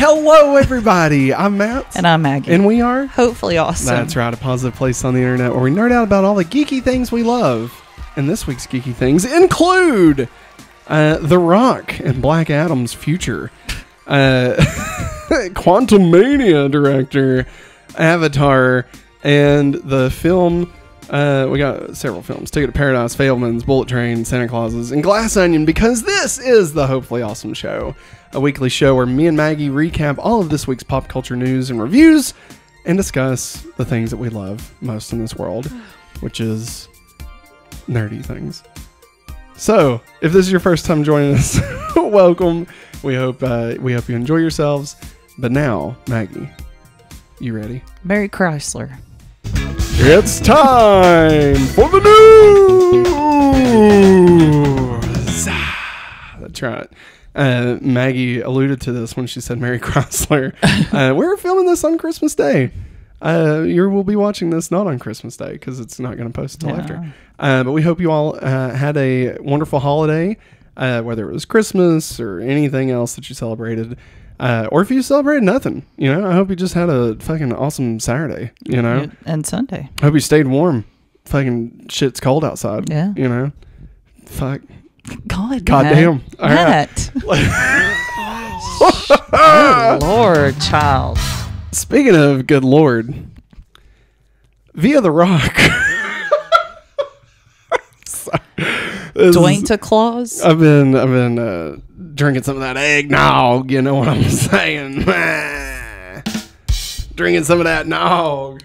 Hello, everybody. I'm Matt. And I'm Maggie. And we are Hopefully Awesome. That's right, a positive place on the internet where we nerd out about all the geeky things we love. And this week's geeky things include The Rock and Black Adam's future, Quantumania director, Avatar, and the film. We got several films: Ticket to Paradise, Fabelmans, Bullet Train, Santa Clauses, and Glass Onion, because this is the Hopefully Awesome Show, a weekly show where me and Maggie recap all of this week's pop culture news and reviews and discuss the things that we love most in this world, which is nerdy things. So, if this is your first time joining us, welcome. We hope you enjoy yourselves. But now, Maggie, you ready? Mary Chrysler. It's time for the news. That's right. Maggie alluded to this when she said Mary Chrysler. We're filming this on Christmas Day. You will be watching this not on Christmas Day because it's not going to post until after. But we hope you all had a wonderful holiday, whether it was Christmas or anything else that you celebrated. Or if you celebrated nothing, I hope you just had a fucking awesome Saturday, And Sunday. Hope you stayed warm. Fucking shit's cold outside. Yeah. Fuck. God damn. All Matt. right. Oh, Lord, child. Speaking of good Lord, via The Rock. Dwayne Claus. I've been drinking some of that eggnog. You know what I'm saying? Drinking some of that nog.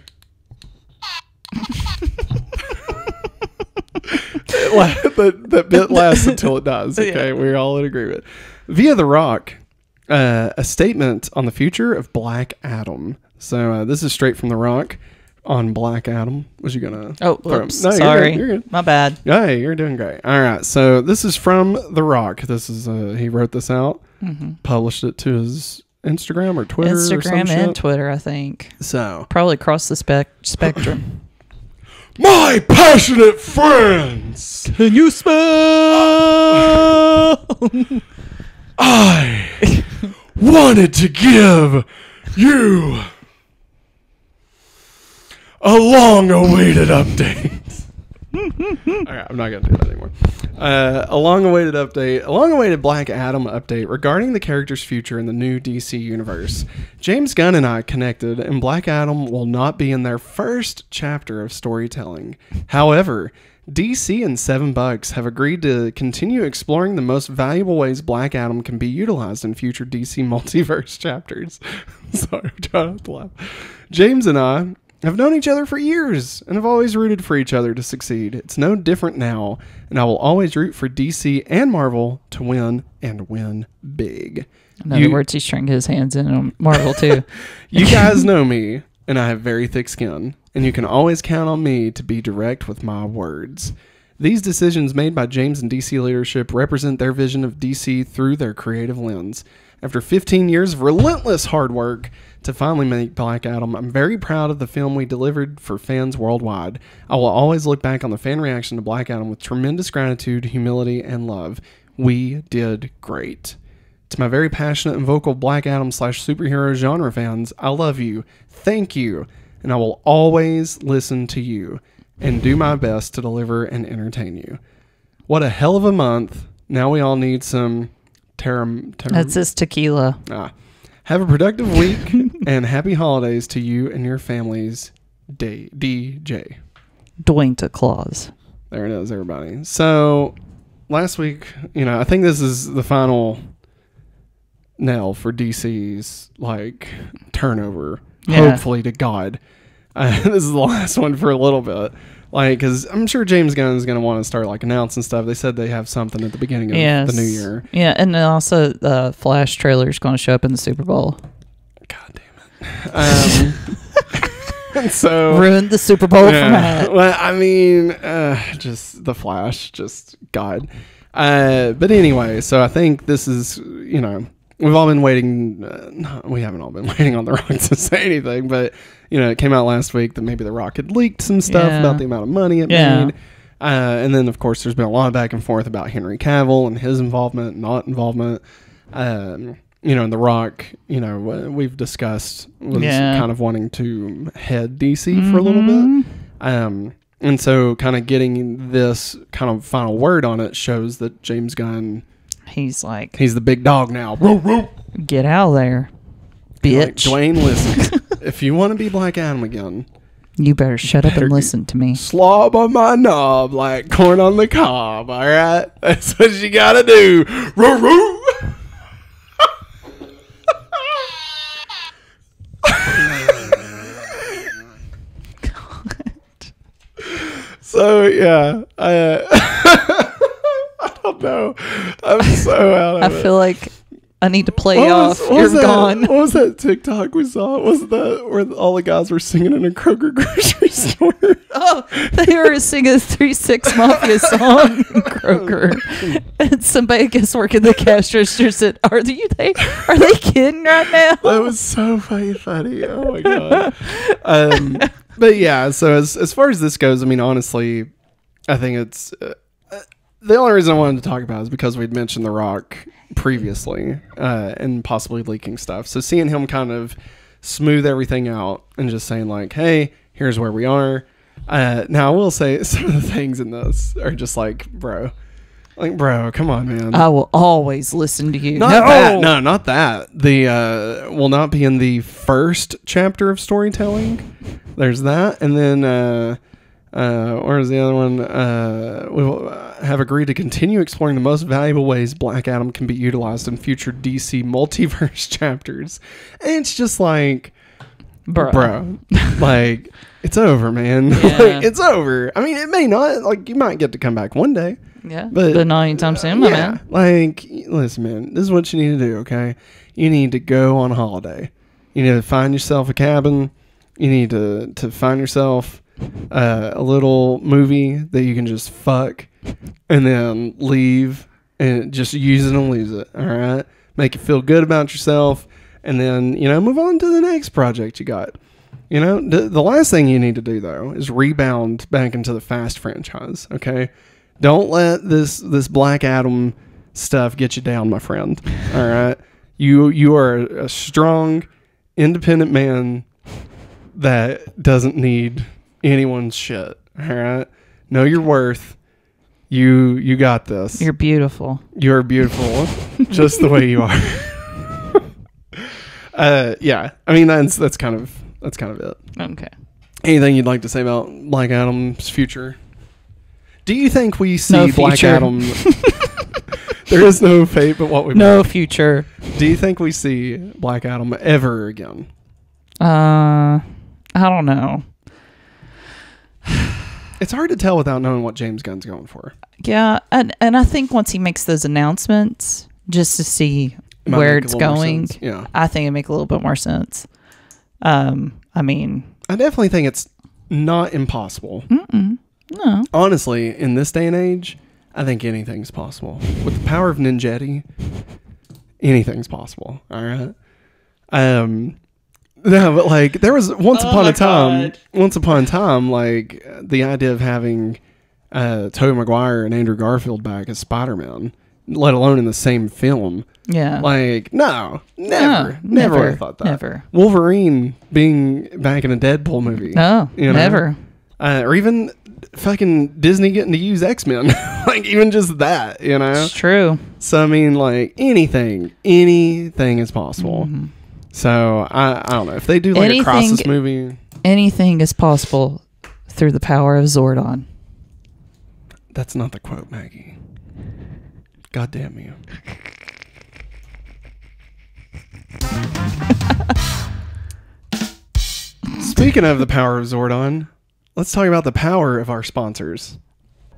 That bit lasts until it does. Okay, we're all in agreement. Via The Rock, a statement on the future of Black Adam. So this is straight from The Rock on Black Adam. Was you gonna? Oh, oops, no, sorry, you're good. My bad. Yeah, you're doing great. All right, so this is from The Rock. This is he wrote this out, published it to his Instagram or Twitter, Instagram and Twitter, I think. So probably across the spectrum. My passionate friends, can you smell? I wanted to give you a long-awaited update. All right, I'm not going to do that anymore. A long-awaited update, a long-awaited Black Adam update regarding the character's future in the new DC universe. James Gunn and I connected, and Black Adam will not be in their first chapter of storytelling. However, DC and $7 have agreed to continue exploring the most valuable ways Black Adam can be utilized in future DC multiverse chapters. Sorry, I'm trying not to laugh. James and I have known each other for years and have always rooted for each other to succeed. It's no different now, and I will always root for DC and Marvel to win and win big. In other words, he's trying to get his hands in on Marvel too. You guys know me, and I have very thick skin, and you can always count on me to be direct with my words. These decisions made by James and DC leadership represent their vision of DC through their creative lens. After 15 years of relentless hard work to finally make Black Adam, I'm very proud of the film we delivered for fans worldwide. I will always look back on the fan reaction to Black Adam with tremendous gratitude, humility, and love. We did great. To my very passionate and vocal Black Adam / superhero genre fans, I love you, thank you, and I will always listen to you and do my best to deliver and entertain you. What a hell of a month. Now we all need some That's his tequila. Have a productive week and happy holidays to you and your families. DJ Dwayne Claus. There it is, everybody. So last week, I think this is the final nail for DC's turnover. Yeah. Hopefully to God. This is the last one for a little bit. Because I'm sure James Gunn is going to want to start announcing stuff. They said they have something at the beginning of the new year. Yeah, and then also the Flash trailer is going to show up in the Super Bowl. God damn it. And so ruined the Super Bowl for Matt. Well, I mean, just the Flash, just God. But anyway, so I think this is, we've all been waiting. We haven't all been waiting on The Rock to say anything, but it came out last week that maybe The Rock had leaked some stuff about the amount of money it made. And then, of course, there's been a lot of back and forth about Henry Cavill and his involvement, not involvement. and The Rock, we've discussed was kind of wanting to head DC for a little bit. And so kind of getting this kind of final word on it shows that James Gunn, he's the big dog now. Get out of there, bitch. Like, Dwayne, listen, if you want to be Black Adam again, you better shut up and listen to me. Slob on my knob like corn on the cob, all right? That's what you gotta do. Roo-roo. So, yeah. I don't know. I'm so out of it. I feel like I need to play off. You're gone. What was that TikTok we saw? Was that where all the guys were singing in a Kroger grocery store? Oh, they were singing a 3-6 Mafia song in Kroger. And somebody, I guess, working the cash register said, are they kidding right now? That was so funny. Oh, my God. But, yeah, so as far as this goes, I mean, honestly, I think it's... the only reason I wanted to talk about it is because we'd mentioned The Rock previously and possibly leaking stuff. So seeing him kind of smooth everything out and just saying like, hey, here's where we are. Now I will say some of the things in this are just like, bro, come on, man. I will always listen to you. Not that. The will not be in the first chapter of storytelling. There's that. And then where's the other one? We will have agreed to continue exploring the most valuable ways Black Adam can be utilized in future DC multiverse chapters. And it's just like, bro, like, it's over, man. Yeah. Like, it's over. I mean, it may not. Like, you might get to come back one day. Yeah, but not anytime soon, my man. Like, listen, man, this is what you need to do, okay? You need to go on holiday. You need to find yourself a cabin. You need to find yourself a little movie that you can just fuck and then leave and just use it and lose it. All right, make you feel good about yourself, and then move on to the next project you got. The last thing you need to do though is rebound back into the Fast franchise. Okay, don't let this Black Adam stuff get you down, my friend. All right, you are a strong, independent man that doesn't need anyone's shit. All right, know your worth. You got this. You're beautiful. You're beautiful, just the way you are. Yeah. I mean, that's kind of it. Okay. Anything you'd like to say about Black Adam's future? Do you think we see Black Adam? There is no fate but what we no make. Future. Do you think we see Black Adam ever again? I don't know. It's hard to tell without knowing what James Gunn's going for. Yeah, and I think once he makes those announcements, just to see where it's going, yeah, I think it'd make a little bit more sense. I mean, I definitely think it's not impossible. No. Honestly, in this day and age, I think anything's possible. With the power of Ninjetti, anything's possible. All right. No, but like there was once upon a time, like the idea of having Tobey Maguire and Andrew Garfield back as Spider-Man, let alone in the same film. Yeah. Like, no, never would have thought that. Never. Wolverine being back in a Deadpool movie. No, never. Or even fucking Disney getting to use X-Men. Like, even just that, It's true. So, I mean, like, anything is possible. Mm-hmm. So, I don't know. If they do, like, a Crosses movie. Anything is possible through the power of Zordon. That's not the quote, Maggie. God damn you. Speaking of the power of Zordon, let's talk about the power of our sponsors.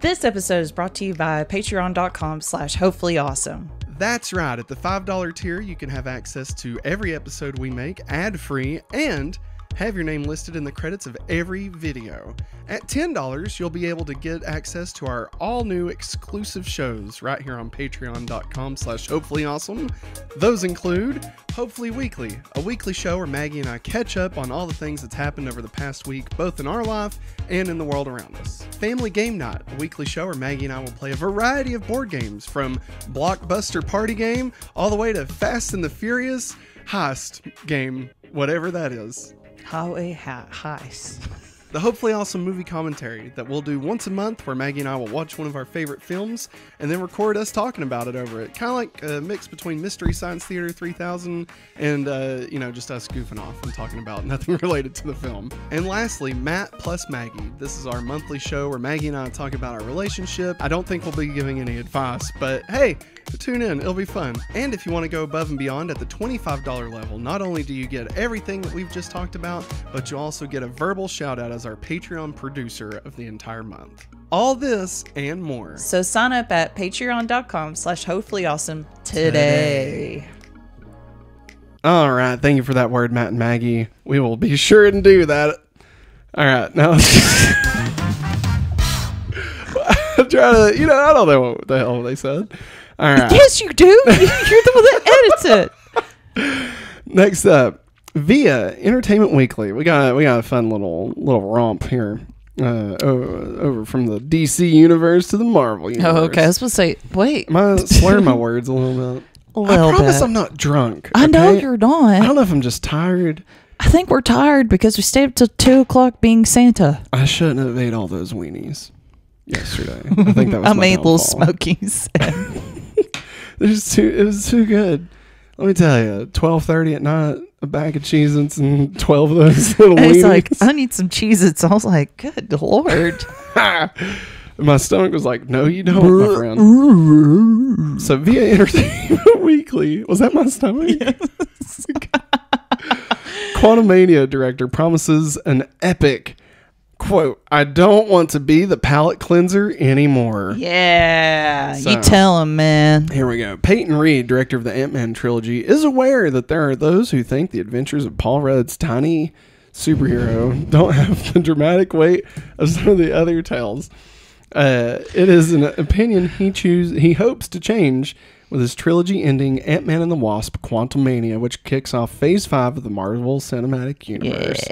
This episode is brought to you by patreon.com/hopefullyawesome. That's right. At the $5 tier, you can have access to every episode we make ad-free and have your name listed in the credits of every video. At $10, you'll be able to get access to our all-new exclusive shows right here on patreon.com/hopefullyawesome. Those include Hopefully Weekly, a weekly show where Maggie and I catch up on all the things that's happened over the past week, both in our life and in the world around us. Family Game Night, a weekly show where Maggie and I will play a variety of board games, from Blockbuster Party Game all the way to Fast and the Furious heist game, whatever that is. Highway heist. The Hopefully Awesome movie commentary that we'll do once a month, where Maggie and I will watch one of our favorite films and then record us talking about it over it. Kind of like a mix between Mystery Science Theater 3000 and, just us goofing off and talking about nothing related to the film. And lastly, Matt plus Maggie. This is our monthly show where Maggie and I talk about our relationship. I don't think we'll be giving any advice, but hey, tune in, it'll be fun. And if you want to go above and beyond at the $25 level, not only do you get everything that we've just talked about, but you also get a verbal shout out as our Patreon producer of the entire month. All this and more. So sign up at patreon.com/hopefullyawesome today. All right, thank you for that word, Matt and Maggie. We will be sure to do that. All right, now I'm trying to, I don't know what the hell they said. All right. Yes, you do. You're the one that edits it. Next up, via Entertainment Weekly, we got a fun little romp here, over from the DC universe to the Marvel universe. Oh, okay. I was supposed to say, wait. Am I slurring my words a little bit? I promise I'm not drunk. I know you're not. I don't know if I'm just tired. I think we're tired because we stayed up till 2 o'clock being Santa. I shouldn't have ate all those weenies yesterday. I think that was I my made downfall. little smokies. It was too good. Let me tell you, 12:30 at night, a bag of Cheez-Its and 12 of those little weenies. He's like, I need some Cheez-Its. I was like, good Lord. My stomach was like, no, you don't, my friend. So via Entertainment Weekly, was that my stomach? Yes. Quantumania director promises an epic, quote, I don't want to be the palate cleanser anymore. Yeah, So, you tell him, man. Here we go. Peyton Reed, director of the Ant-Man trilogy, is aware that there are those who think the adventures of Paul Rudd's tiny superhero don't have the dramatic weight of some of the other tales. It is an opinion he hopes to change with his trilogy ending Ant-Man and the Wasp: Quantumania, which kicks off Phase 5 of the Marvel Cinematic Universe.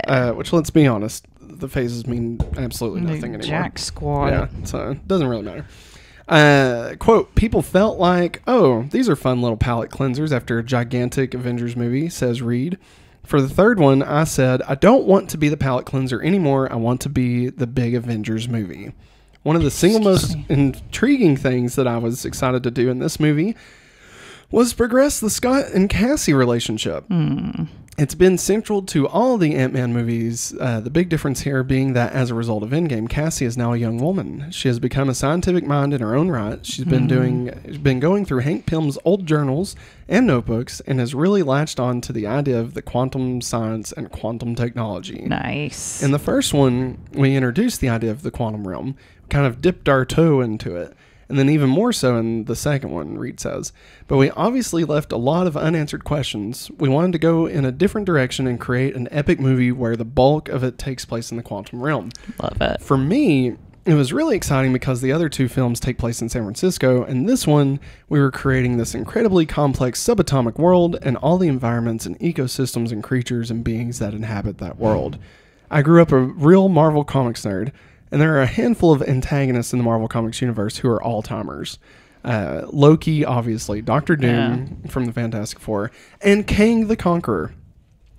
Yeah. Which, let's be honest, the phases mean absolutely nothing anymore. Jack squad. Yeah, so it doesn't really matter. Quote, people felt like, oh, these are fun little palate cleansers after a gigantic Avengers movie, says Reed. For the third one, I said, I don't want to be the palate cleanser anymore. I want to be the big Avengers movie. One of the single most intriguing things that I was excited to do in this movie was progress the Scott and Cassie relationship. It's been central to all the Ant-Man movies. The big difference here being that as a result of Endgame, Cassie is now a young woman. She has become a scientific mind in her own right. She's been going through Hank Pym's old journals and notebooks and has really latched on to the idea of the quantum science and quantum technology. Nice. In the first one, we introduced the idea of the quantum realm, kind of dipped our toe into it. And then even more so in the second one, Reed says. But we obviously left a lot of unanswered questions. We wanted to go in a different direction and create an epic movie where the bulk of it takes place in the quantum realm. Love it. For me, it was really exciting because the other two films take place in San Francisco, and this one, we were creating this incredibly complex subatomic world and all the environments and ecosystems and creatures and beings that inhabit that world. I grew up a real Marvel Comics nerd, and there are a handful of antagonists in the Marvel Comics universe who are all-timers. Loki, obviously, Doctor Doom from the Fantastic Four, and Kang the Conqueror.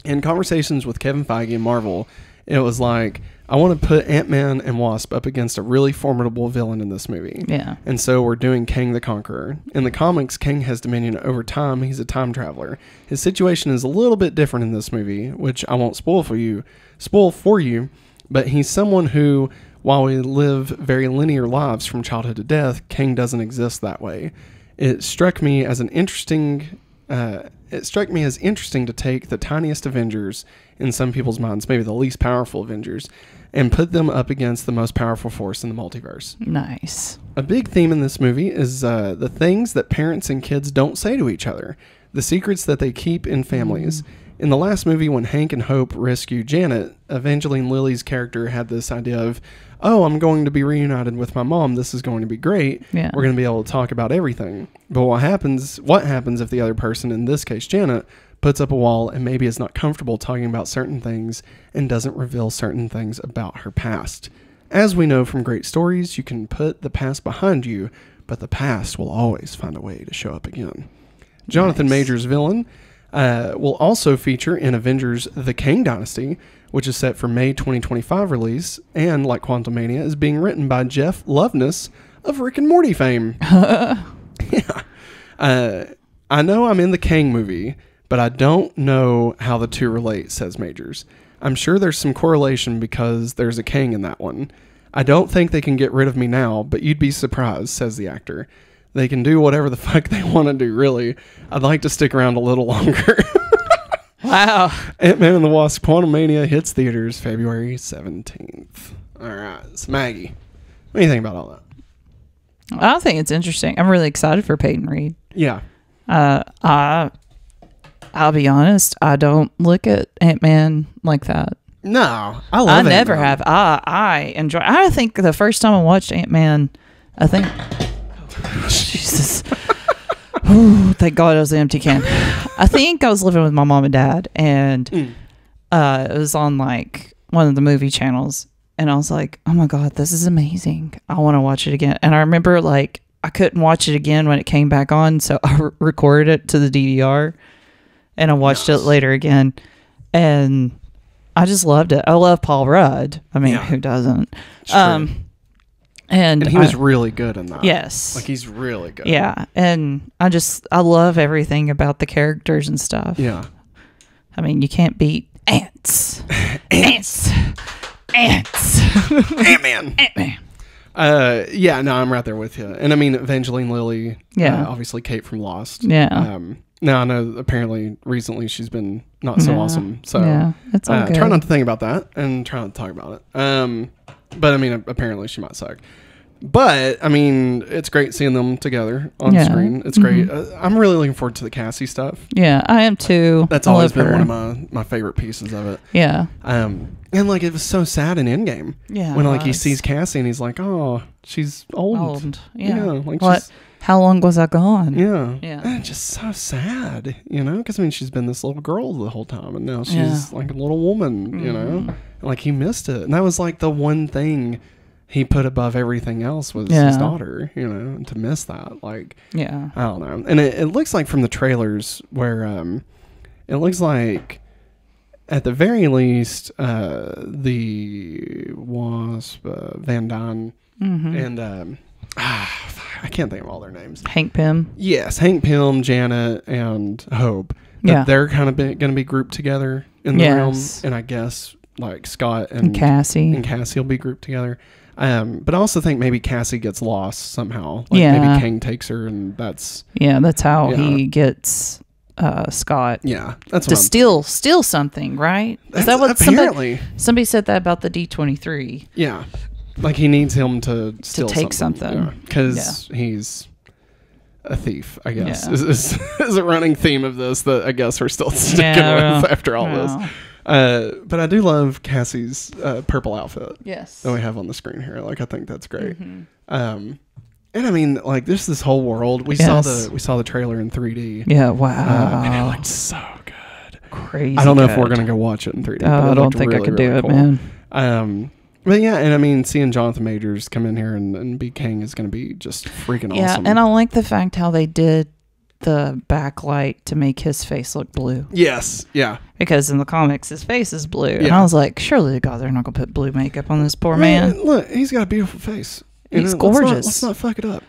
In conversations with Kevin Feige and Marvel, it was like, I want to put Ant-Man and Wasp up against a really formidable villain in this movie. Yeah. And so we're doing Kang the Conqueror. In the comics, Kang has dominion over time. He's a time traveler. His situation is a little bit different in this movie, which I won't spoil for you, but he's someone who, while we live very linear lives from childhood to death, Kang doesn't exist that way. It struck me as interesting to take the tiniest Avengers in some people's minds, maybe the least powerful Avengers, and put them up against the most powerful force in the multiverse. Nice. A big theme in this movie is the things that parents and kids don't say to each other, the secrets that they keep in families. In the last movie, when Hank and Hope rescue Janet, Evangeline Lilly's character had this idea of, oh, I'm going to be reunited with my mom. This is going to be great. Yeah. We're going to be able to talk about everything. But what happens if the other person, in this case Janet, puts up a wall and maybe is not comfortable talking about certain things and doesn't reveal certain things about her past? As we know from great stories, you can put the past behind you, but the past will always find a way to show up again. Jonathan Majors' villain will also feature in Avengers The Kang Dynasty, which is set for May 2025 release, and like Quantumania, is being written by Jeff Loveness of Rick and Morty fame. Yeah. I know I'm in the Kang movie, but I don't know how the two relate, says Majors. I'm sure there's some correlation because there's a Kang in that one. I don't think they can get rid of me now, but you'd be surprised, says the actor. They can do whatever the fuck they want to do, really. I'd like to stick around a little longer. Wow. Ant-Man and the Wasp: Quantumania hits theaters February 17th. All right. So Maggie, what do you think about all that? I think it's interesting. I'm really excited for Peyton Reed. Yeah. I'll be honest. I don't look at Ant-Man like that. No, I love I Ant-Man. never have. I enjoy. I think the first time I watched Ant-Man, I think. Jesus. Ooh, thank God it was an empty can. I think I was living with my mom and dad, and it was on like one of the movie channels, and I was like, "Oh my God, this is amazing! I want to watch it again." And I remember like I couldn't watch it again when it came back on, so I recorded it to the DVR, and I watched it later again, and I just loved it. I love Paul Rudd. I mean, who doesn't? And he was really good in that. Yes. Like, he's really good. Yeah. And I love everything about the characters and stuff. Yeah. I mean, you can't beat ants. Ants. Ant-Man. Ant-Man. Yeah, no, I'm right there with you. And I mean, Evangeline Lilly. Yeah. Obviously, Kate from Lost. Yeah. Now, I know apparently recently she's been not so awesome. So yeah, it's all good. Try not to think about that and try not to talk about it. But I mean, apparently she might suck. But I mean, it's great seeing them together on screen. It's great. I'm really looking forward to the Cassie stuff. Yeah, I am too. That's always been one of my favorite pieces of it. Yeah. And like it was so sad in Endgame. Yeah. When like he sees Cassie and he's like, oh, she's old. Yeah. Like what? How long was I gone? Yeah. Yeah. And just so sad, because I mean, she's been this little girl the whole time, and now she's like a little woman, And, like he missed it, and that was like the one thing he put above everything else was his daughter, and to miss that, like, I don't know. And it looks like from the trailers where it looks like at the very least the Wasp, Van Dyne, and I can't think of all their names. Hank Pym. Yes, Hank Pym, Janet, and Hope. They're kind of going to be grouped together in the realm, and I guess like Scott and Cassie will be grouped together. But I also think maybe Cassie gets lost somehow. Like maybe Kang takes her, and that's how he gets Scott. Yeah, that's to steal something, right? Is that what apparently somebody said that about the D23? Yeah, like he needs him to steal take something because he's a thief, I guess. Is a running theme of this that I guess we're still sticking with after all this. But I do love Cassie's purple outfit. Yes. That we have on the screen here. Like, I think that's great. And I mean, like, there's this whole world. We saw the trailer in 3D. Yeah. Wow. And it looked so good. Crazy. I don't know if we're gonna go watch it in 3D. But I don't think I could do it, man. But yeah, and I mean, seeing Jonathan Majors come in here and be Kang is going to be just freaking awesome. Yeah, and I like the fact how they did the backlight to make his face look blue. Yes, yeah. Because in the comics, his face is blue. And I was like, surely to God, they're not going to put blue makeup on this poor man. Look, he's got a beautiful face. He's gorgeous. Let's not fuck it up.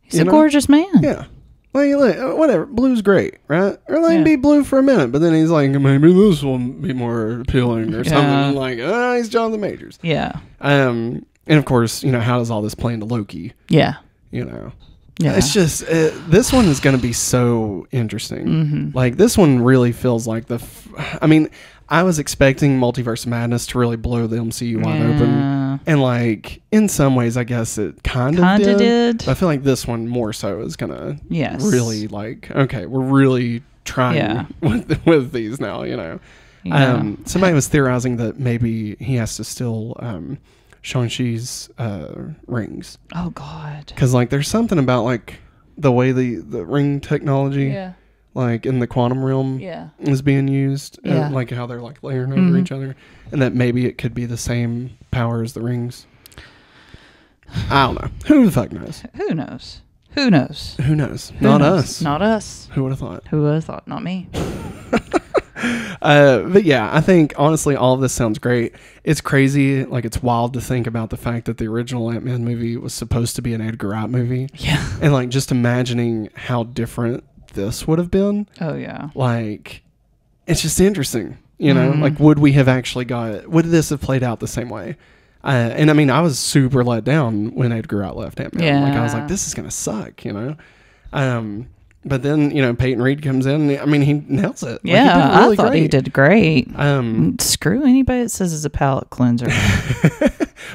He's a gorgeous man. Yeah. Well, whatever. Blue's great, right? Or let him be blue for a minute, but then he's like, maybe this will be more appealing or something. Like, he's Jonathan Majors. Yeah. And of course, how does all this play into Loki? Yeah. Yeah. It's just, this one is going to be so interesting. Like, this one really feels like I mean, I was expecting Multiverse of Madness to really blow the MCU wide open. And, like, in some ways, I guess it kind of did. But I feel like this one more so is going to really, like, okay, we're really trying with these now, you know. Yeah. Somebody was theorizing that maybe he has to steal Shang-Chi's rings. Oh God. Because like there's something about like the way the ring technology, like in the quantum realm, is being used, like how they're like layering over each other, and that maybe it could be the same power as the rings. I don't know. Who the fuck knows? Who knows? Who knows? Who knows? Not us. Not us. Who would have thought? Who would have thought? Not me. But yeah, I think honestly all of this sounds great. It's crazy, like it's wild to think about the fact that the original Ant-Man movie was supposed to be an Edgar Wright movie. Yeah. And like just imagining how different this would have been. Oh yeah. Like it's just interesting, you know? Like would we have actually would this have played out the same way? And I mean, I was super let down when Edgar Wright left Ant-Man. Yeah. Like I was like, this is gonna suck, you know? But then, you know, Peyton Reed comes in. And, I mean, he nails it. Yeah, like, he did really I thought great. he did great. Screw anybody that says it's a palate cleanser.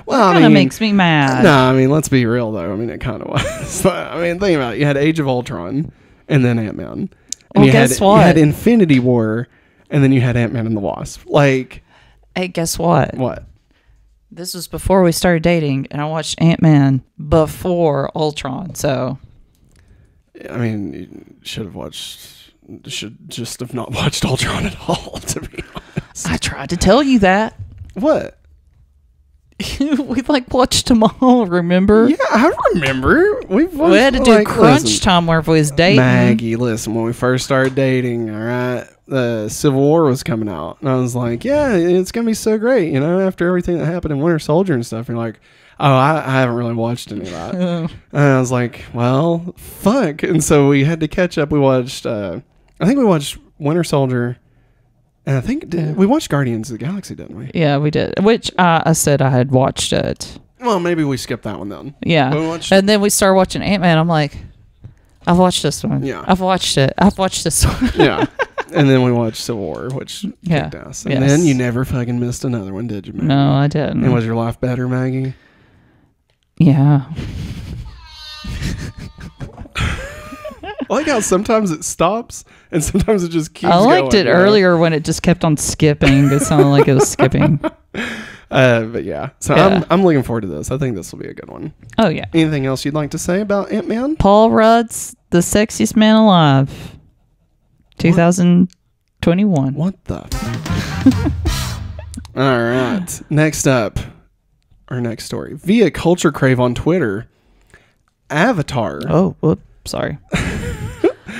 Well, Kind of makes me mad. No, I mean, let's be real, though. I mean, it kind of was. I mean, think about it. You had Age of Ultron and then Ant-Man. And Well, you guess had, what? You had Infinity War and then you had Ant-Man and the Wasp. Like, Hey, guess what? what? This was before we started dating, and I watched Ant-Man before Ultron, so... I mean, you should just have not watched Ultron at all, to be honest. I tried to tell you that. What? We like watched them all, remember? Yeah, I remember. We had to do crunch time where we was dating. Maggie, listen, when we first started dating, all right, the Civil War was coming out. And I was like, yeah, it's going to be so great, you know, after everything that happened in Winter Soldier and stuff. And you're like, oh, I haven't really watched any of that. And I was like, well, fuck. And so we had to catch up. We watched, I think we watched Winter Soldier. And I think we watched Guardians of the Galaxy, didn't we? Yeah, we did. Which I said I had watched it. Well, maybe we skipped that one then. Yeah. And then we started watching Ant-Man. I'm like, I've watched this one. Yeah. I've watched it. I've watched this one. Yeah. And then we watched Civil War, which kicked ass. And then you never fucking missed another one, did you, Maggie? No, I didn't. And was your life better, Maggie? Yeah. I like how sometimes it stops and sometimes it just keeps going. I liked it earlier when it just kept on skipping. It sounded like it was skipping. But yeah. So I'm looking forward to this. I think this will be a good one. Oh, yeah. Anything else you'd like to say about Ant-Man? Paul Rudd's The Sexiest Man Alive. 2021. What the? All right. Next up, our next story. Via Culture Crave on Twitter, Avatar. Oh, whoop, sorry.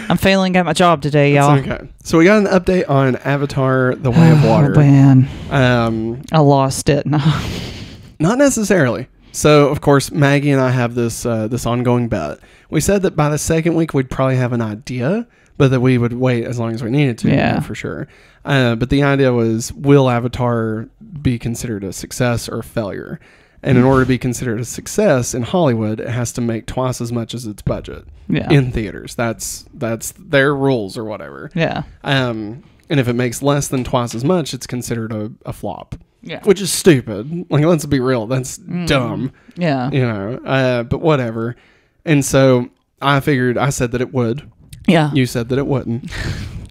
I'm failing at my job today, y'all. It's okay. So we got an update on Avatar: The Way of Water. Oh, man. I lost it. No. Not necessarily. So, of course, Maggie and I have this ongoing bet. We said that by the second week we'd probably have an idea, but that we would wait as long as we needed to, yeah, for sure. But the idea was, will Avatar be considered a success or a failure? And in order to be considered a success in Hollywood, it has to make twice as much as its budget in theaters. That's their rules or whatever. Yeah. And if it makes less than twice as much, it's considered a flop. Yeah. Which is stupid. Like, let's be real. That's dumb. Yeah. You know, but whatever. And so I said that it would. Yeah. You said that it wouldn't.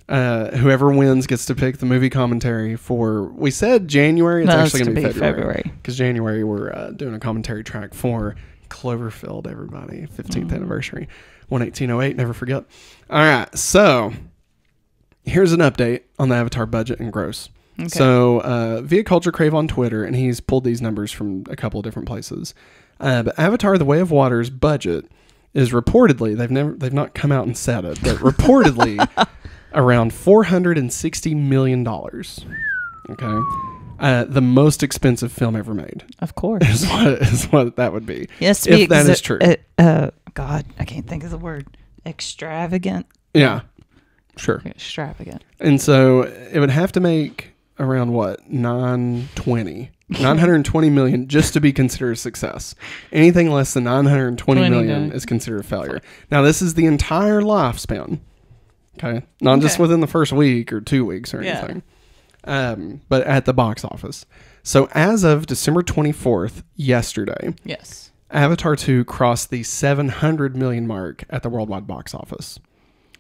Whoever wins gets to pick the movie commentary for, we said January. It's actually going to be February. Because January we're doing a commentary track for Cloverfield, everybody. 15th anniversary. 1/18/08, never forget. All right. So here's an update on the Avatar budget and gross. Okay. So via Culture Crave on Twitter, and he's pulled these numbers from a couple of different places. But Avatar: The Way of Water's budget is reportedly, they've not come out and said it, but reportedly around $460 million. Okay. The most expensive film ever made. Of course. Is what that would be. Yes, if that is true. God, I can't think of the word. Extravagant. Yeah. Sure. Extravagant. And so it would have to make around what? 920 million just to be considered a success. Anything less than 920 million is considered a failure. Now, this is the entire lifespan. Okay. Not just within the first week or 2 weeks or anything. But at the box office. So as of December 24th, yesterday. Yes. Avatar 2 crossed the 700 million mark at the worldwide box office.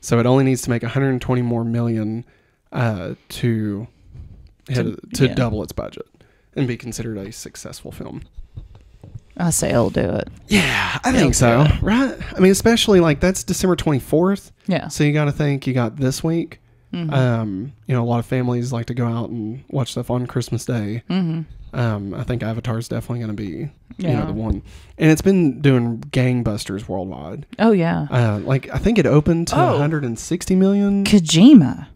So it only needs to make 120 more million to double its budget and be considered a successful film. I say it'll do it. Yeah, I think so. Right? I mean, especially like that's December 24th. Yeah. So you got to think you got this week. Mm-hmm. You know, a lot of families like to go out and watch stuff on Christmas Day. Mm-hmm. I think Avatar is definitely going to be, you know, the one. And it's been doing gangbusters worldwide. Oh, yeah. Like, I think it opened to 160 million. Kojima.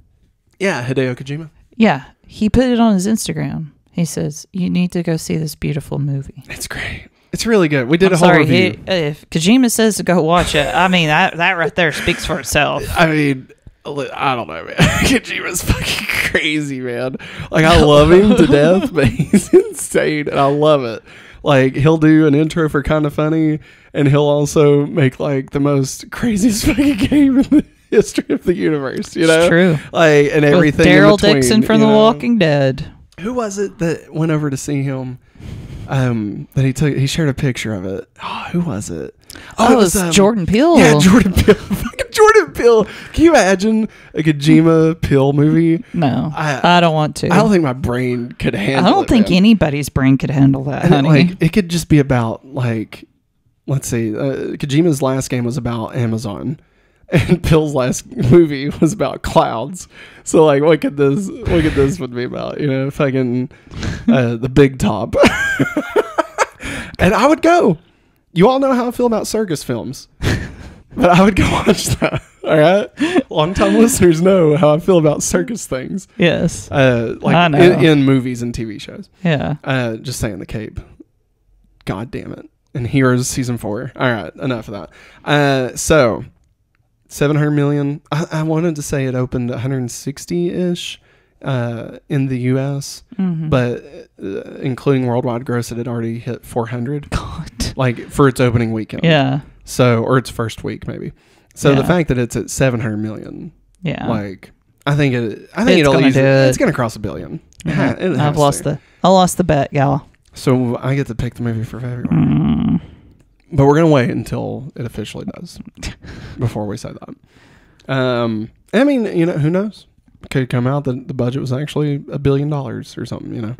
Yeah, Hideo Kojima. Yeah. He put it on his Instagram. He says, you need to go see this beautiful movie. It's great. It's really good. We did a whole sorry, review. If Kojima says to go watch it, I mean, that right there speaks for itself. I mean, I don't know, man. Kojima's fucking crazy, man. Like, I love him to death, but he's insane, and I love it. Like, he'll do an intro for Kinda Funny, and he'll also make, like, the most craziest fucking game in the history of the universe, you know? It's true. Like, and everything Daryl in between, Dixon from The Walking Dead. Who was it that went over to see him? That he shared a picture of it. Oh, who was it? Oh, it was Jordan Peele. Yeah, Jordan Peele. Fucking Jordan Peele. Can you imagine a Kojima Peele movie? No, I don't want to. I don't think my brain could handle it. I don't think anybody's brain could handle that, and honey. it could just be about, like, let's see, Kojima's last game was about Amazon. And Peele's last movie was about clouds. So, like, what could this would be about? You know, fucking the big top. And I would go. You all know how I feel about circus films. But I would go watch that. All right? Long-time listeners know how I feel about circus things. Yes. Like, I know. in movies and TV shows. Yeah. Just saying the Cape. God damn it. And Heroes Season 4. All right. Enough of that. So... 700 million. I wanted to say it opened 160-ish in the U.S., but including worldwide gross, it had already hit 400. God. Like, for its opening weekend. Yeah. So, or its first week, maybe. So, the fact that it's at 700 million, like, I think it'll easily, it's going to cross $1 billion. Mm-hmm. I lost the bet, gal. So, I get to pick the movie for February. But we're going to wait until it officially does before we say that. I mean, you know, who knows? It could come out that the budget was actually $1 billion or something, you know.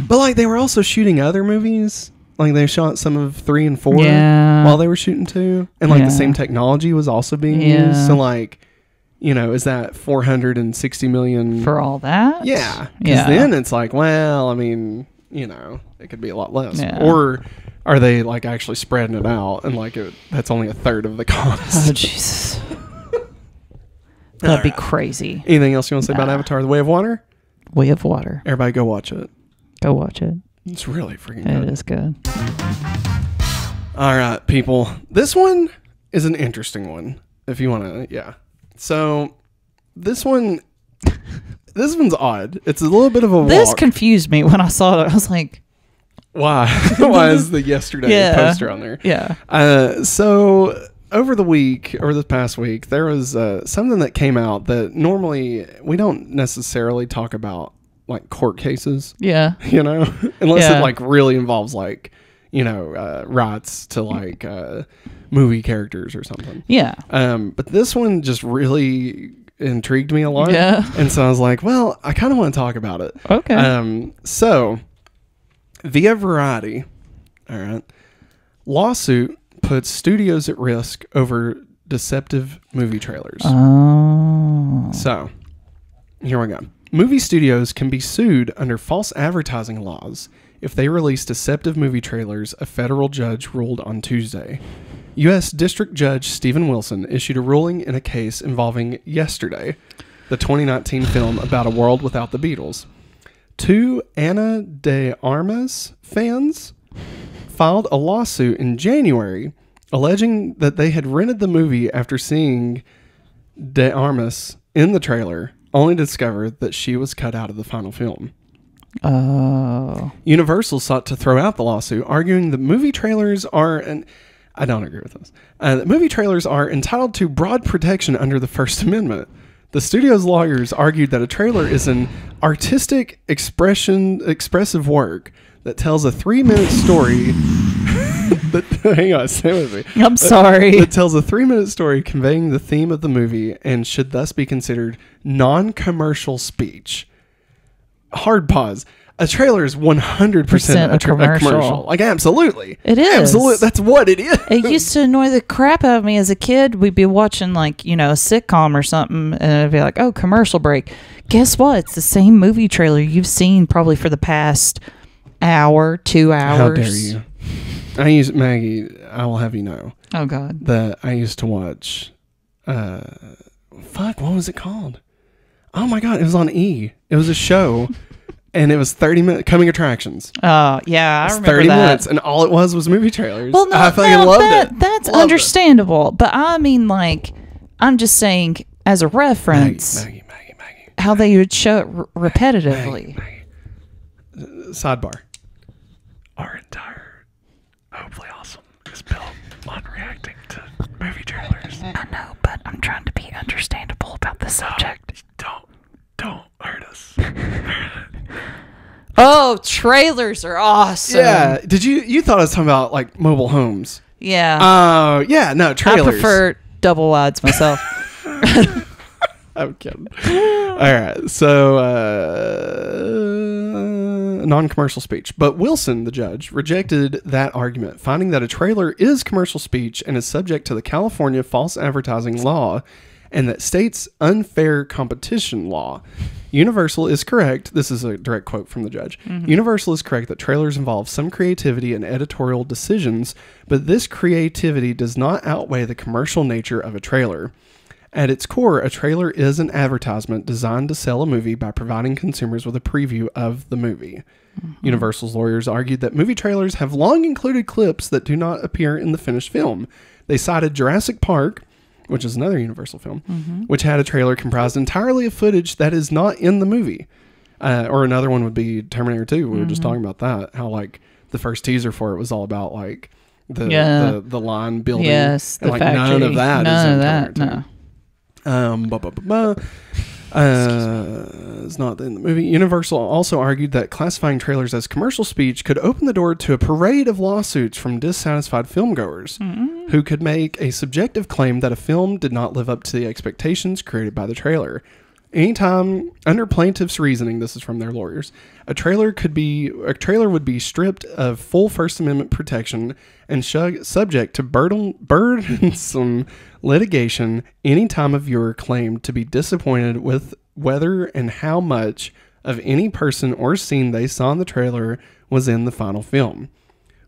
But, like, they were also shooting other movies. Like, they shot some of 3 and 4 while they were shooting 2. And, like, the same technology was also being used. So, like, you know, is that 460 million? For all that? Yeah. Because then it's like, well, I mean, you know, it could be a lot less. Yeah. Or... are they, like, actually spreading it out and, like, that's only a third of the cost? Oh, Jesus. That'd be crazy. Anything else you want to say about Avatar: The Way of Water? Way of Water. Everybody go watch it. Go watch it. It's really freaking good. It is good. All right, people. This one is an interesting one, if you want to, yeah. So, this one's odd. It's a little bit of a walk. This confused me when I saw it. I was like... Why? Why is the yesterday poster on there? Yeah. So over this past week, there was something that came out that normally we don't necessarily talk about, like court cases. Yeah. You know, unless it like really involves like, you know, rights to like movie characters or something. Yeah. But this one just really intrigued me a lot. Yeah. And so I was like, well, I kind of want to talk about it. Okay. So. Via Variety, all right, lawsuit puts studios at risk over deceptive movie trailers. Oh. So, here we go. Movie studios can be sued under false advertising laws if they release deceptive movie trailers, a federal judge ruled on Tuesday. U.S. District Judge Stephen Wilson issued a ruling in a case involving Yesterday, the 2019 film about a world without the Beatles. 2 Ana de Armas fans filed a lawsuit in January alleging that they had rented the movie after seeing de Armas in the trailer, only to discover that she was cut out of the final film. Oh. Universal sought to throw out the lawsuit, arguing that movie trailers are... I don't agree with this. That movie trailers are entitled to broad protection under the First Amendment. The studio's lawyers argued that a trailer is an artistic expressive work that tells a 3-minute story Hang on, stay with me. I'm sorry. It tells a 3-minute story conveying the theme of the movie and should thus be considered non-commercial speech. Hard pause. A trailer is 100% a commercial. Like, absolutely. It is. Absolutely. That's what it is. It used to annoy the crap out of me as a kid. We'd be watching, like, you know, a sitcom or something, and it'd be like, oh, commercial break. Guess what? It's the same movie trailer you've seen probably for the past hour, 2 hours. How dare you? Maggie, I will have you know. Oh, God. That I used to watch, what was it called? Oh, my God. It was on E! It was a show. And it was 30 minutes, coming attractions. Oh, yeah, I remember 30 that. minutes, and all it was movie trailers. Well, no, I fucking loved it. That's Loved understandable. But I mean, like, I'm just saying, as a reference, Maggie. how they would show it repetitively. Maggie. Sidebar. Our entire Hopefully Awesome is built on reacting to movie trailers. I know, but I'm trying to be understandable about the subject. Don't hurt us. Oh, trailers are awesome. Yeah. Did you thought I was talking about like mobile homes? Yeah. Oh, yeah. No, trailers. I prefer double wides myself. I'm kidding. All right. So, non-commercial speech. But Wilson, the judge, rejected that argument, finding that a trailer is commercial speech and is subject to the California false advertising law and that state's unfair competition law. Universal is correct. This is a direct quote from the judge. Mm-hmm. Universal is correct that trailers involve some creativity and editorial decisions, but this creativity does not outweigh the commercial nature of a trailer. At its core, a trailer is an advertisement designed to sell a movie by providing consumers with a preview of the movie. Mm-hmm. Universal's lawyers argued that movie trailers have long included clips that do not appear in the finished film. They cited Jurassic Park, which is another Universal film, which had a trailer comprised entirely of footage that is not in the movie. Or another one would be Terminator 2. We were just talking about that. How like the first teaser for it was all about like the line building. Yes, and the like factory. none of that is in Terminator 2. It's not in the movie. Universal also argued that classifying trailers as commercial speech could open the door to a parade of lawsuits from dissatisfied filmgoers who could make a subjective claim that a film did not live up to the expectations created by the trailer. Anytime, under plaintiff's reasoning, this is from their lawyers, a trailer would be stripped of full First Amendment protection and subject to burdensome litigation anytime a viewer claimed to be disappointed with whether and how much of any person or scene they saw in the trailer was in the final film,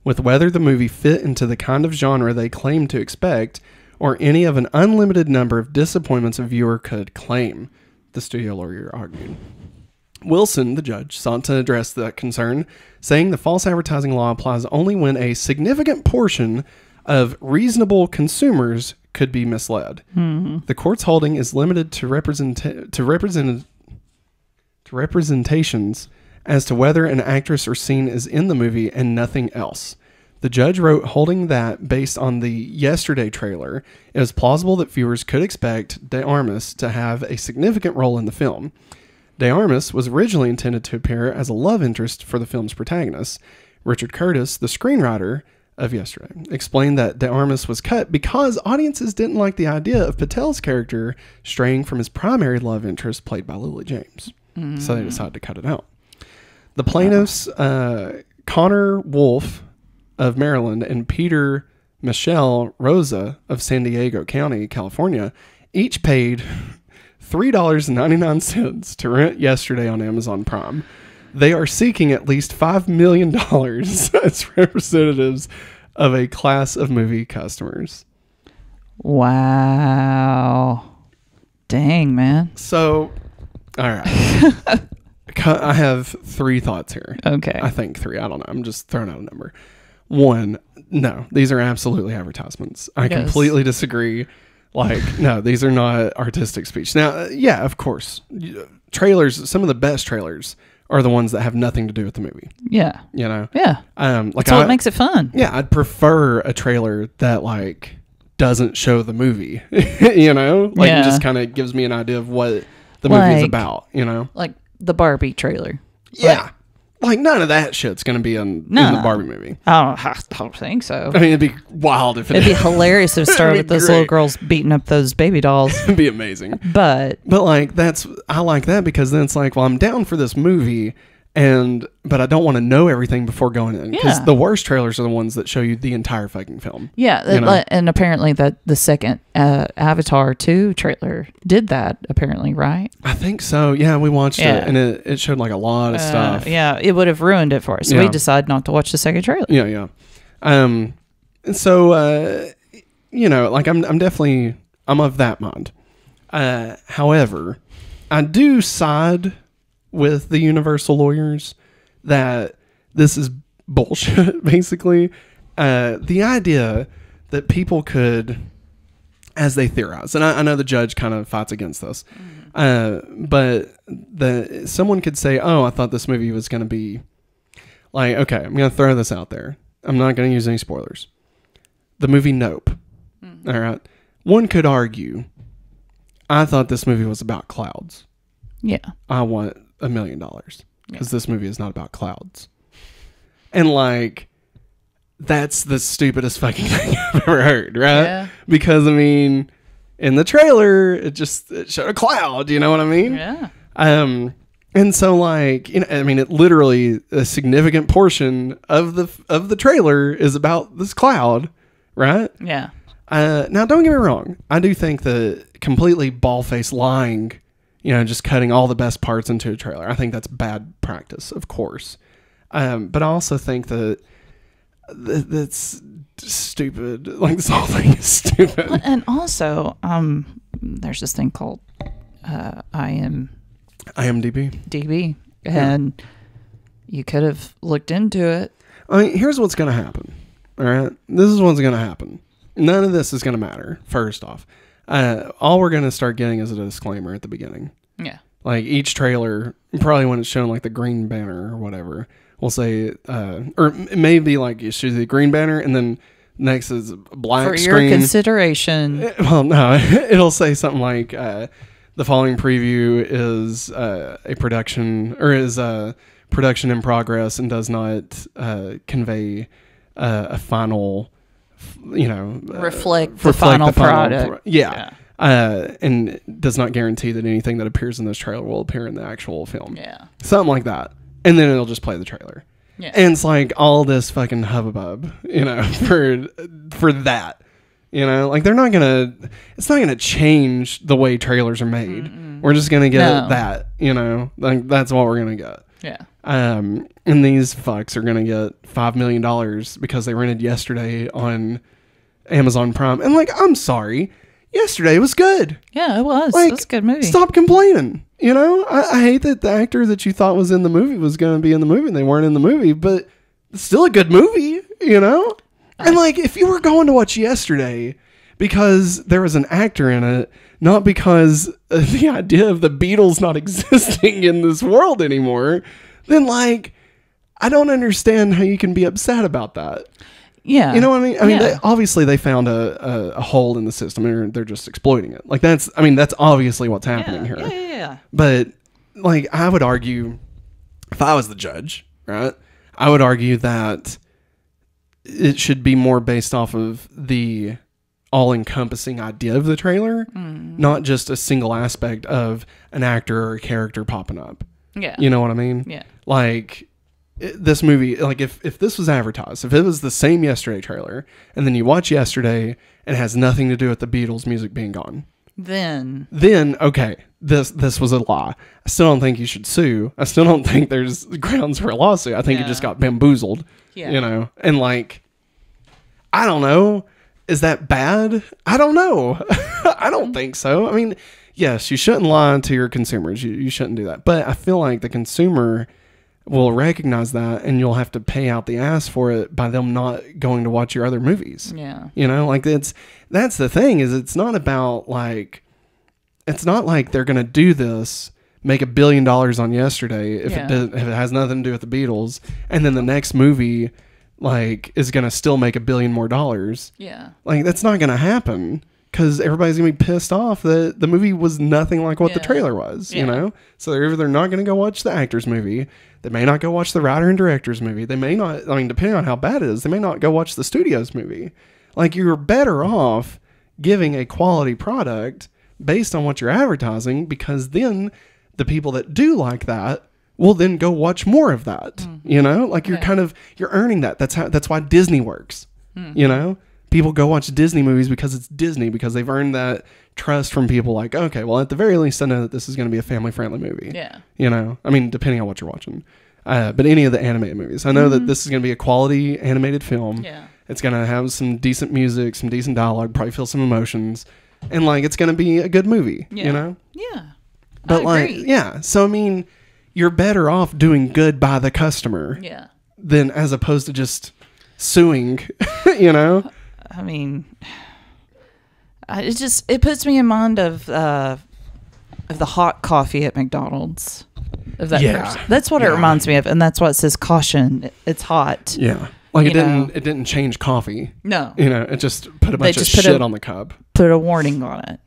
with whether the movie fit into the kind of genre they claimed to expect, or any of an unlimited number of disappointments a viewer could claim, the studio lawyer argued. Wilson, the judge, sought to address that concern, saying the false advertising law applies only when a significant portion of reasonable consumers could be misled. Mm-hmm. The court's holding is limited to representations as to whether an actress or scene is in the movie and nothing else. The judge wrote, holding that based on the Yesterday trailer, it was plausible that viewers could expect De Armas to have a significant role in the film. De Armas was originally intended to appear as a love interest for the film's protagonist. Richard Curtis, the screenwriter of Yesterday, explained that De Armas was cut because audiences didn't like the idea of Patel's character straying from his primary love interest played by Lily James. So they decided to cut it out. The plaintiffs, Connor Wolfe of Maryland and Peter Michelle Rosa of San Diego County, California, each paid $3.99 to rent Yesterday on Amazon Prime. They are seeking at least $5 million as representatives of a class of movie customers. Wow. Dang, man. So, all right. I have 3 thoughts here. Okay. I think 3. I don't know. I'm just throwing out a number. 1, no, these are absolutely advertisements. I completely disagree. Like, no, these are not artistic speech. Now, yeah, of course. Trailers, some of the best trailers are the ones that have nothing to do with the movie. Yeah. You know? Yeah. Like that's what makes it fun. Yeah, I'd prefer a trailer that, like, doesn't show the movie. You know? Like, it just kind of gives me an idea of what the movie is about, you know? Like the Barbie trailer. Yeah. Like, none of that shit's going to be in the Barbie movie. I don't think so. I mean, it'd be wild if it It'd be hilarious if it started with those little girls beating up those baby dolls. It'd be amazing. But like, I like that because then it's like, well, I'm down for this movie, but I don't want to know everything before going in. Because the worst trailers are the ones that show you the entire fucking film. Yeah, and apparently the second Avatar 2 trailer did that, apparently, right? I think so. Yeah, we watched it, and it showed like a lot of stuff. Yeah, it would have ruined it for us. So we decided not to watch the second trailer. Yeah. So, like I'm of that mind. However, I do side with the Universal lawyers that this is bullshit, basically. The idea that people could, as they theorize, and I know the judge kind of fights against this, but someone could say, oh, I thought this movie was going to be like, okay, I'm going to throw this out there. I'm not going to use any spoilers. The movie Nope. Mm-hmm. All right. One could argue, I thought this movie was about clouds. Yeah. I want $1 million because this movie is not about clouds. And like, that's the stupidest fucking thing I've ever heard, right? Yeah. Because I mean, in the trailer, it showed a cloud. You know what I mean? Yeah. And so like, I mean, it literally a significant portion of the trailer is about this cloud, right? Yeah. Now, don't get me wrong. I do think that completely bald-faced lying, just cutting all the best parts into a trailer, I think that's bad practice, of course. But I also think that that's stupid. Like, this whole thing is stupid. Well, and also, there's this thing called IMDb, and you could have looked into it. I mean, here's what's going to happen. All right, this is what's going to happen. None of this is going to matter. First off, all we're going to start getting is a disclaimer at the beginning. Yeah, like each trailer, probably when it's shown like the green banner or whatever, we'll say, or it may be like you should see the green banner and then next is a black for screen. your consideration. Well, no, it'll say something like the following preview is a production or is a production in progress and does not convey a final, reflect the final product. Yeah. And does not guarantee that anything that appears in this trailer will appear in the actual film. Yeah. Something like that. And then it'll just play the trailer. Yeah. And it's like all this fucking hubbub, for that. Like it's not gonna change the way trailers are made. Mm-mm. We're just gonna get that, like that's what we're gonna get. Yeah. And these fucks are gonna get $5 million because they rented Yesterday on Amazon Prime. And like, I'm sorry, Yesterday was good. Yeah, it was. Like, it was a good movie. Stop complaining. I hate that the actor that you thought was in the movie was going to be in the movie and they weren't in the movie, but it's still a good movie, And like, if you were going to watch Yesterday because there was an actor in it, not because of the idea of the Beatles not existing in this world anymore, then like, I don't understand how you can be upset about that. Yeah. You know what I mean? I mean, obviously they found a hole in the system and they're just exploiting it. Like that's obviously what's happening here. Yeah. But like, I would argue, if I was the judge, right, I would argue that it should be more based off of the all-encompassing idea of the trailer, not just a single aspect of an actor or a character popping up. Yeah. You know what I mean? Yeah. Like, this movie, like if this was advertised, if it was the same Yesterday trailer, and then you watch Yesterday and it has nothing to do with the Beatles music being gone, then okay, this was a lie. I still don't think you should sue. I still don't think there's grounds for a lawsuit. I think you just got bamboozled. Yeah. And like, I don't know. Is that bad? I don't know. I don't think so. I mean, yes, you shouldn't lie to your consumers. You shouldn't do that. But I feel like the consumer will recognize that and you'll have to pay out the ass for it by them not going to watch your other movies. Yeah. Like that's the thing is it's not about like, it's not like they're going to do this, make $1 billion on Yesterday if it has nothing to do with the Beatles. And then the next movie like is going to still make $1 billion more. Yeah. Like that's not going to happen. because everybody's gonna be pissed off that the movie was nothing like what the trailer was. You know, so they're either not gonna go watch the actor's movie. They may not go watch the writer and director's movie. They may not. I mean, depending on how bad it is, they may not go watch the studio's movie. Like, you're better off giving a quality product based on what you're advertising, because then the people that do like that will then go watch more of that. You know, like you're earning that. That's why Disney works. You know, people go watch Disney movies because it's Disney, because they've earned that trust from people. Like, okay, well, at the very least, I know that this is going to be a family friendly movie. Yeah. You know, I mean, depending on what you're watching, but any of the animated movies, I know that this is going to be a quality animated film. Yeah. It's going to have some decent music, some decent dialogue, probably feel some emotions. And, like, it's going to be a good movie, you know? Yeah. But, like, so, I mean, you're better off doing good by the customer than as opposed to just suing, you know? I mean, it puts me in mind of the hot coffee at McDonald's. Of that person. That's what it reminds me of. And that's why it says caution. It's hot. Yeah. Like, it didn't change coffee. No. You know, it just put a bunch of shit on the cup. Put a warning on it.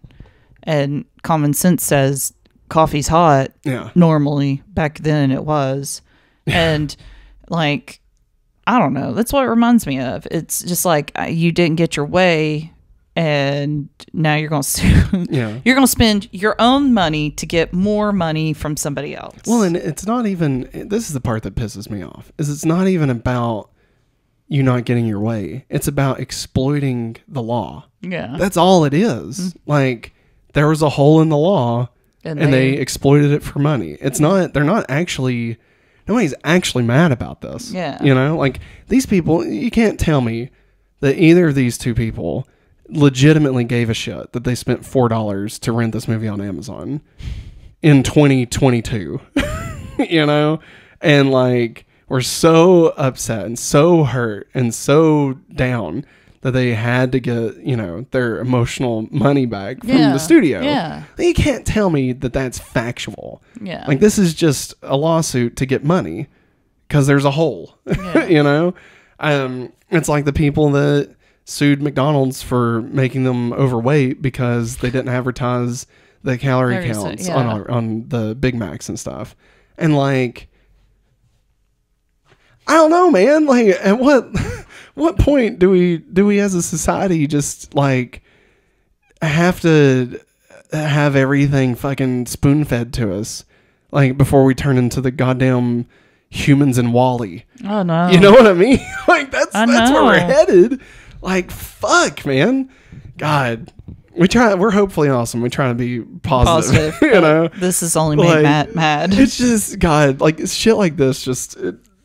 And common sense says coffee's hot. Yeah. Normally. Back then it was. And, like, I don't know. That's what it reminds me of. It's just like you didn't get your way, and now you're going to you're going to spend your own money to get more money from somebody else. Well, and it's not even, this is the part that pisses me off, is it's not even about you not getting your way. It's about exploiting the law. Yeah. That's all it is. Like, there was a hole in the law and they exploited it for money. It's not, they're not actually, nobody's actually mad about this. Yeah. You know, like, these people, you can't tell me that either of these two people legitimately gave a shit that they spent $4 to rent this movie on Amazon in 2022. You know? And, like, were so upset and so hurt and so down that they had to get, you know, their emotional money back from the studio. Yeah. You can't tell me that that's factual. Yeah. Like, this is just a lawsuit to get money because there's a hole. Yeah. You know? It's like the people that sued McDonald's for making them overweight because they didn't advertise the calorie counts on the Big Macs and stuff. And, like, I don't know, man. Like, at what point do we as a society just, like, have to have everything fucking spoon fed to us, like, before we turn into the goddamn humans in WALL-E? Oh no, you know what I mean? Like, that's where we're headed. Like, fuck, man. God, we're hopefully awesome. We try to be positive. You know, this has only made Matt mad. It's just, God, like, shit like this just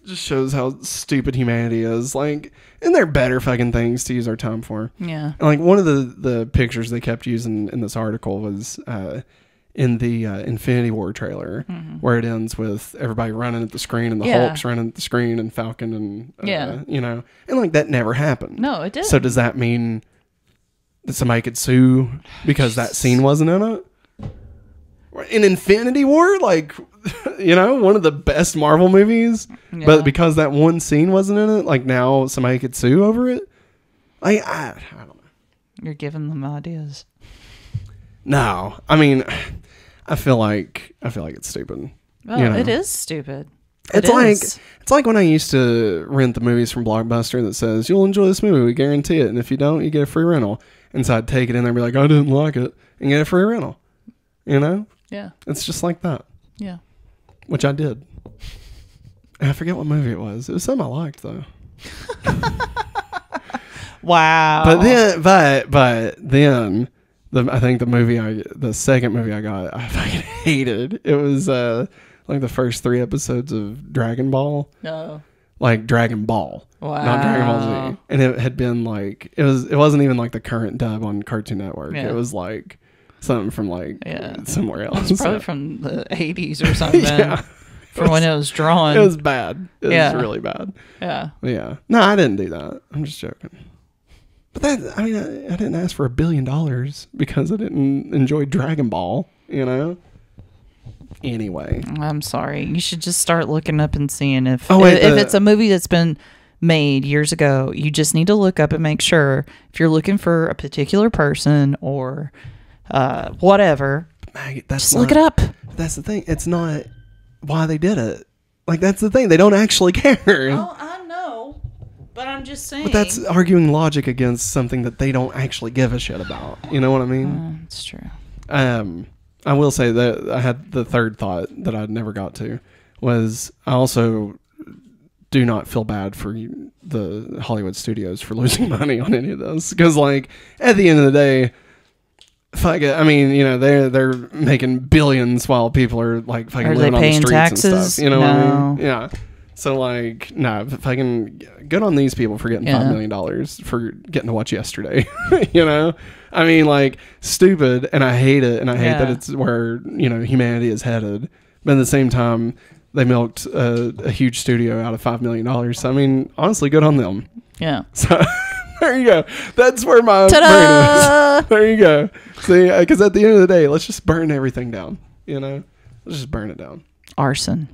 shows how stupid humanity is. Like, and there are better fucking things to use our time for. Yeah. And, like, one of the pictures they kept using in this article was in the Infinity War trailer, where it ends with everybody running at the screen and the Hulk's running at the screen and Falcon and you know, and, like, that never happened. No, it didn't. So does that mean that somebody could sue because that scene wasn't in it? In Infinity War, like, you know, one of the best Marvel movies, but because that one scene wasn't in it, like, now somebody could sue over it? I don't know. You're giving them ideas. No, I mean, I feel like it's stupid. Oh, you know? It is stupid. It's like when I used to rent the movies from Blockbuster that says, you'll enjoy this movie, we guarantee it, and if you don't, you get a free rental. And so I'd take it in there and be like, I didn't like it, and get a free rental. You know? Yeah. It's just like that. Yeah. Which I did. And I forget what movie it was. It was something I liked, though. Wow. But then I think the second movie I got, I fucking hated. It was like the first 3 episodes of Dragon Ball. No. Like Dragon Ball. Wow. Not Dragon Ball Z. And it had been like, it wasn't even like the current dub on Cartoon Network. Yeah. It was like something from, like, somewhere else. It was probably from the 80s or something. From when it was drawn. It was bad. It was really bad. Yeah. Yeah. No, I didn't do that. I'm just joking. But that, I mean, I didn't ask for $1 billion because I didn't enjoy Dragon Ball, you know? Anyway. I'm sorry. You should just start looking up and seeing if it's a movie that's been made years ago. You just need to look up and make sure if you're looking for a particular person or whatever. Maggie, Just look it up. That's the thing. It's not why they did it. Like, that's the thing. They don't actually care. Oh, I know. But I'm just saying. But that's arguing logic against something that they don't actually give a shit about. You know what I mean? It's true. I will say that I had the third thought that I'd never got to was I also do not feel bad for the Hollywood studios for losing money on any of this. Because, like, at the end of the day, fuck it. I mean, you know, they're making billions while people are, like, fucking living on the streets taxes? and stuff. You know what I mean? Yeah. So, like, no, fucking good on these people for getting $5 million for getting to watch Yesterday. You know? I mean, like, stupid, and I hate it, and I hate that it's where, you know, humanity is headed. But at the same time, they milked a huge studio out of $5 million. So, I mean, honestly, good on them. Yeah. So, there you go. That's where my brain is. There you go. See, because at the end of the day, let's just burn everything down. You know? Let's just burn it down. Arson.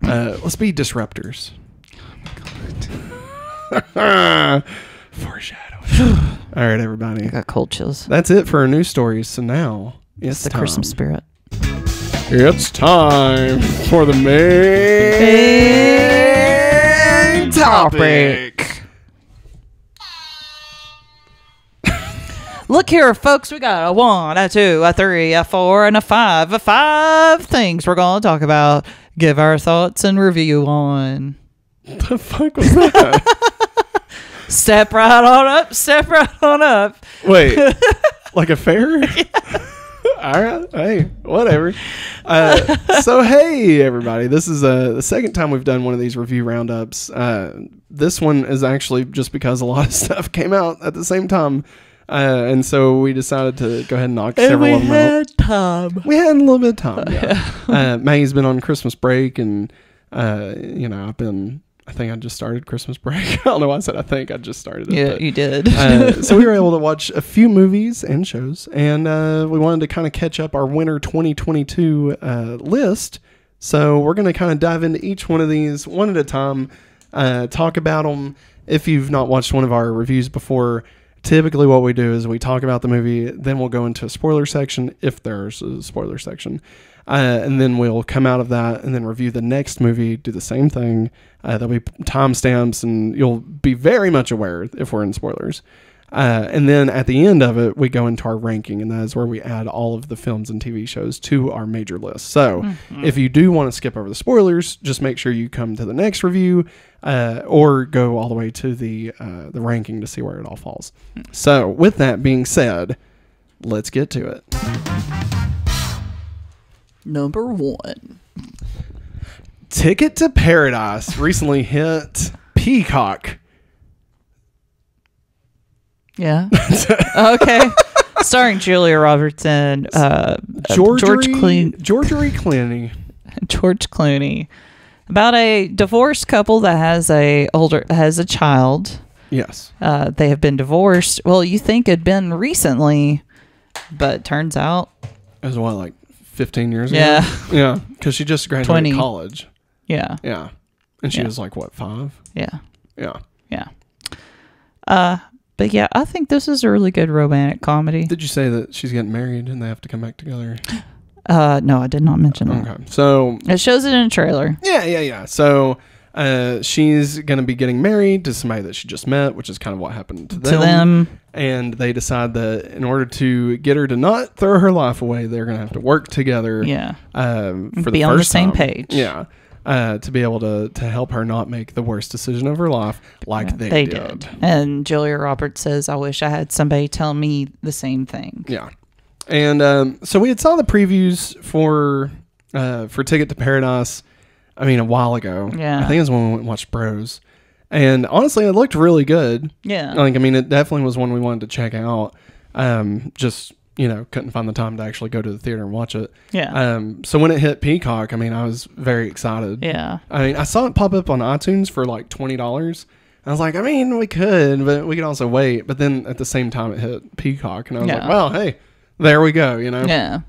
Let's be disruptors. Oh my God. Foreshadowing. All right, everybody. I got cold chills. That's it for our news stories. So now It's the Christmas spirit. It's time for the main topic. Look here, folks. We got a 1, a 2, a 3, a 4, and a 5. 5 things we're going to talk about. Give our thoughts and review on. The fuck was that? Step right on up. Step right on up. Wait, like a fair? Yeah. All right. Hey, whatever. So, hey, everybody. This is the second time we've done one of these review roundups. This one is actually just because a lot of stuff came out at the same time. And so we decided to go ahead and knock several of them out. We had a little bit of time. Yeah. Maggie's been on Christmas break, and you know, I think I just started Christmas break. I don't know why I said I think. I just started it. Yeah, but, you did. So we were able to watch a few movies and shows, and we wanted to kind of catch up our winter 2022 list. So we're going to kind of dive into each one of these one at a time, talk about them. If you've not watched one of our reviews before, typically what we do is we talk about the movie, then we'll go into a spoiler section, if there's a spoiler section. And then we'll come out of that and then review the next movie, do the same thing. There'll be timestamps, and you'll be very much aware if we're in spoilers. And then at the end of it, we go into our ranking, and that is where we add all of the films and TV shows to our major list. So if you do want to skip over the spoilers, just make sure you come to the next review or go all the way to the ranking to see where it all falls. So with that being said, let's get to it. Number 1. Ticket to Paradise recently hit Peacock. Yeah. Okay. Starring Julia Roberts and George Clooney. George Clooney. About a divorced couple that has a child. Yes. They have been divorced. Well, you think it'd been recently, but turns out It was what, like 15 years ago? Yeah. Yeah. Because she just graduated college. Yeah. Yeah. And she was like, what, 5? Yeah. Yeah. Yeah. But yeah, I think this is a really good romantic comedy. Did you say that she's getting married and they have to come back together? No, I did not mention that. Okay. So it shows it in a trailer. Yeah. So she's going to be getting married to somebody that she just met, which is kind of what happened to them. And they decide that in order to get her to not throw her life away, they're going to have to work together. Yeah. For be on the same page. Yeah. To be able to help her not make the worst decision of her life like they did. And Julia Roberts says, I wish I had somebody tell me the same thing. Yeah. And so we had saw the previews for Ticket to Paradise, I mean, a while ago. Yeah. I think it was when we went and watched Bros. And honestly, it looked really good. Yeah. Like, I mean, it definitely was one we wanted to check out. Just, you know, couldn't find the time to actually go to the theater and watch it. Yeah. So when it hit Peacock, I mean, I was very excited. Yeah. I mean, I saw it pop up on iTunes for like $20. I was like, I mean, we could, but we could also wait. But then at the same time, it hit Peacock, and I was like, well, hey, there we go, you know? Yeah.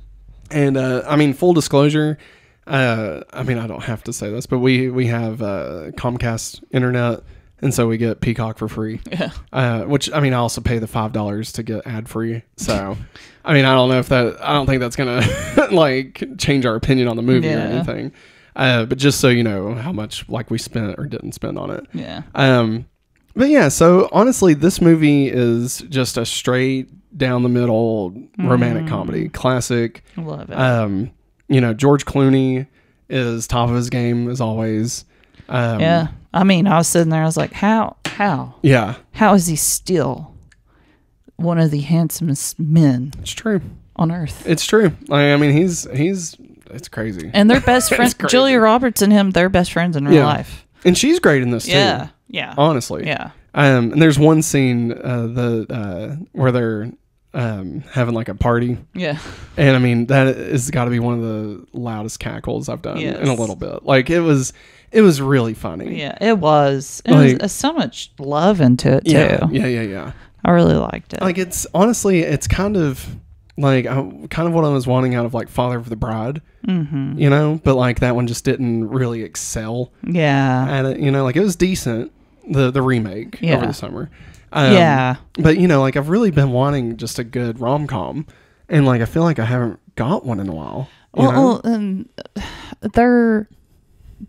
And, I mean, full disclosure, I mean, I don't have to say this, but we have Comcast internet, And so we get Peacock for free. Yeah. Which, I mean, I also pay the $5 to get ad free. So, I mean, I don't think that's going to like change our opinion on the movie or anything. But just so you know how much like we spent or didn't spend on it. Yeah. But yeah, so honestly, this movie is just a straight down the middle romantic comedy. Classic. Love it. You know, George Clooney is top of his game as always. Yeah. I mean, I was sitting there, I was like, how? Yeah. How is he still one of the handsomest men It's true. on earth? It's true. I mean, he's it's crazy. And they're best friends. crazy. Julia Roberts and him, they're best friends in real life. And she's great in this too. Yeah. Yeah. Honestly. Yeah. And there's one scene where they're having like a party. Yeah. And I mean, that has got to be one of the loudest cackles I've done in a little bit. Like it was really funny. Yeah, it was. It was so much love into it too. Yeah. I really liked it. Like it's honestly, it's kind of like kind of what I was wanting out of like Father of the Bride. Mm-hmm. You know, but like that one just didn't really excel. Yeah. At it, you know, like it was decent. The remake over the summer. Yeah. But you know, like I've really been wanting just a good rom-com, and like I feel like I haven't got one in a while. Well, and they're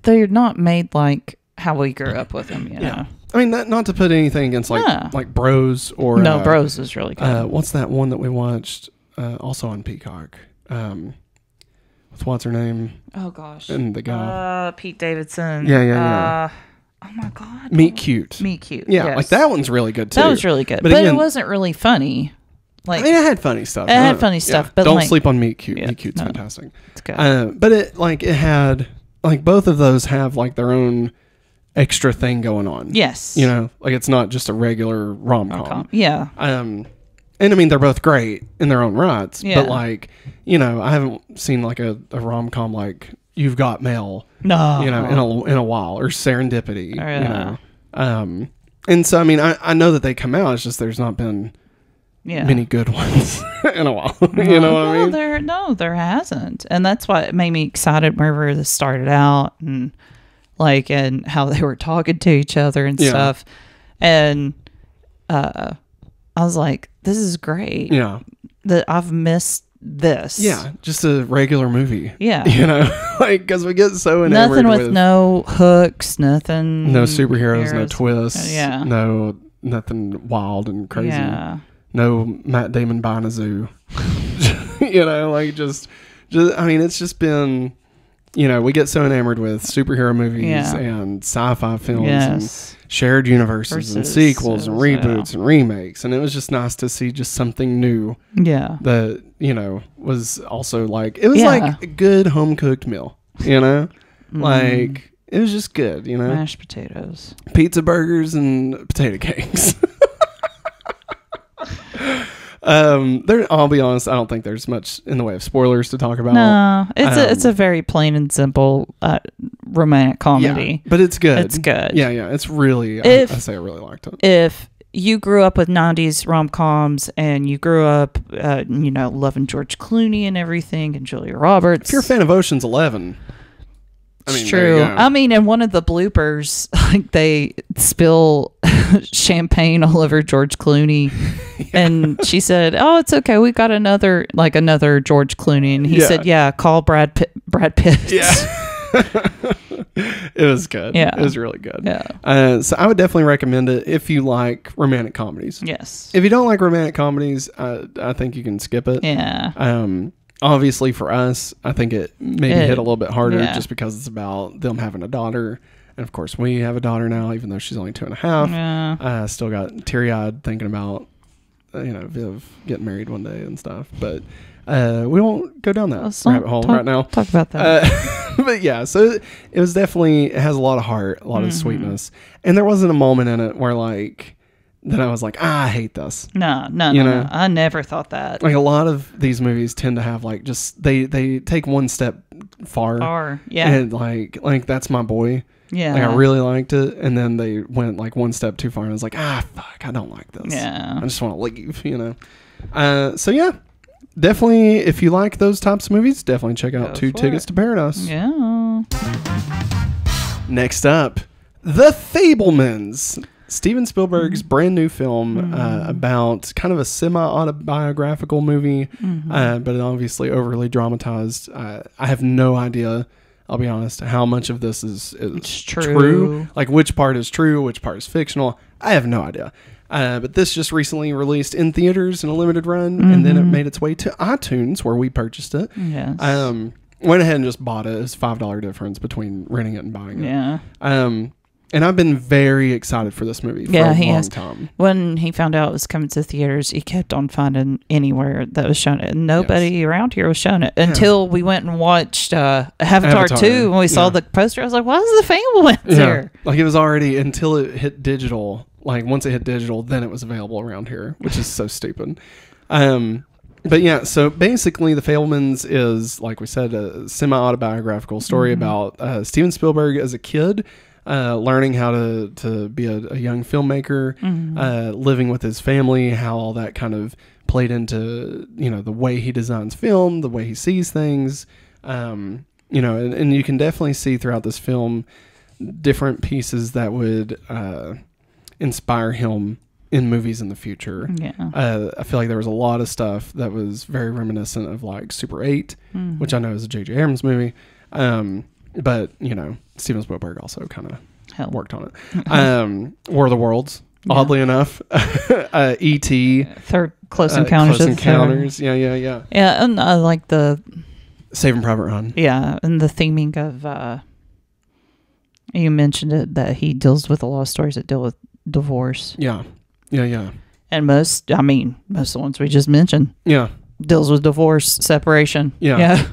not made like how we grew up with them. You know. I mean, not to put anything against like Bros or Bros is really good. What's that one that we watched also on Peacock? What's her name? Oh gosh. And the guy. Pete Davidson. Yeah. Oh my God. Meet Cute. Yeah, yes. Like that one's really good too. That was really good, but again, it wasn't really funny. Like I mean, it had funny stuff. But don't like, sleep on Meet Cute. Meet Cute's fantastic. It's good. But it had like both of those have like their own extra thing going on. Yes. You know, like it's not just a regular rom-com. Yeah. And I mean, they're both great in their own rights. Yeah. But like, you know, I haven't seen like a rom-com like You've Got Mail. No. You know, in a while, or Serendipity. You know. And so I mean, I know that they come out. It's just there's not been many good ones in a while. You know what I mean? There hasn't, and that's why it made me excited whenever this started out, and like, and how they were talking to each other and stuff, and I was like, this is great. Yeah, that I've missed this. Yeah, just a regular movie. Yeah, you know, like because we get so enamored nothing with no hooks, nothing, no superheroes, no twists, no nothing wild and crazy. Yeah. No Matt Damon buying a zoo. You know, like just I mean, it's just been, you know, we get so enamored with superhero movies and sci-fi films and shared universes and sequels and reboots and remakes, and it was just nice to see just something new. Yeah. That, you know, was also like, it was like a good home cooked meal, you know? Like it was just good, you know? Mashed potatoes. Pizza, burgers, and potato cakes. I'll be honest, I don't think there's much in the way of spoilers to talk about. No, it's a very plain and simple romantic comedy. Yeah, but it's good. It's good. Yeah, it's really, I say I really liked it. If you grew up with 90s rom-coms and you grew up, you know, loving George Clooney and everything and Julia Roberts. If you're a fan of Ocean's 11. It's true. I mean, in one of the bloopers, like they spill champagne all over George Clooney, and she said, "Oh, it's okay. We got another George Clooney," and he said, "Yeah, call Brad Pitt." Yeah. It was good. Yeah, it was really good. Yeah. So I would definitely recommend it if you like romantic comedies. Yes. If you don't like romantic comedies, I think you can skip it. Yeah. Obviously for us, I think it maybe hit a little bit harder just because it's about them having a daughter. And of course we have a daughter now, even though she's only 2.5. Yeah. Still got teary-eyed thinking about, you know, Viv getting married one day and stuff. But we won't go down that rabbit hole right now. Talk about that. But yeah, so it was definitely, it has a lot of heart, a lot of sweetness. And there wasn't a moment in it where like, that I was like, I hate this. No. I never thought that. Like a lot of these movies tend to have like just they take one step far. Yeah. And like that's my boy. Yeah. Like I really liked it, and then they went like one step too far, and I was like, fuck, I don't like this. Yeah. I just want to leave, you know. So yeah, definitely if you like those types of movies, definitely check out Two Tickets to Paradise. Yeah. Next up, The Fabelmans. Steven Spielberg's brand new film about kind of a semi-autobiographical movie, but it obviously overly dramatized. I have no idea, I'll be honest, how much of this is true. Like, which part is true, which part is fictional. I have no idea. But this just recently released in theaters in a limited run, and then it made its way to iTunes, where we purchased it. Yes. Went ahead and just bought it. It's $5 difference between renting it and buying it. Yeah. And I've been very excited for this movie for a long time. When he found out it was coming to theaters, he kept on finding anywhere that was showing it. And nobody around here was showing it until we went and watched Avatar 2. When we saw the poster, I was like, why is the Fabelmans here? Like, it was already, until it hit digital, like once it hit digital, then it was available around here, which is so stupid. But yeah, so basically The Fabelmans is, like we said, a semi-autobiographical story about Steven Spielberg as a kid, learning how to be a young filmmaker, living with his family, how all that kind of played into, the way he designs film, the way he sees things, and you can definitely see throughout this film different pieces that would inspire him in movies in the future. I feel like there was a lot of stuff that was very reminiscent of like Super 8, which I know is a J.J. Abrams movie. But, Steven Spielberg also kind of worked on it. War of the Worlds, oddly enough. E.T. Third Close Encounters. Yeah. Yeah, and I like the... Saving Private Ryan. Yeah, and the theming of... you mentioned it, that he deals with a lot of stories that deal with divorce. Yeah. And most of the ones we just mentioned. Yeah. Deals with divorce, separation. Yeah.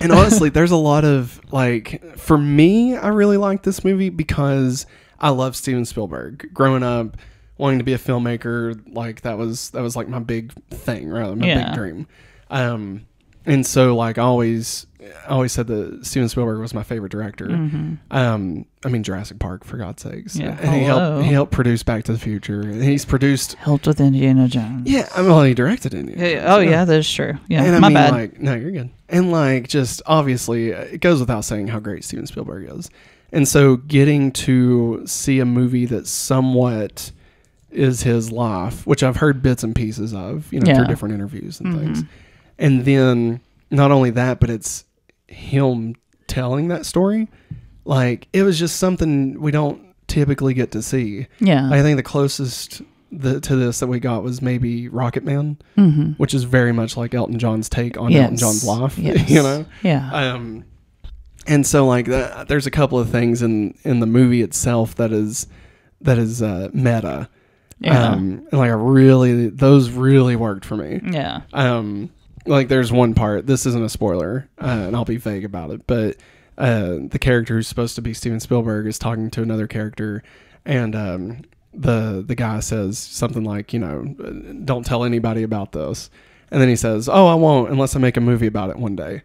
And honestly, there's a lot of, like, for me, I really like this movie because I love Steven Spielberg. Growing up, wanting to be a filmmaker, like, that was like my big thing, right? My big dream. And so, like, I always said that Steven Spielberg was my favorite director. Jurassic Park, for God's sakes. Yeah. And he helped produce Back to the Future. And he's helped with Indiana Jones. Yeah, he directed Indiana Jones. Yeah, that's true. Yeah, and my bad. Like, no, you're good. And like, just obviously, it goes without saying how great Steven Spielberg is. And so, getting to see a movie that somewhat is his life, which I've heard bits and pieces of, through different interviews and things. And then not only that, but it's him telling that story. Like, it was just something we don't typically get to see. Yeah. I think the closest to this that we got was maybe Rocket Man, which is very much like Elton John's take on Elton John's life, Yeah. And so, like, there's a couple of things in the movie itself that is meta. Yeah. And like, those really worked for me. Yeah. Like, there's one part, this isn't a spoiler, and I'll be vague about it, but the character who's supposed to be Steven Spielberg is talking to another character, and the guy says something like, don't tell anybody about this. And then he says, oh, I won't unless I make a movie about it one day.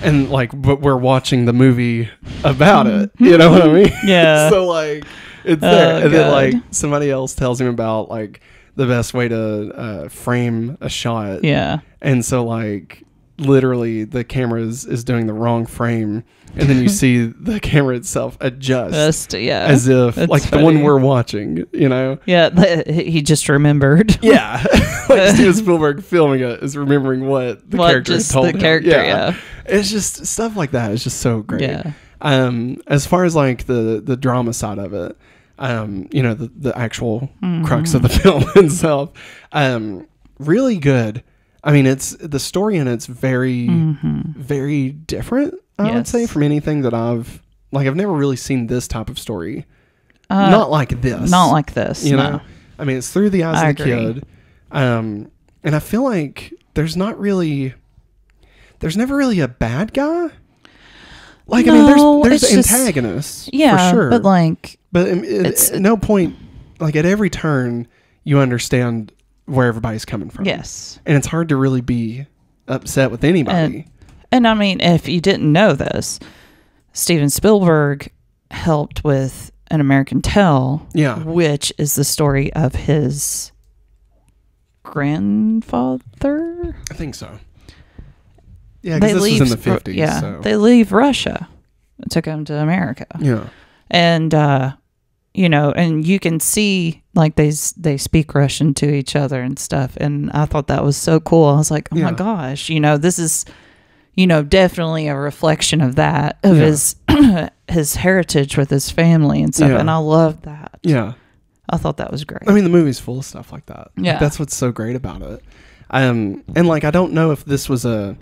And like, but we're watching the movie about it. You know what I mean? Yeah. So like, it's there. And then like, somebody else tells him about like the best way to frame a shot. Yeah. And so like, literally the camera is doing the wrong frame, and then you see the camera itself adjust as if that's like funny. The one we're watching, he just remembered. Like Steven Spielberg filming it is remembering what the character told him. It's just stuff like that. It's just so great. As far as like the drama side of it, the actual crux of the film itself, really good. I mean, it's the story in it's very, very different, I would say, from anything that I've never really seen this type of story. Not like this. Not like this, you know? I mean, it's through the eyes of the kid. And I feel like there's never really a bad guy. Like, no, I mean, there's antagonists, for sure. But it's at no point, like at every turn, you understand where everybody's coming from. Yes. And it's hard to really be upset with anybody. And I mean, if you didn't know this, Steven Spielberg helped with An American Tale, which is the story of his grandfather. I think so. Yeah, because this was in the 50s. They leave Russia and took him to America. Yeah. And you know, and you can see like they speak Russian to each other and stuff. And I thought that was so cool. I was like, oh my gosh, you know, this is, you know, definitely a reflection of that, of his his heritage with his family and stuff. And I love that. Yeah. I thought that was great. I mean, the movie's full of stuff like that. Yeah. Like, that's what's so great about it. And like, I don't know if this was a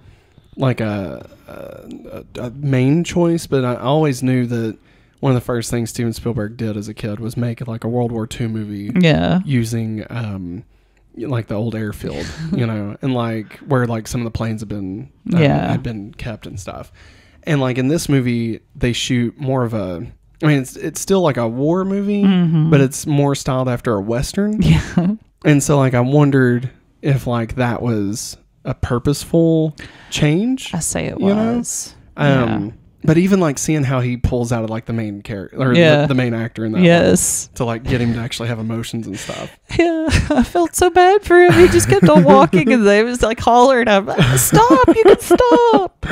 main choice, but I always knew that one of the first things Steven Spielberg did as a kid was make like a World War II movie. Yeah. Using like the old airfield, you know, and like where like some of the planes have been had been kept and stuff. And like in this movie, they shoot more of a. I mean, it's still like a war movie, but it's more styled after a Western. Yeah. And so like I wondered if like that was a purposeful change. I say it was. But even like seeing how he pulls out of like the main character or the main actor in that one, to like get him to actually have emotions and stuff. Yeah, I felt so bad for him. He just kept on walking and they was like hollering at him, stop, you can stop.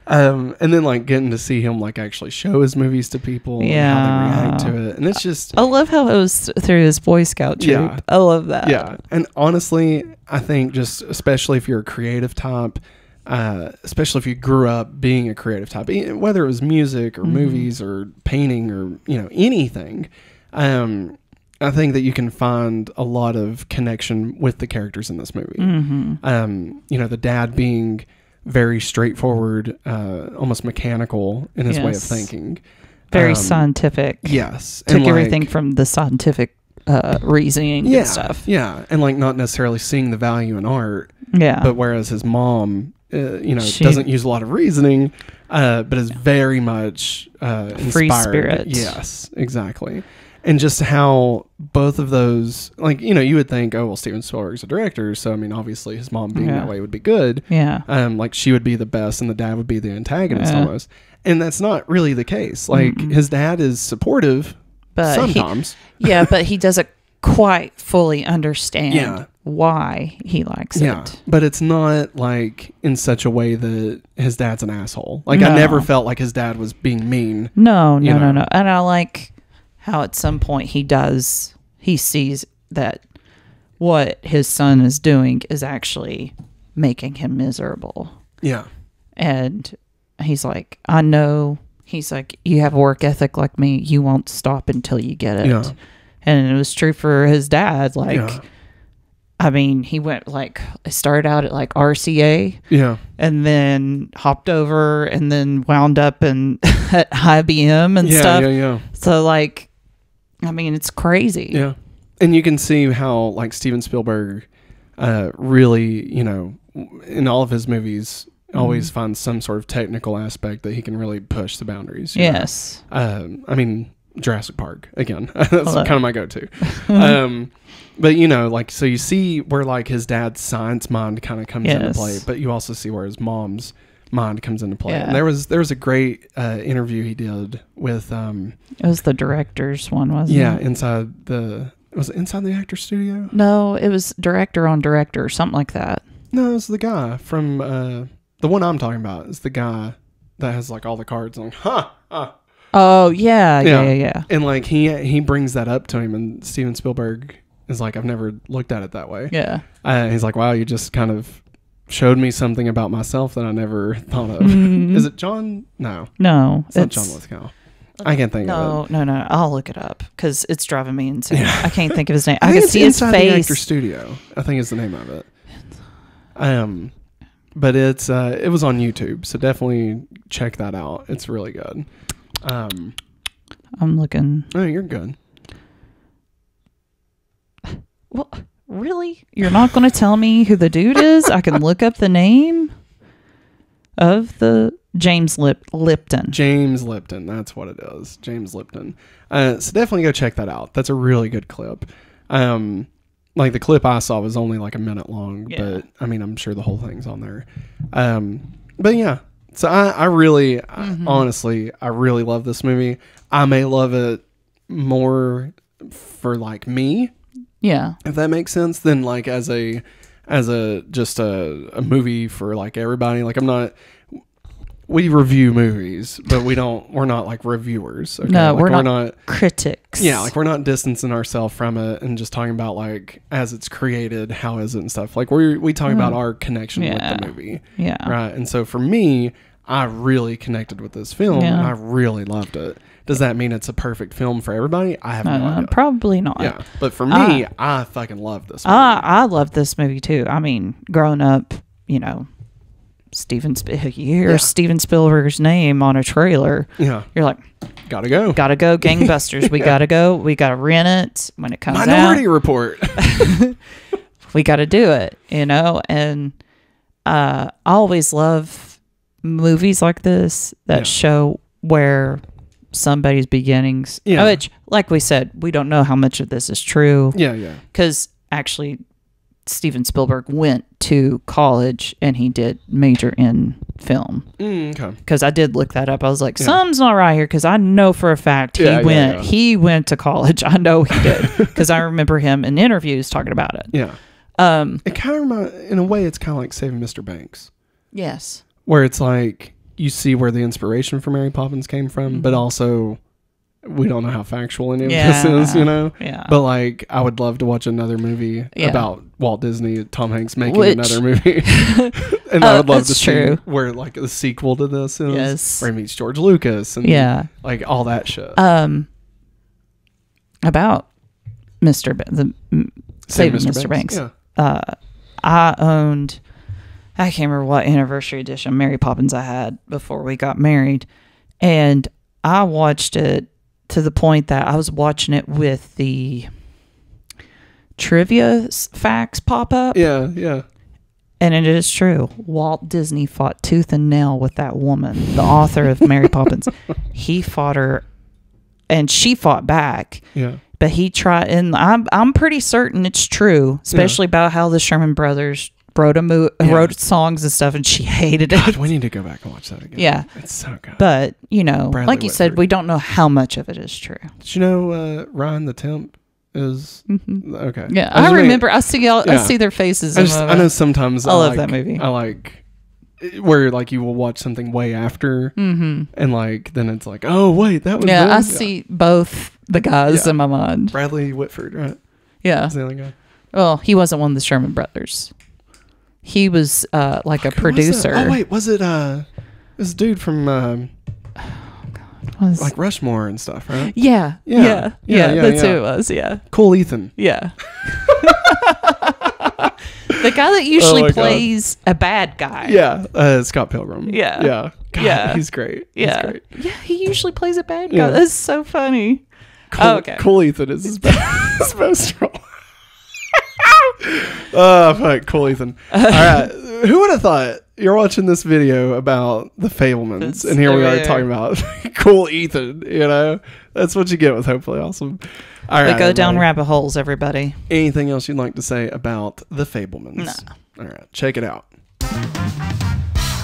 And then like getting to see him like actually show his movies to people and how they react to it. And it's just, I love how it was through his Boy Scout troop. Yeah. I love that. Yeah. And honestly, I think just, especially if you're a creative type, especially if you grew up being a creative type, whether it was music or movies or painting or, you know, anything, I think that you can find a lot of connection with the characters in this movie. You know, the dad being very straightforward, almost mechanical in his way of thinking. Very scientific. Yes. Took and everything from the scientific reasoning and stuff. Yeah. And like not necessarily seeing the value in art. Yeah. But whereas his mom, you know, doesn't use a lot of reasoning, but is very much inspired. Free spirit. Yes, exactly. And just how both of those, like, you know, you would think, oh, well, Steven Spielberg's a director, so I mean, obviously his mom being that way would be good. Yeah. Like she would be the best and the dad would be the antagonist almost. And that's not really the case. Like his dad is supportive, but sometimes. But he doesn't quite fully understand why he likes it. But it's not like in such a way that his dad's an asshole. Like I never felt like his dad was being mean. No. And I like how at some point he sees that what his son is doing is actually making him miserable. Yeah. And he's like, I know. He's like, you have a work ethic like me. You won't stop until you get it. Yeah. And it was true for his dad. Like, I mean, he went like, started out at like RCA. Yeah. And then hopped over and then wound up at IBM and stuff. Yeah. So like, I mean, it's crazy. Yeah. And you can see how like Steven Spielberg really, you know, in all of his movies, always finds some sort of technical aspect that he can really push the boundaries. Yes. I mean, Jurassic Park, again. That's kind of my go-to. But, you know, like, so you see where like his dad's science mind kind of comes into play, but you also see where his mom's mind comes into play. And there was a great interview he did with it was the director's one, wasn't it? Was it inside the actor studio? No, it was director on director, something like that. No, it's the guy from the one I'm talking about is the guy that has like all the cards and like oh yeah. And like he brings that up to him, and Steven Spielberg is like, I've never looked at it that way. Yeah. He's like, wow, you just kind of showed me something about myself that I never thought of. Is it John? No, it's not John Lithgow. I can't think of it. No. I'll look it up because it's driving me insane. Yeah. I can't think of his name. I can see his face. The Actor Studio, I think is the name of it. But it was on YouTube, so definitely check that out. It's really good. I'm looking. Oh, you're good. Well, really? You're not going to tell me who the dude is? I can look up the name of the James Lipton. James Lipton, that's what it is. James Lipton. So definitely go check that out. That's a really good clip. Like the clip I saw was only like a minute long, but I mean, I'm sure the whole thing's on there. But yeah, so I really, honestly, I really love this movie. I may love it more for like me. Yeah. If that makes sense, than like as a just a movie for like everybody. Like I'm not, we review movies, but we're not like reviewers. Okay? No, like, we're not critics. Yeah, like we're not distancing ourselves from it and just talking about like as it's created, how is it and stuff. Like we talk about our connection with the movie. Yeah. Right. And so for me, I really connected with this film and I really loved it. Does that mean it's a perfect film for everybody? I have no idea. Probably not. Yeah. But for me, I fucking love this movie. I love this movie too. I mean, growing up, you know, Steven Spielberg's name on a trailer. Yeah. You're like, gotta go, gangbusters. We gotta go. We gotta rent it when it comes Minority Report. We gotta do it, you know. And I always love movies like this that show where somebody's beginnings. Yeah. Which, like we said, we don't know how much of this is true. Yeah, yeah. Because actually, Steven Spielberg went to college and he did major in film. Okay. Because I did look that up. I was like, something's not right here, because I know for a fact he went to college. I know he did, because I remember him in interviews talking about it. Yeah. It kind of reminds, in a way, it's kind of like Saving Mr. Banks. Yes. Where it's like you see where the inspiration for Mary Poppins came from, but also we don't know how factual any of this is, you know? Yeah. But like, I would love to watch another movie about Walt Disney, Tom Hanks making another movie. And I would love to see where like the sequel to this is. Where he meets George Lucas and like all that shit. About Saving Mr. Banks. Yeah. I owned, I can't remember what anniversary edition Mary Poppins I had before we got married. And I watched it to the point that I was watching it with the trivia facts pop up. Yeah, yeah. And it is true. Walt Disney fought tooth and nail with that woman, the author of Mary Poppins. He fought her, and she fought back. Yeah. But he tried, and I'm pretty certain it's true, especially about how the Sherman Brothers wrote songs and stuff, and she hated it. God, we need to go back and watch that again. Yeah. It's so good. But, you know, Bradley like you said, we don't know how much of it is true. Did you know Ryan the Temp is... Okay. Yeah, I remember. I see their faces. I know sometimes I love that movie. I like where like you will watch something way after and like then it's like, oh wait, that was them? I see both the guys in my mind. Bradley Whitford, right? Yeah. That's the other guy. Well, he wasn't one of the Sherman Brothers. He was like a producer. Oh wait, was it this dude from like Rushmore and stuff, right? Yeah. That's who it was. Yeah. Cool Ethan. Yeah. The guy that usually plays a bad guy. Yeah, Scott Pilgrim. Yeah. Yeah. God, he's great. Yeah. He's great. Yeah, he usually plays a bad guy. That's so funny. Cool Ethan is his best role. Oh, fuck. Cool Ethan. All right. Who would have thought you're watching this video about the Fabelmans, and here we are talking about Cool Ethan, you know? That's what you get with Hopefully Awesome. All right. We go down rabbit holes, everybody. Anything else you'd like to say about the Fabelmans? No. All right. Check it out.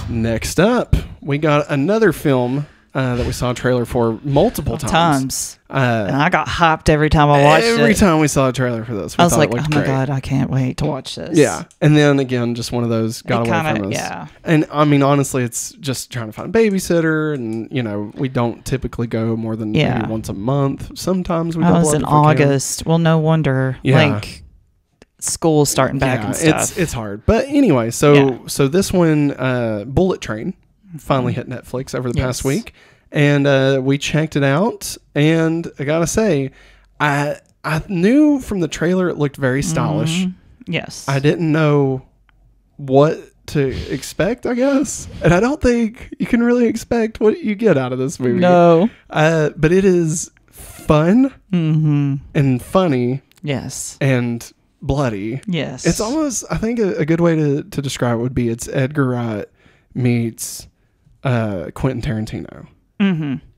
Next up, we got another film that we saw a trailer for multiple times. And I got hyped every time I watched it. Every time we saw a trailer for this, I was like, oh my God, I can't wait to watch this. Yeah. And then again, just one of those got away from us. Yeah. And I mean, honestly, it's just trying to find a babysitter. And, you know, we don't typically go more than maybe once a month. Sometimes we go. I was in August. Well, no wonder. Yeah. Like, school's starting back and stuff. It's hard. But anyway, so this one, Bullet Train, finally hit Netflix over the past week. And we checked it out, and I gotta say, I knew from the trailer it looked very stylish. Yes. I didn't know what to expect, I guess. And I don't think you can really expect what you get out of this movie. No. But it is fun and funny. Yes. And bloody. Yes. It's almost, I think a good way to describe it would be it's Edgar Wright meets Quentin Tarantino.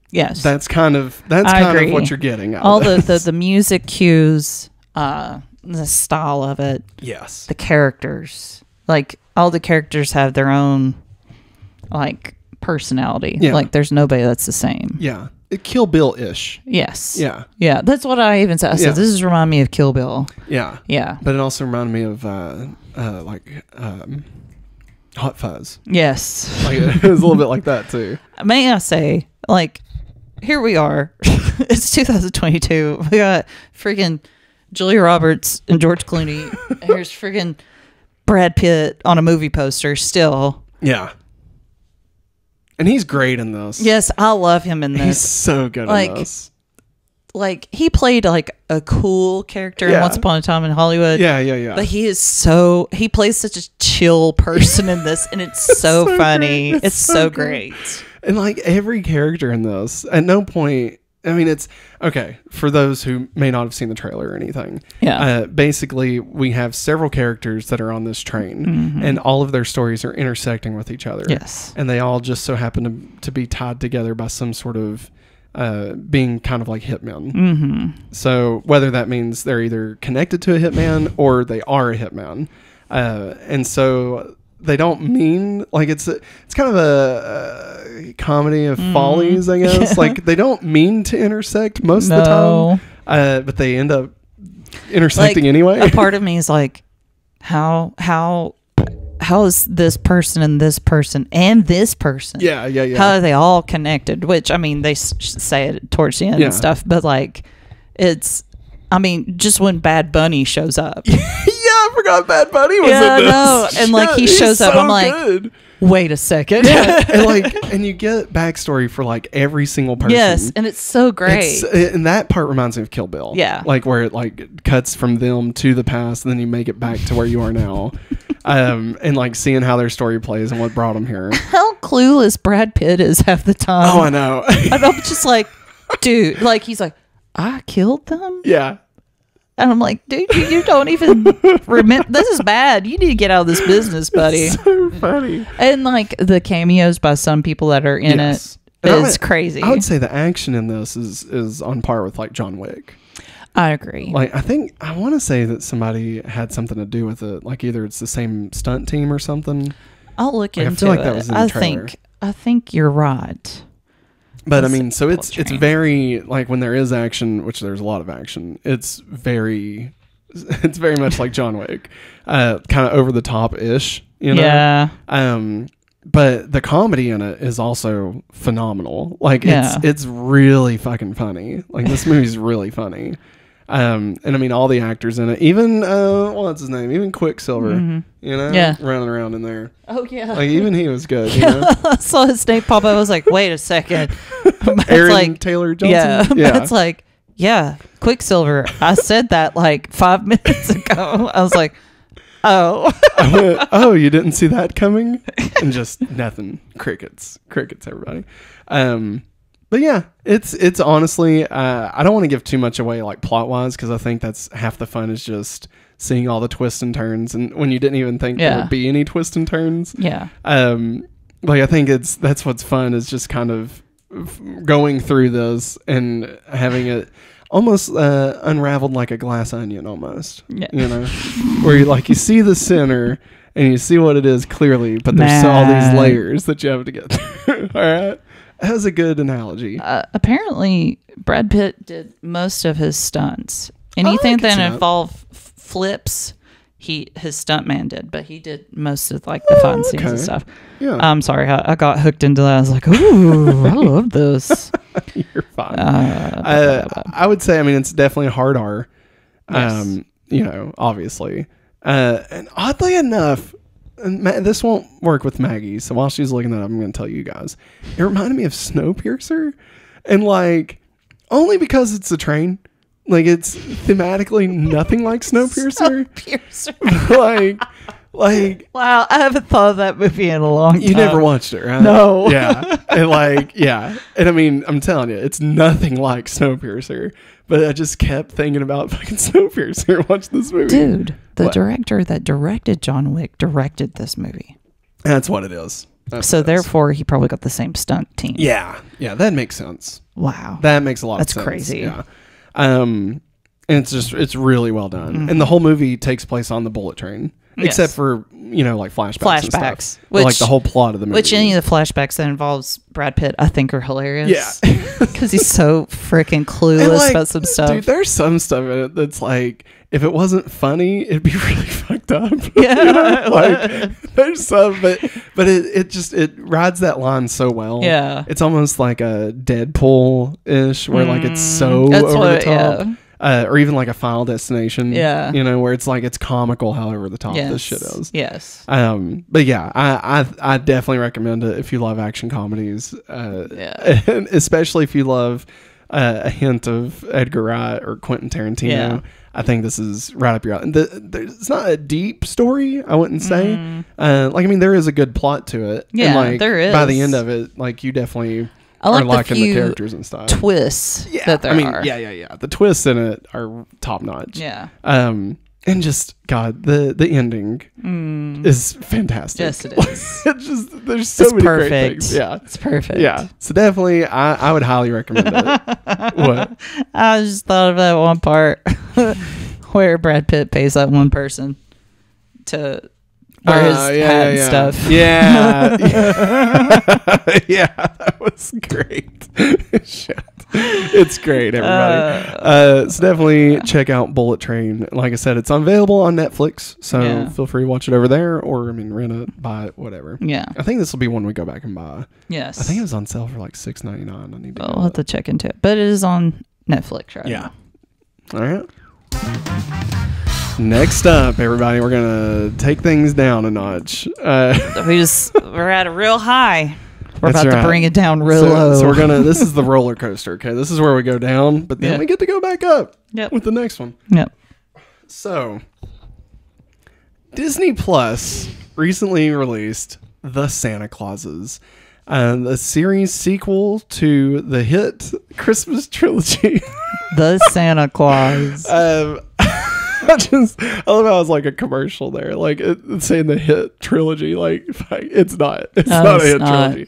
Yes, that's kind of what you're getting out all of this. the music cues, the style of it. Yes, the characters, like all the characters have their own like personality. Like there's nobody that's the same. Yeah, Kill Bill-ish. Yes. Yeah. That's what I even said. I said this is remind me of Kill Bill. Yeah. Yeah. But it also reminded me of Hot Fuzz. Yes. Like, it was a little bit like that too. May I say, like, here we are. It's 2022. We got freaking Julia Roberts and George Clooney. Here's freaking Brad Pitt on a movie poster still. Yeah. And he's great in this. Yes, I love him in this. He's so good in this. Like, he played like a cool character in Once Upon a Time in Hollywood. Yeah. But he plays such a chill person in this, and it's so funny. It's so great. And like every character in this, at no point, I mean, it's okay for those who may not have seen the trailer or anything. Yeah. Basically, we have several characters that are on this train, and all of their stories are intersecting with each other. Yes. And they all just so happen to be tied together by some sort of being kind of like hitmen. So whether that means they're either connected to a hitman or they are a hitman. And so they don't mean like it's kind of a comedy of follies, I guess. Like they don't mean to intersect most of the time, but they end up intersecting like, anyway. A part of me is like, how is this person and this person and this person? Yeah. How are they all connected? Which, I mean, they say it towards the end and stuff, but like, it's, I mean, just when Bad Bunny shows up. I forgot Bad Bunny was in this. No, and like he shows up, I'm like, wait a second. and you get backstory for like every single person. Yes, and it's so great. And that part reminds me of Kill Bill. Yeah, like where it like cuts from them to the past, and then you make it back to where you are now. And like seeing how their story plays and what brought them here. How clueless Brad Pitt is half the time. Oh, I know. And I'm just like, dude, like he's like, I killed them. Yeah. And I'm like, dude, you don't even remember. This is bad. You need to get out of this business, buddy. It's so funny. And like the cameos by some people that are in it is crazy. I would say the action in this is on par with like John Wick. I agree. Like I want to say that somebody had something to do with it. Like either it's the same stunt team or something. I'll look into I feel like it. that was in the trailer. I think you're right. But I mean, so it's very like when there is action, which there's a lot of action. It's very much like John Wick, kind of over the top ish, you know. Yeah. But the comedy in it is also phenomenal. Like it's really fucking funny. Like this movie's really funny. And I mean all the actors in it, even what's his name? Even Quicksilver, you know, running around in there. Oh yeah, like even he was good. You know? I saw his name pop up. I was like, wait a second, Aaron like, Taylor Johnson. Yeah, it's like Quicksilver. I said that like 5 minutes ago. I was like, oh, oh, you didn't see that coming, and just nothing. Crickets, everybody. But yeah, it's honestly, I don't want to give too much away like plot wise because I think that's half the fun is just seeing all the twists and turns, and when you didn't even think there would be any twists and turns. Yeah. Like I think that's what's fun is just kind of going through this and having it almost unraveled like a glass onion almost. Yeah. You know, where you see the center and you see what it is clearly, but there's all these layers that you have to get through. All right. That was a good analogy. Apparently, Brad Pitt did most of his stunts. Anything that involved flips, his stuntman did, but he did most of like the fun scenes and stuff. Yeah. I'm sorry, I got hooked into that. I was like, ooh, I love this. You're fine. I would say, I mean, it's definitely a hard R. Yes. You know, obviously. And oddly enough, and this won't work with Maggie, so while she's looking that up, I'm going to tell you guys. It reminded me of Snowpiercer, and like only because it's a train. Like it's thematically nothing like Snowpiercer. like wow, I haven't thought of that movie in a long time. You never watched it, right? No. Yeah, and I mean, I'm telling you, it's nothing like Snowpiercer. But I just kept thinking about fucking Snowpiercer. Watch this movie, dude. The director that directed John Wick directed this movie. That's what it is. So therefore, he probably got the same stunt team. Yeah, that makes sense. Wow, that makes a lot of sense. That's crazy. Yeah. And And it's really well done. And the whole movie takes place on the bullet train. Except for, like flashbacks and stuff. Which, like the whole plot of the movie. Which any of the flashbacks that involves Brad Pitt, I think are hilarious. Yeah. Because he's so freaking clueless about some stuff. Dude, there's some stuff in it that's like, if it wasn't funny, it'd be really fucked up. Yeah. Like, there's some, but it rides that line so well. Yeah. It's almost like a Deadpool-ish, where like it's so over the top. Yeah. Or even like a Final Destination, Yeah. where it's like it's comical how over the top this shit is. Yes. But yeah, I definitely recommend it if you love action comedies. And especially if you love a hint of Edgar Wright or Quentin Tarantino. Yeah. I think this is right up your alley. It's not a deep story, I wouldn't say. There is a good plot to it. Yeah, and there is. By the end of it, like you definitely. I like are liking the characters and stuff. Twists that there are. Yeah. The twists in it are top notch. Yeah. And just God, the ending is fantastic. Yes, it is. It's just there's so many great things. Yeah, it's perfect. Yeah, so definitely, I would highly recommend it. What? I just thought of that one part where Brad Pitt pays that one person to wear his hat and stuff. Yeah. Yeah, that was great. Shit. It's great, everybody. So definitely check out Bullet Train. Like I said, it's available on Netflix, so feel free to watch it over there, or rent it, buy it, whatever. Yeah. I think this will be one we go back and buy. Yes. I think it was on sale for like $6.99. I need to I'll have to check into it. But it is on Netflix right now. All right. Next up, everybody, we're gonna take things down a notch. We're at a real high. We're That's about right. to bring it down real low. So we're gonna. This is the roller coaster. Okay, this is where we go down, but then we get to go back up. With the next one. Yep. So, Disney Plus recently released The Santa Clauses, the series sequel to the hit Christmas trilogy. The Santa Claus. I love how it's like a commercial there, like it's saying the hit trilogy. Like it's not a hit trilogy.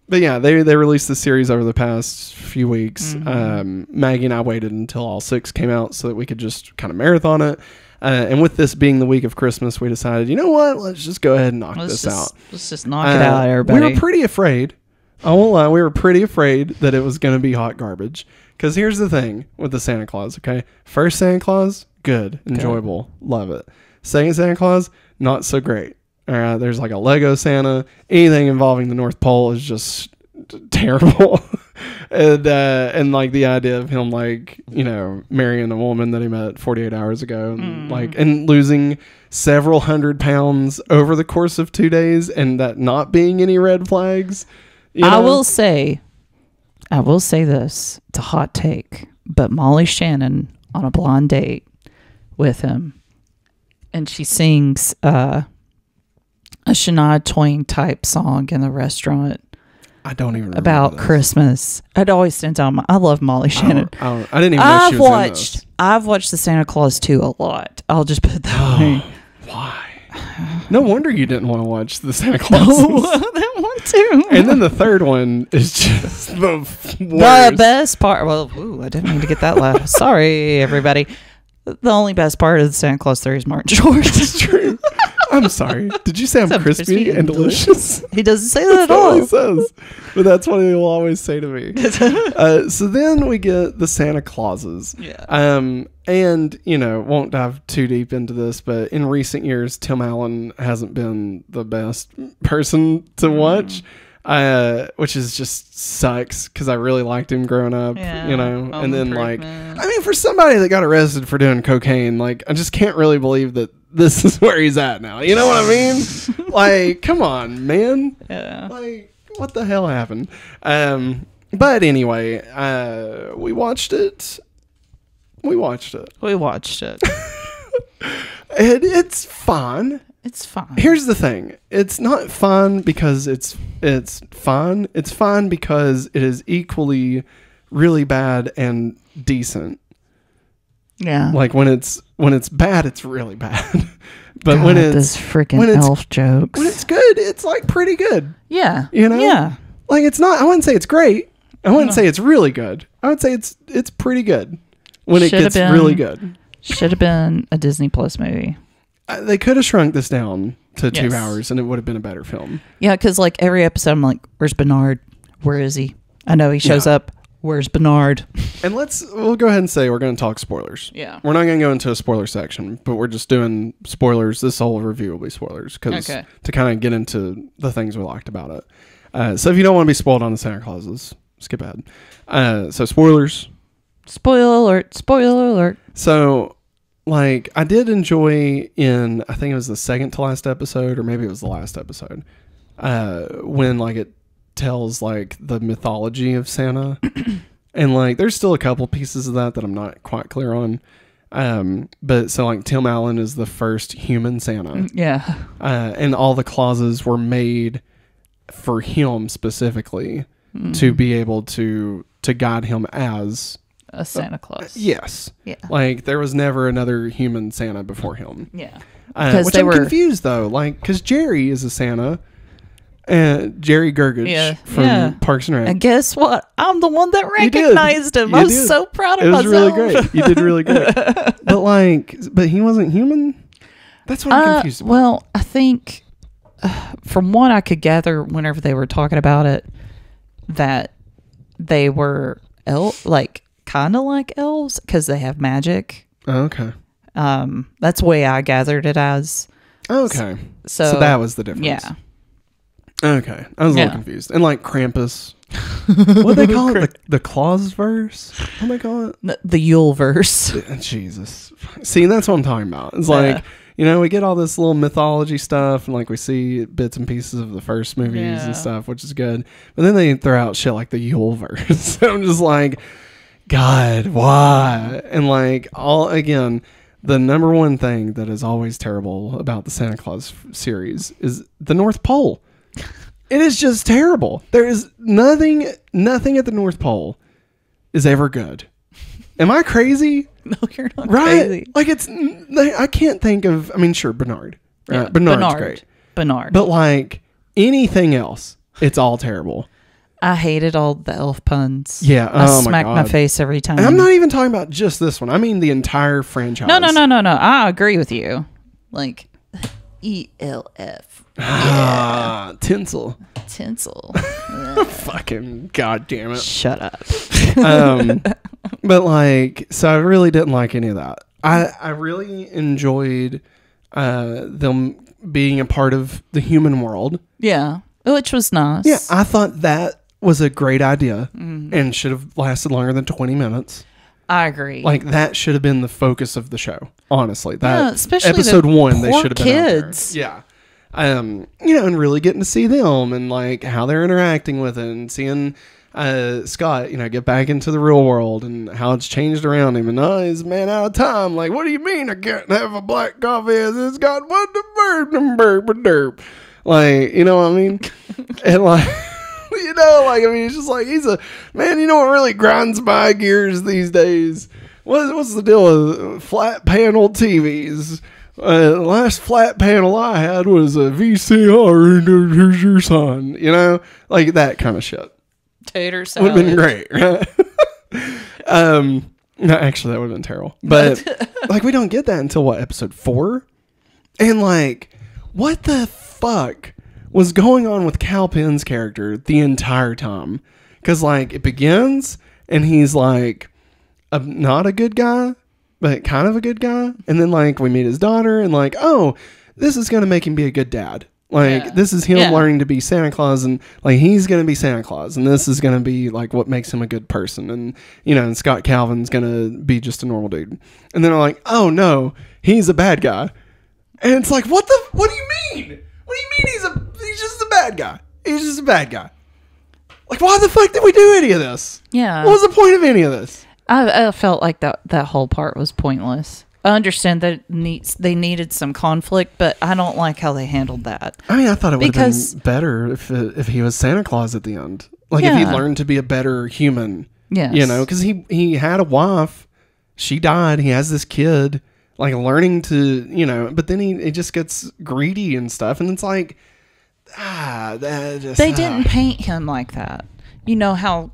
But yeah, they released the series over the past few weeks. Maggie and I waited until all 6 came out so that we could just kind of marathon it. And with this being the week of Christmas, we decided, you know what? Let's just go ahead and knock this out. Let's just knock it out, everybody. We were pretty afraid. I won't lie. We were pretty afraid that it was going to be hot garbage. Because here's the thing with the Santa Claus, okay? First Santa Claus, good, enjoyable, love it. Second Santa Claus, not so great. There's like a Lego Santa. Anything involving the North Pole is just terrible. and like the idea of him like, marrying a woman that he met 48 hours ago and losing several hundred pounds over the course of 2 days and that not being any red flags. I will say this. It's a hot take, but Molly Shannon on a blind date with him, and she sings a Shania Twain type song in the restaurant. I don't even remember about this. Christmas. It always stands out. I love Molly Shannon. I didn't even know she was in this. I've watched the Santa Claus 2 a lot. I'll just put it that way. Why? No wonder you didn't want to watch the Santa Claus. No, I didn't want to. And then the third one is just the worst. The best part. Well, I didn't mean to get that loud. Sorry, everybody. The only best part of the Santa Claus 3 is Martin Short. It's true. I'm sorry. Did you say I'm crispy and delicious? He doesn't say that at all. That's what he says. But that's what he will always say to me. So then we get the Santa Clauses. Yeah. And, won't dive too deep into this, but in recent years, Tim Allen hasn't been the best person to watch. Which is just sucks because I really liked him growing up, and then for somebody that got arrested for doing cocaine, I just can't really believe that this is where he's at now. You know what I mean? Come on, man. Yeah. What the hell happened? But anyway, we watched it. And it's fun. It's fine. Here's the thing. It's not fun because it's fun. It's fun because it is equally really bad and decent. Yeah. When it's bad, it's really bad. But God, when it's this freaking elf jokes. When it's good, it's pretty good. Yeah. Yeah. It's not. I wouldn't say it's great. I wouldn't say it's really good. I would say it's pretty good. when it gets really good. Should have been a Disney Plus movie. They could have shrunk this down to 2 hours and it would have been a better film. Yeah, because like every episode I'm like, where's Bernard? Where is he? I know he shows up. Where's Bernard? And we'll go ahead and say we're going to talk spoilers. Yeah. We're not going to go into a spoiler section, but we're just doing spoilers. This whole review will be spoilers to kind of get into the things we liked about it. So if you don't want to be spoiled on the Santa Clauses, skip ahead. So spoilers. Spoiler alert. Spoiler alert. So like I did enjoy in, I think it was the second to last episode, or maybe it was the last episode, when like it tells like the mythology of Santa. And like there's still a couple pieces of that I'm not quite clear on. But so like Tim Allen is the first human Santa. Yeah. And all the clauses were made for him specifically to be able to guide him as a Santa Claus. Yes. Yeah. Like there was never another human Santa before him. Yeah. Which I'm confused though, like because Jerry is a Santa. Jerry Gergich from Parks and Rec. And guess what? I'm the one that recognized him. I was so proud of myself. It was really great. You did really great. But he wasn't human? That's what I'm confused about. Well, I think from what I could gather whenever they were talking about it, that they were kind of like elves because they have magic. Oh, okay. That's the way I gathered it as. Okay. So that was the difference. Yeah. Okay, I was a little confused. And like Krampus, what do they call it? The Claus verse? What do they call it? The Yule verse. Jesus. See, that's what I'm talking about. It's like, we get all this little mythology stuff, and like we see bits and pieces of the first movies and stuff, which is good. But then they throw out shit like the Yule verse. I'm just like, God, why? And like the number one thing that is always terrible about the Santa Claus series is the North Pole. It is just terrible. There is nothing at the North Pole is ever good. Am I crazy? No, you're not crazy. Like I can't think of, sure, Bernard. Right? Yeah, Bernard's great. Bernard. But like anything else, it's all terrible. I hated all the elf puns. Yeah. I smacked my face every time. And I'm not even talking about just this one. I mean the entire franchise. No. I agree with you. Like ELF. Yeah. Tinsel. Fucking goddamn it. Shut up. But like, so I really didn't like any of that. I really enjoyed them being a part of the human world. Yeah, which was nice. Yeah, I thought that was a great idea and should have lasted longer than 20 minutes. I agree. Like that should have been the focus of the show. Honestly, that especially episode 1, they should have been kids. Out there. Yeah. And really getting to see them and like how they're interacting with it and seeing Scott, get back into the real world and how it's changed around him and he's a man out of time. Like, what do you mean I can't have a black coffee as it's got what the derp? Like, you know what I mean? And like, it's just like he's a man. You know what really grinds my gears these days? What's the deal with flat panel TVs? The last flat panel I had was a VCR, and here's your son. Like that kind of shit. Tater salad would have been great, right? No, actually, that would have been terrible. But like, we don't get that until episode 4, and like, what the fuck was going on with Kal Penn's character the entire time? Because like, it begins, and he's like, not a good guy. But kind of a good guy. And then like we meet his daughter and like, oh, this is going to make him be a good dad. Like this is him learning to be Santa Claus and like he's going to be Santa Claus and this is going to be like what makes him a good person. And and Scott Calvin's going to be just a normal dude. And then I'm like, oh no, he's a bad guy. And it's like, what do you mean? What do you mean he's just a bad guy? He's just a bad guy. Like why the fuck did we do any of this? Yeah. What was the point of any of this? I felt like that whole part was pointless. I understand that they needed some conflict, but I don't like how they handled that. I thought it would have been better if he was Santa Claus at the end. Like if he learned to be a better human. Yes. Because he had a wife. She died. He has this kid. Like learning to, but then he just gets greedy and stuff. And it's like, that just... They didn't paint him like that. You know how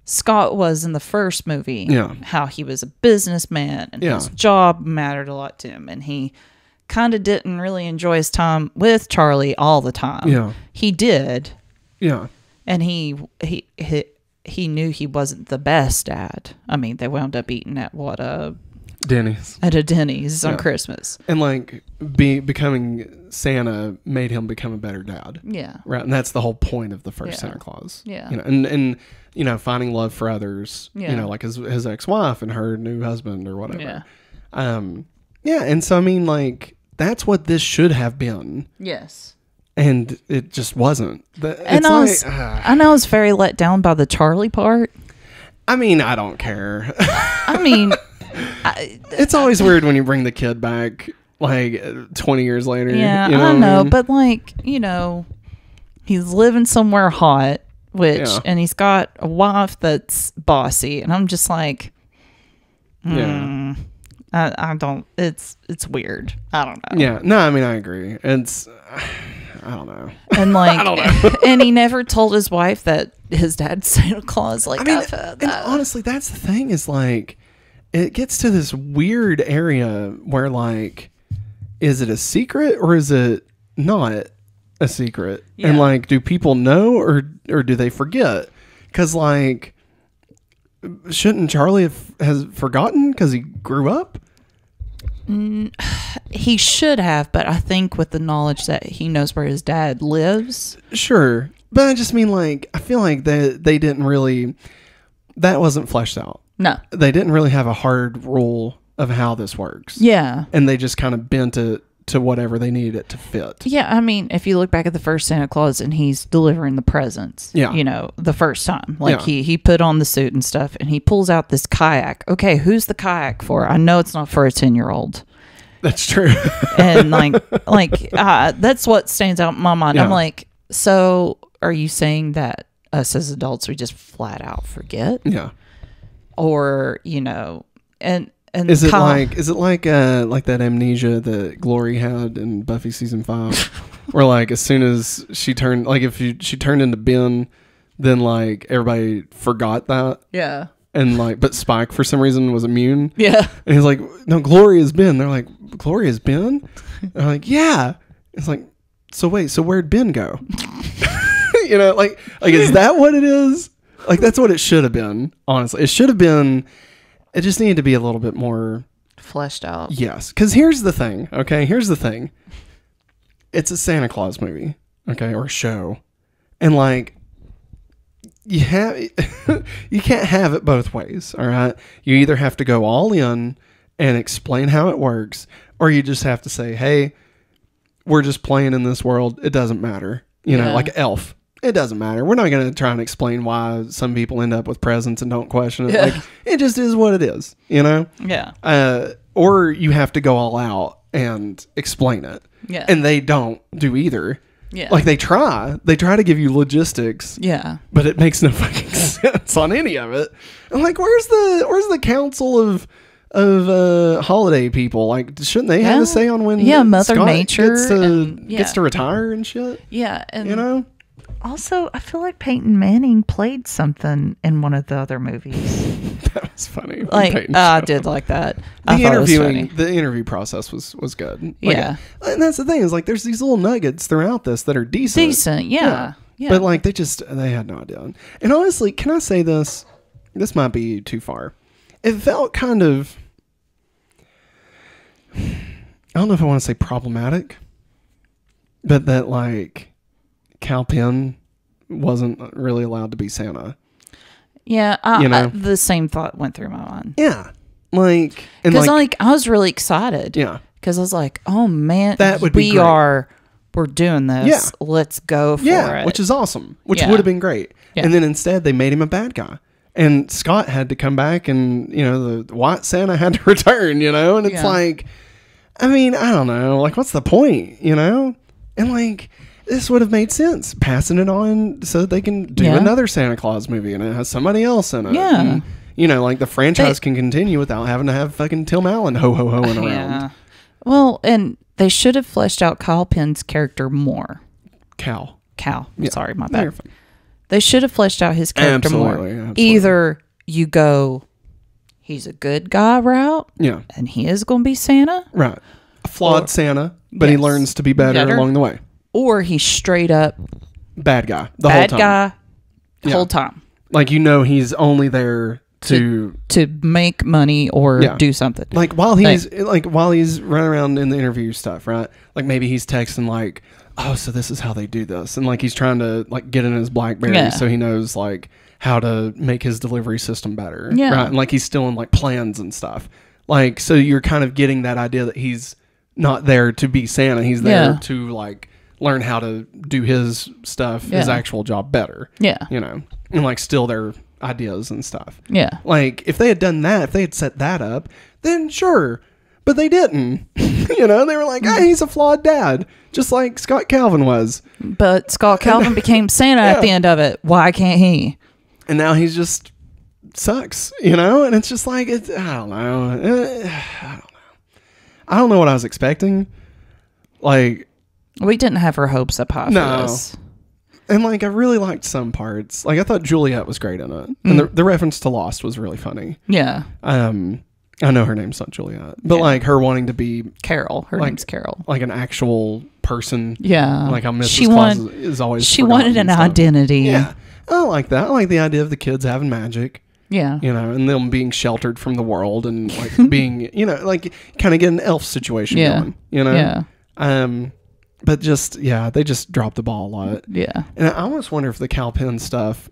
Scott was in the first movie. Yeah. How he was a businessman and his job mattered a lot to him. And he kind of didn't really enjoy his time with Charlie all the time. Yeah. He did. Yeah. And he knew he wasn't the best dad. I mean, they wound up eating at Denny's. At a Denny's on Christmas. And like becoming Santa made him become a better dad. Yeah. Right. And that's the whole point of the first Santa Claus. Yeah. You know, and you know, finding love for others, Yeah. you know, like his ex-wife and her new husband or whatever. Yeah. Yeah. And so, I mean, like, that's what this should have been. Yes. And it just wasn't. And I know I was very let down by the Charlie part. I mean, I don't care. I mean, it's always weird when you bring the kid back like 20 years later. Yeah, you know I know, I mean? but like, you know, he's living somewhere hot, and he's got a wife that's bossy, and I'm just like, I don't. It's weird. I don't know. Yeah, no, I mean, I agree. I don't know. And like, I don't know. And he never told his wife that his dad's Santa Claus. Like, I mean, and honestly, that's the thing is like, it gets to this weird area where like, is it a secret or is it not a secret? Yeah. And like, do people know or do they forget? Because like, shouldn't Charlie has forgotten because he grew up? He should have, but I think with the knowledge that he knows where his dad lives. Sure. But I just mean like, I feel like they didn't really, that wasn't fleshed out. No. They didn't really have a hard rule of how this works. Yeah. And they just kind of bent it to whatever they needed it to fit. Yeah, I mean, if you look back at the first Santa Claus and he's delivering the presents, you know, the first time, like he put on the suit and stuff and he pulls out this kayak. Okay, who's the kayak for? I know it's not for a 10-year-old. That's true. And that's what stands out in my mind. Yeah. I'm like, so are you saying that us as adults, we just flat out forget? Yeah. Or, you know, and is it like that amnesia that Glory had in Buffy season 5, where like as soon as she turned, like if she turned into Ben, then like everybody forgot that. Yeah. And like, but Spike for some reason was immune. Yeah. And he's like, no, Glory is Ben. They're like, Glory is Ben? And they're like, yeah. It's like, so wait, so where'd Ben go? You know, like is that what it is? Like that's what it should have been. Honestly, it should have been. It just needed to be a little bit more fleshed out. Yes. Because here's the thing. Okay. Here's the thing. It's a Santa Claus movie. Okay. Or show. And like, you can't have it both ways. All right. You either have to go all in and explain how it works, or you just have to say, hey, we're just playing in this world. It doesn't matter. You know, like Elf. It doesn't matter. We're not going to try and explain why some people end up with presents and don't question it. Yeah. Like, it just is what it is, you know? Yeah. Or you have to go all out and explain it. Yeah. And they don't do either. Yeah. Like they try to give you logistics. Yeah. But it makes no fucking sense on any of it. I'm like, where's the council of holiday people? Like, shouldn't they have a say on when Mother Scott Nature gets to retire and shit? Yeah. And you know? Also, I feel like Peyton Manning played something in one of the other movies. That was funny. Like, I did like that. The interview process was good. Like, yeah. And that's the thing is like, there's these little nuggets throughout this that are decent. Yeah. But like, they had no idea. And honestly, can I say this? This might be too far. It felt kind of, I don't know if I want to say problematic, but that like, Kal Penn wasn't really allowed to be Santa. Yeah, the same thought went through my mind. Yeah, like because I was really excited. Yeah, because I was like, oh man, that would be great. We're doing this. Yeah. Let's go for it. Which is awesome. Which would have been great. Yeah. And then instead they made him a bad guy, and Scott had to come back, and you know the white Santa had to return. You know, and it's like, I mean, I don't know, like what's the point? You know, and like. This would have made sense, passing it on so that they can do another Santa Claus movie and it has somebody else in it. Yeah. And, you know, like the franchise can continue without having to have fucking Tim Allen ho-ho-hoing around. Yeah. Well, and they should have fleshed out Kal Penn's character more. Cal. Yeah. Sorry, my bad. They should have fleshed out his character more. Absolutely. Either you go, he's a good guy route, Yeah. and he is going to be Santa. Right. A flawed Santa, but he learns to be better along the way. Or he's straight up bad guy the whole time. Whole time. Like, he's only there to make money or do something. Like while he's running around in the interview stuff, right? Like maybe he's texting like, oh, so this is how they do this, and like he's trying to like get in his BlackBerry so he knows like how to make his delivery system better, right? And like he's still in like plans and stuff. Like, so you're kind of getting that idea that he's not there to be Santa. He's there to like learn how to do his stuff, his actual job better. Yeah. And like steal their ideas and stuff. Yeah. Like if they had done that, if they had set that up, then sure. But they didn't. They were like, hey, he's a flawed dad, just like Scott Calvin was. But Scott Calvin became Santa at the end of it. Why can't he? And now he's just sucks, and it's just like, I don't know. I don't know what I was expecting. Like, we didn't have our hopes up high for this. And like, I really liked some parts. Like, I thought Juliet was great in it. And the reference to Lost was really funny. Yeah. I know her name's not Juliet, but like her wanting to be Carol. Her name's Carol. Like an actual person. Yeah. Like how Mrs. Claus is always. She wanted an identity. Yeah. I like that. I like the idea of the kids having magic. Yeah. And them being sheltered from the world and like being, like kind of get an elf situation going. Yeah. But just, they just dropped the ball a lot. Yeah. And I almost wonder if the Calpin stuff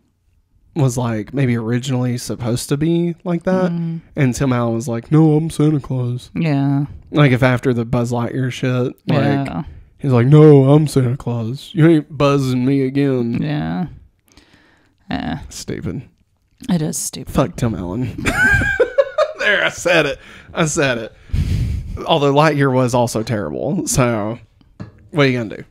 was like maybe originally supposed to be like that. And Tim Allen was like, no, I'm Santa Claus. Yeah. Like if after the Buzz Lightyear shit, like he's like, no, I'm Santa Claus. You ain't buzzing me again. Yeah. Stupid. It is stupid. Fuck Tim Allen. There, I said it. Although Lightyear was also terrible. So what are you gonna do?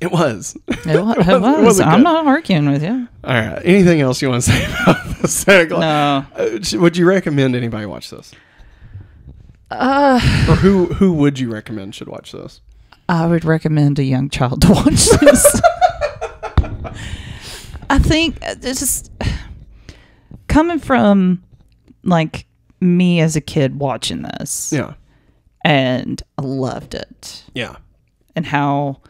It was. It was. I'm not arguing with you. All right. Anything else you want to say about the Santa Claus? No. Would you recommend anybody watch this? Or who would you recommend should watch this? I would recommend a young child to watch this. I think it's just coming from like me as a kid watching this. Yeah. And I loved it. Yeah. And how,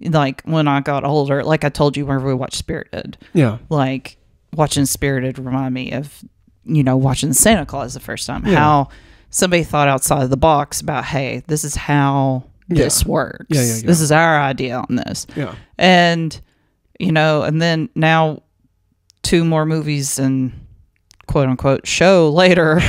like, when I got older, like I told you whenever we watched Spirited. Yeah. Like, watching Spirited reminded me of, watching Santa Claus the first time. Yeah. How somebody thought outside of the box about, hey, this is how this works. Yeah. This is our idea on this. Yeah. And, and then now 2 more movies and quote unquote show later.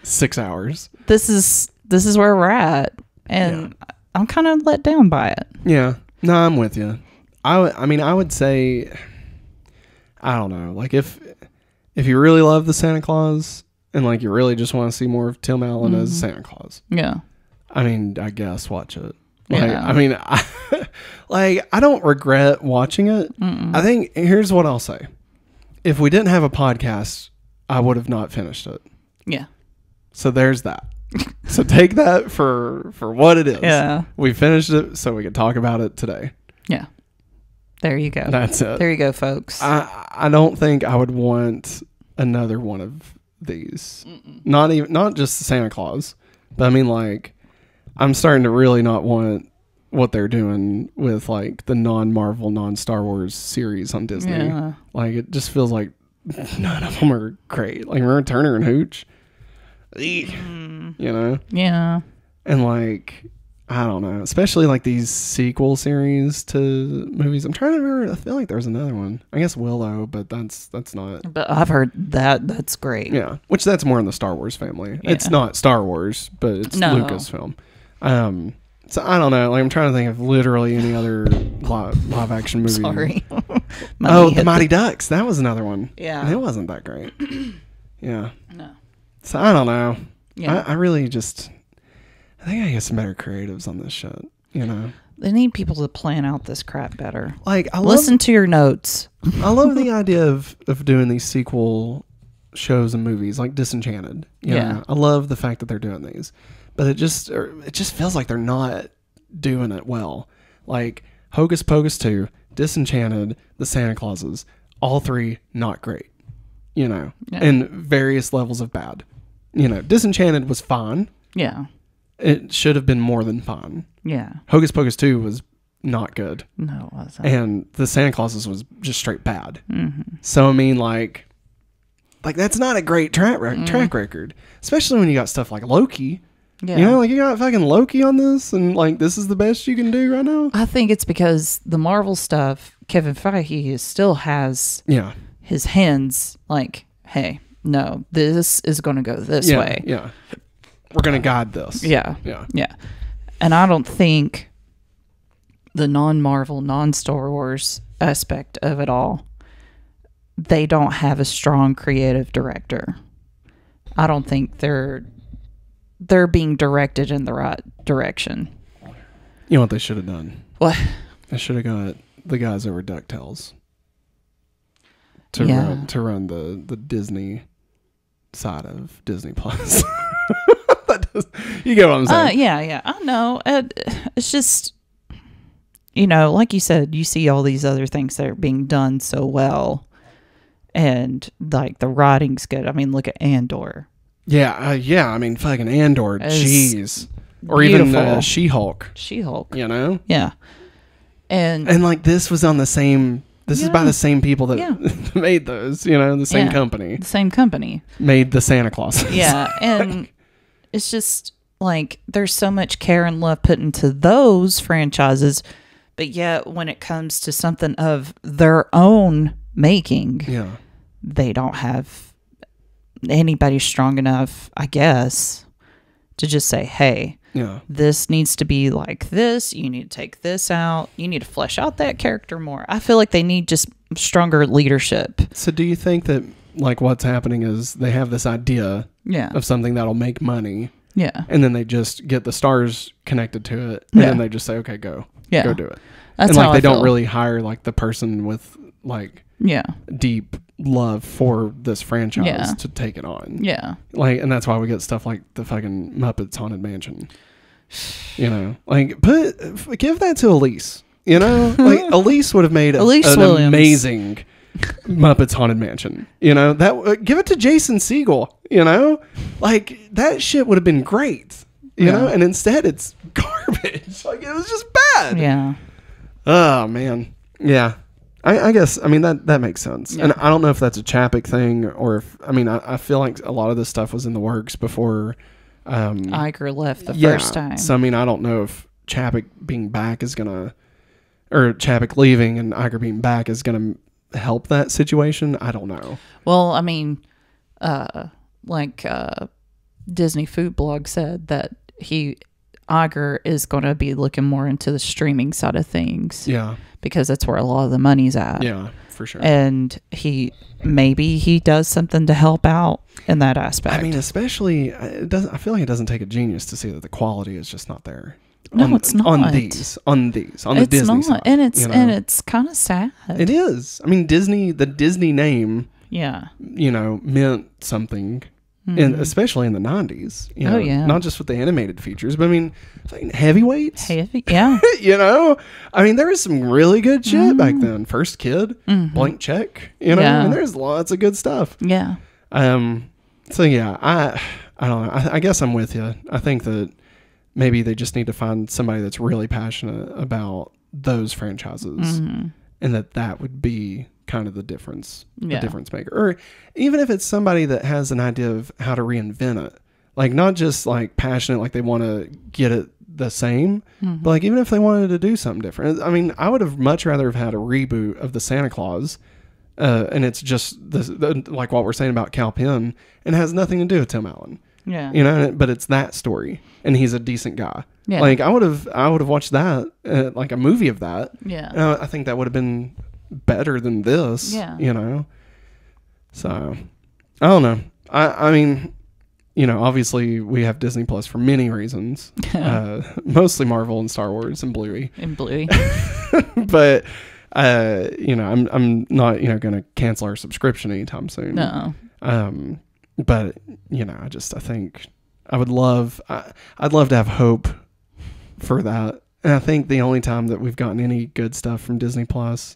6 hours. This is where we're at. And I'm kind of let down by it. Yeah. No, I'm with you. I would say, I don't know. Like if you really love the Santa Claus and like you really just want to see more of Tim Allen as Santa Claus. Yeah. I guess watch it. Like, I don't regret watching it. I think here's what I'll say. If we didn't have a podcast, I would have not finished it. Yeah. So there's that. So take that for what it is. Yeah. We finished it so we could talk about it today. Yeah. There you go. That's it. There you go, folks. I don't think I would want another one of these. Not just Santa Claus, but like I'm starting to really not want what they're doing with like the non-Marvel, non-Star Wars series on Disney. Yeah. Like it just feels like none of them are great. Like remember Turner and Hooch? Yeah. And like I don't know, especially like these sequel series to movies. I'm trying to remember. I feel like there's another one. I guess Willow, but that's not. But I've heard that's great. Yeah, which that's more in the Star Wars family. Yeah. It's not Star Wars, but it's Lucasfilm. So I don't know. Like I'm trying to think of literally any other live action movie. Sorry. The Mighty Ducks. That was another one. Yeah, and it wasn't that great. Yeah. No. So I don't know. Yeah. I really just. I think I get some better creatives on this shit. They need people to plan out this crap better. Like listen to your notes. I love the idea of doing these sequel shows and movies like Disenchanted. Yeah. I love the fact that they're doing these. But it just feels like they're not doing it well. Like Hocus Pocus 2, Disenchanted, The Santa Clauses, all three not great, Yeah. and various levels of bad. Disenchanted was fine. Yeah. It should have been more than fine. Yeah. Hocus Pocus 2 was not good. No, it wasn't. And the Santa Clauses was just straight bad. Mm-hmm. So, I mean, like that's not a great track record, especially when you got stuff like Loki. Yeah. Like you got fucking Loki on this, and like this is the best you can do right now. I think it's because the Marvel stuff, Kevin Feige still has his hands like, hey, no, this is going to go this way. Yeah. We're going to guide this. Yeah. Yeah. Yeah. And I don't think the non-Marvel, non-Star Wars aspect of it all, they don't have a strong creative director. I don't think they're being directed in the right direction. You know what they should have done? What? They should have got the guys over DuckTales to run the Disney side of Disney Plus. You get what I'm saying? Yeah. I know. It's just, like you said, you see all these other things that are being done so well, and like the writing's good. I mean, look at Andor. Yeah. I mean, fucking Andor. Jeez. Or beautiful. even She-Hulk. She-Hulk. Yeah. And like this was on the same. This is by the same people that made those. The same company. The same company made the Santa Claus. Yeah, and it's just like there's so much care and love put into those franchises, but yet when it comes to something of their own making, they don't have anybody strong enough, I guess, to just say, hey, this needs to be like this. You need to take this out. You need to flesh out that character more. I feel like they need just stronger leadership. So do you think that like what's happening is they have this idea of something that'll make money, and then they just get the stars connected to it, and then they just say, okay, go do it. That's and like how they I feel. don't really hire like the person with like deep love for this franchise to take it on. Like, and that's why we get stuff like the fucking Muppets Haunted Mansion. Like give that to Elise. Like Elise would have made an amazing Muppets Haunted Mansion. That give it to Jason Segel. Like that shit would have been great. And instead it's garbage. Like it was just bad. Oh man. Yeah. I guess, I mean, that makes sense. And I don't know if that's a Chapek thing or if, I feel like a lot of this stuff was in the works before Iger left the first time. So, I don't know if Chapek being back is going to, or Chapek leaving and Iger being back is going to help that situation. I don't know. Well, Disney Food Blog said that Iger is going to be looking more into the streaming side of things. Yeah. Because that's where a lot of the money's at. Yeah, for sure. And maybe he does something to help out in that aspect. Especially, I feel like it doesn't take a genius to see that the quality is just not there. No, it's not. On the Disney side. And it's kind of sad. It is. The Disney name, meant something. And especially in the 90s, not just with the animated features, but heavyweights. Yeah. There was some really good shit back then. First Kid, Blank Check, and there's lots of good stuff. Yeah. So yeah, I don't know. I guess I'm with you. I think that maybe they just need to find somebody that's really passionate about those franchises, and that would be kind of the difference maker. Or even if it's somebody that has an idea of how to reinvent it, like not just like passionate, like they want to get it the same, but like even if they wanted to do something different. I would have much rather have had a reboot of the Santa Claus, and it's just like what we're saying about Cal Penn, and has nothing to do with Tim Allen. Yeah, but it's that story, and he's a decent guy. Yeah, like I would have watched that, like a movie of that. Yeah, I think that would have been better than this. Yeah, so I don't know. Obviously we have Disney Plus for many reasons, mostly Marvel and Star Wars and Bluey. But I'm not going to cancel our subscription anytime soon. No. But I think I'd love to have hope for that. And I think the only time that we've gotten any good stuff from Disney Plus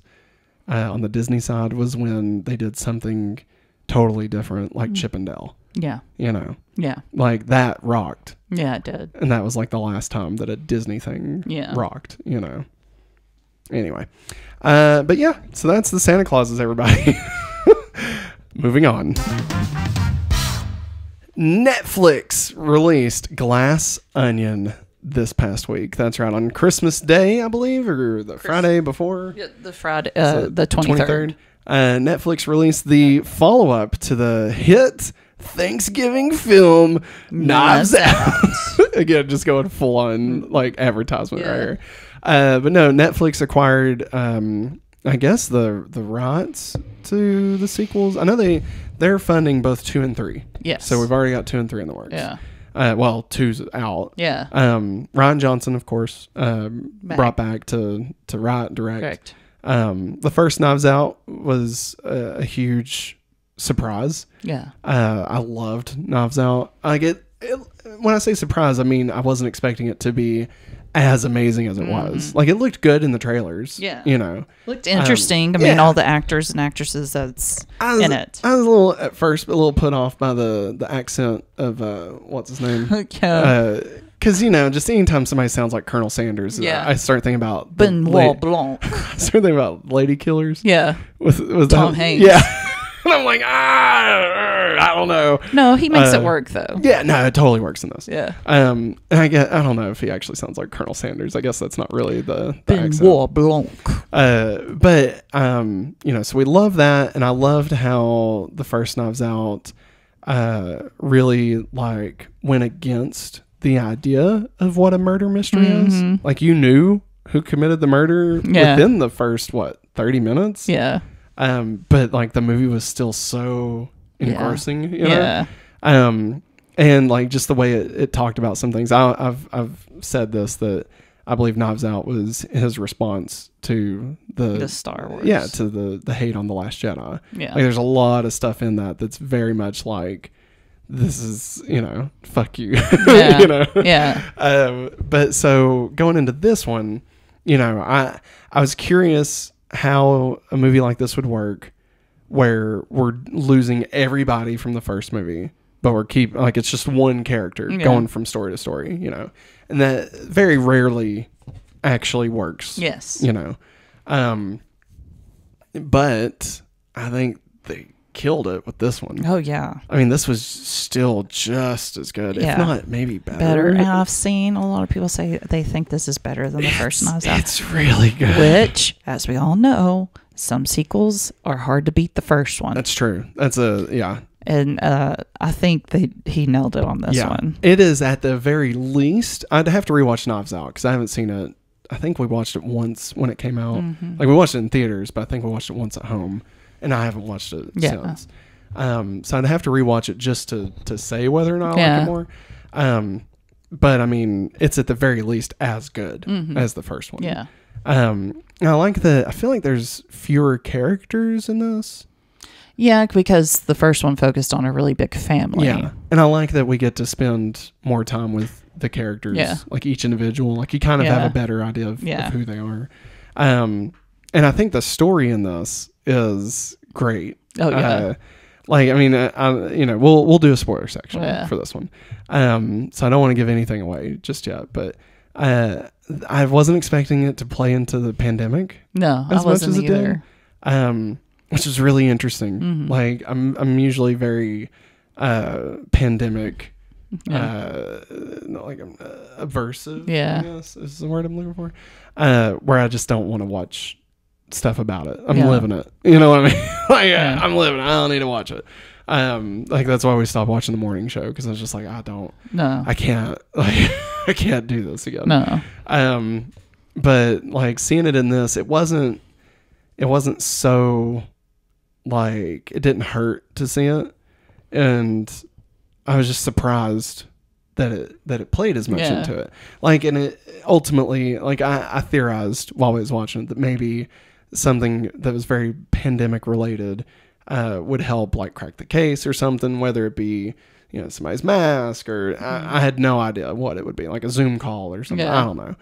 on the Disney side was when they did something totally different, like Chip and Dale. Yeah. You know, Yeah. like that rocked. Yeah, it did. And that was like the last time that a Disney thing rocked, you know. Anyway. But yeah, so that's the Santa Clauses, everybody. Moving on. Netflix released Glass Onion this past week. That's right, on Christmas Day, I believe, or the Friday before. Yeah, the Friday, the 23rd. Netflix released the follow-up to the hit Thanksgiving film Knives Out. Again, just going full on like advertisement right here. But no, Netflix acquired I guess the rights to the sequels. I know they're funding both 2 and 3. Yes. So we've already got 2 and 3 in the works. Yeah. Well, 2's out. Yeah. Ryan Johnson, of course, brought back to write, direct. Correct. The first Knives Out was a huge surprise. Yeah. I loved Knives Out. I get when I say surprise, I mean I wasn't expecting it to be as amazing as it was. Like, it looked good in the trailers. Yeah. You know. Looked interesting. I mean, all the actors and actresses that's in it. I was a little, at first, a little put off by the accent of, what's his name? Because, you know, just anytime somebody sounds like Colonel Sanders, I start thinking about... Benoit Blanc. I start thinking about Lady Killers. Yeah. With Tom Hanks. Yeah. And I'm like, I don't know. No, he makes it work though. Yeah, no, it totally works in this. Yeah. And I don't know if he actually sounds like Colonel Sanders. I guess that's not really the accent. Blanc. But you know, so we love that, and I loved how the first Knives Out really like went against the idea of what a murder mystery is. Like, you knew who committed the murder within the first 30 minutes. Yeah. But like the movie was still so engrossing, you know? Yeah. And like just the way it talked about some things. I've said this, that I believe Knives Out was his response to the Star Wars. Yeah, to the hate on The Last Jedi. Yeah. Like, there's a lot of stuff in that that's very much like, this is, you know, fuck you. Yeah. You know? Yeah. But so going into this one, you know, I was curious how a movie like this would work, where we're losing everybody from the first movie, but we're it's just one character going from story to story, you know, and that very rarely actually works. Yes. You know, but I think they killed it with this one. Oh yeah. I mean, this was still just as good, if not maybe better. And I've seen a lot of people say they think this is better than the first Knives Out. It's really good. Which, as we all know, some sequels are hard to beat the first one. That's true. That's And I think he nailed it on this one. It is, at the very least. I'd have to rewatch Knives Out because I haven't seen it. I think we watched it once when it came out. Like, we watched it in theaters, but I think we watched it once at home. And I haven't watched it since. So I'd have to rewatch it just to say whether or not I like it more. But I mean, it's at the very least as good as the first one. Yeah. I feel like there's fewer characters in this. Yeah, because the first one focused on a really big family. Yeah. And I like that we get to spend more time with the characters, like each individual. Like, you kind of have a better idea of who they are. And I think the story in this is great. Oh yeah. Like, I mean, you know, we'll do a spoiler section for this one. So I don't want to give anything away just yet, but I wasn't expecting it to play into the pandemic. No, I wasn't either. Which is really interesting. Like, I'm usually very pandemic, like aversive. I guess is the word I'm looking for. Where I just don't want to watch stuff about it. I'm living it. You know what I mean? Like, I'm living it. I don't need to watch it. Like, that's why we stopped watching the morning show, because I was just like, I can't, like, I can't do this again. No. But like, seeing it in this, it wasn't so, like, it didn't hurt to see it, and I was just surprised that it played as much into it. Like, and it ultimately, like, I theorized while I was watching it that maybe something that was very pandemic related would help, like, crack the case or something, whether it be, you know, somebody's mask, or I had no idea what it would be, like a Zoom call or something. I don't know.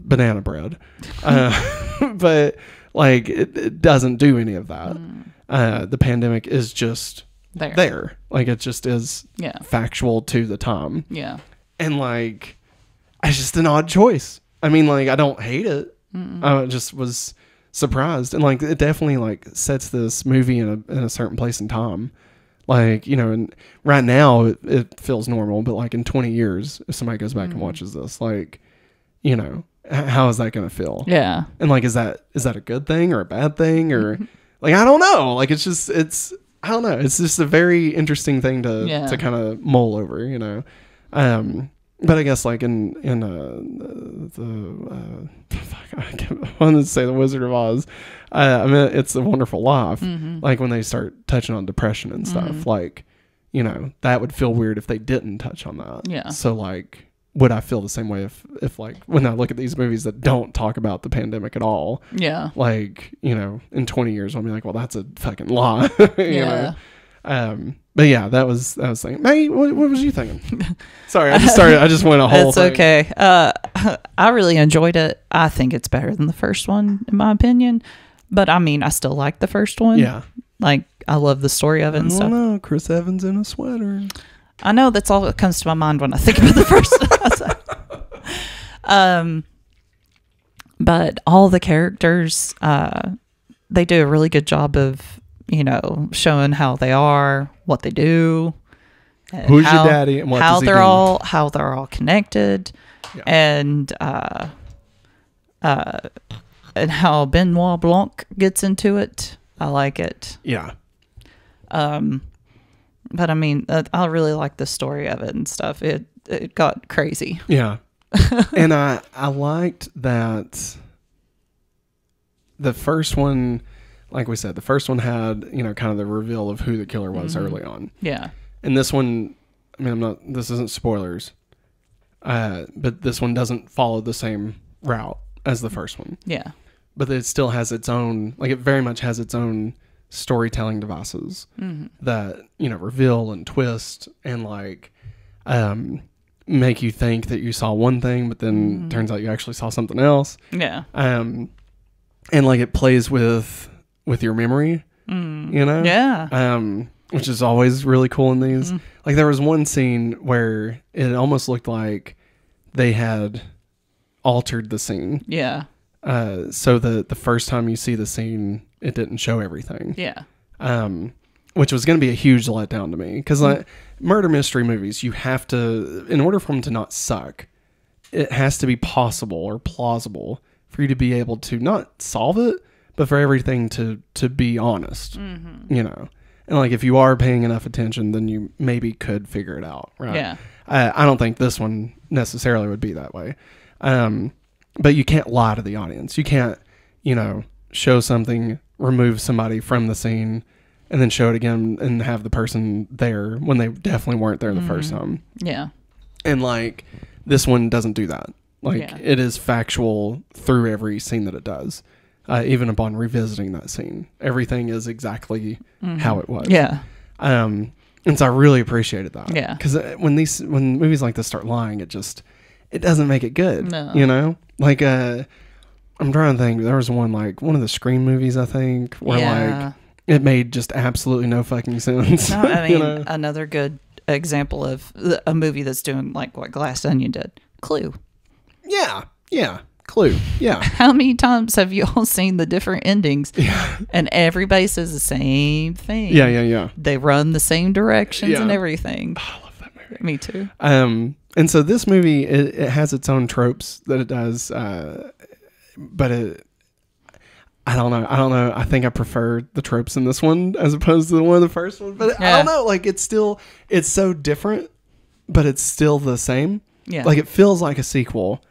Banana bread. But Like it doesn't do any of that. The pandemic is just there. Like it just is factual to the time. Yeah. And like, it's just an odd choice. I mean, like, I don't hate it. I just was surprised. And like, it definitely like sets this movie in a certain place in time. Like, you know, and right now it feels normal, but like in 20 years, if somebody goes back and watches this, like, you know, how is that going to feel? Yeah. And like, is that a good thing or a bad thing? Or like, I don't know. Like, I don't know. It's just a very interesting thing to kind of mull over, you know? But I guess like in I wanted to say The Wizard of Oz. I mean, It's a Wonderful Life. Like when they start touching on depression and stuff, like, you know, that would feel weird if they didn't touch on that. Yeah. So like, would I feel the same way if like when I look at these movies that don't talk about the pandemic at all? Yeah. Like, you know, in 20 years I'll be like, well, that's a fucking lie. you know? But yeah, that was thinking. Maggie, what was you thinking? Sorry, I just went a whole thing. It's okay. I really enjoyed it. I think it's better than the first one, in my opinion. But I mean, I still like the first one. Yeah. Like, I love the story of it and stuff. No, Chris Evans in a sweater. I know, that's all that comes to my mind when I think about the first one. But all the characters, they do a really good job of, you know, showing how they are, what they do, who's your daddy, and what how does he they're do? how they're all connected, and how Benoit Blanc gets into it. I like it. Yeah. But I mean, I really like the story of it and stuff. It got crazy. Yeah. And I liked that the first one, like we said, the first one had, you know, kind of the reveal of who the killer was early on. Yeah. And this one, I mean, this isn't spoilers, but this one doesn't follow the same route as the first one. Yeah. But it still has its own, like it very much has its own storytelling devices that, you know, reveal and twist and like make you think that you saw one thing, but then turns out you actually saw something else. Yeah. And like it plays with your memory, you know? Yeah. Which is always really cool in these. Like there was one scene where it almost looked like they had altered the scene. Yeah. So the first time you see the scene, it didn't show everything. Yeah. Which was going to be a huge letdown to me. Because like murder mystery movies, you have to, in order for them to not suck, it has to be possible or plausible for you to be able to not solve it, but for everything to be honest, you know? And like, if you are paying enough attention, then you maybe could figure it out, right? Yeah. I don't think this one necessarily would be that way. But you can't lie to the audience. You can't, you know, show something, remove somebody from the scene, and then show it again and have the person there when they definitely weren't there the first time. Yeah. And like, this one doesn't do that. Like, it is factual through every scene that it does. Even upon revisiting that scene, everything is exactly how it was. Yeah. And so I really appreciated that. Yeah. Because when movies like this start lying, it doesn't make it good. No. You know? Like, I'm trying to think. There was one of the Scream movies, I think, where like it made just absolutely no fucking sense. No, I mean, you know? Another good example of a movie that's doing like what Glass Onion did, Clue. Yeah. Yeah. Clue. Yeah. How many times have you all seen the different endings? Yeah. And everybody says the same thing. Yeah, yeah, yeah. They run the same directions and everything. Oh, I love that movie. Me too. And so this movie, it has its own tropes that it does, but I don't know. I think I prefer the tropes in this one as opposed to the one in the first one. But I don't know. Like it's so different, but it's still the same. Yeah. Like it feels like a sequel,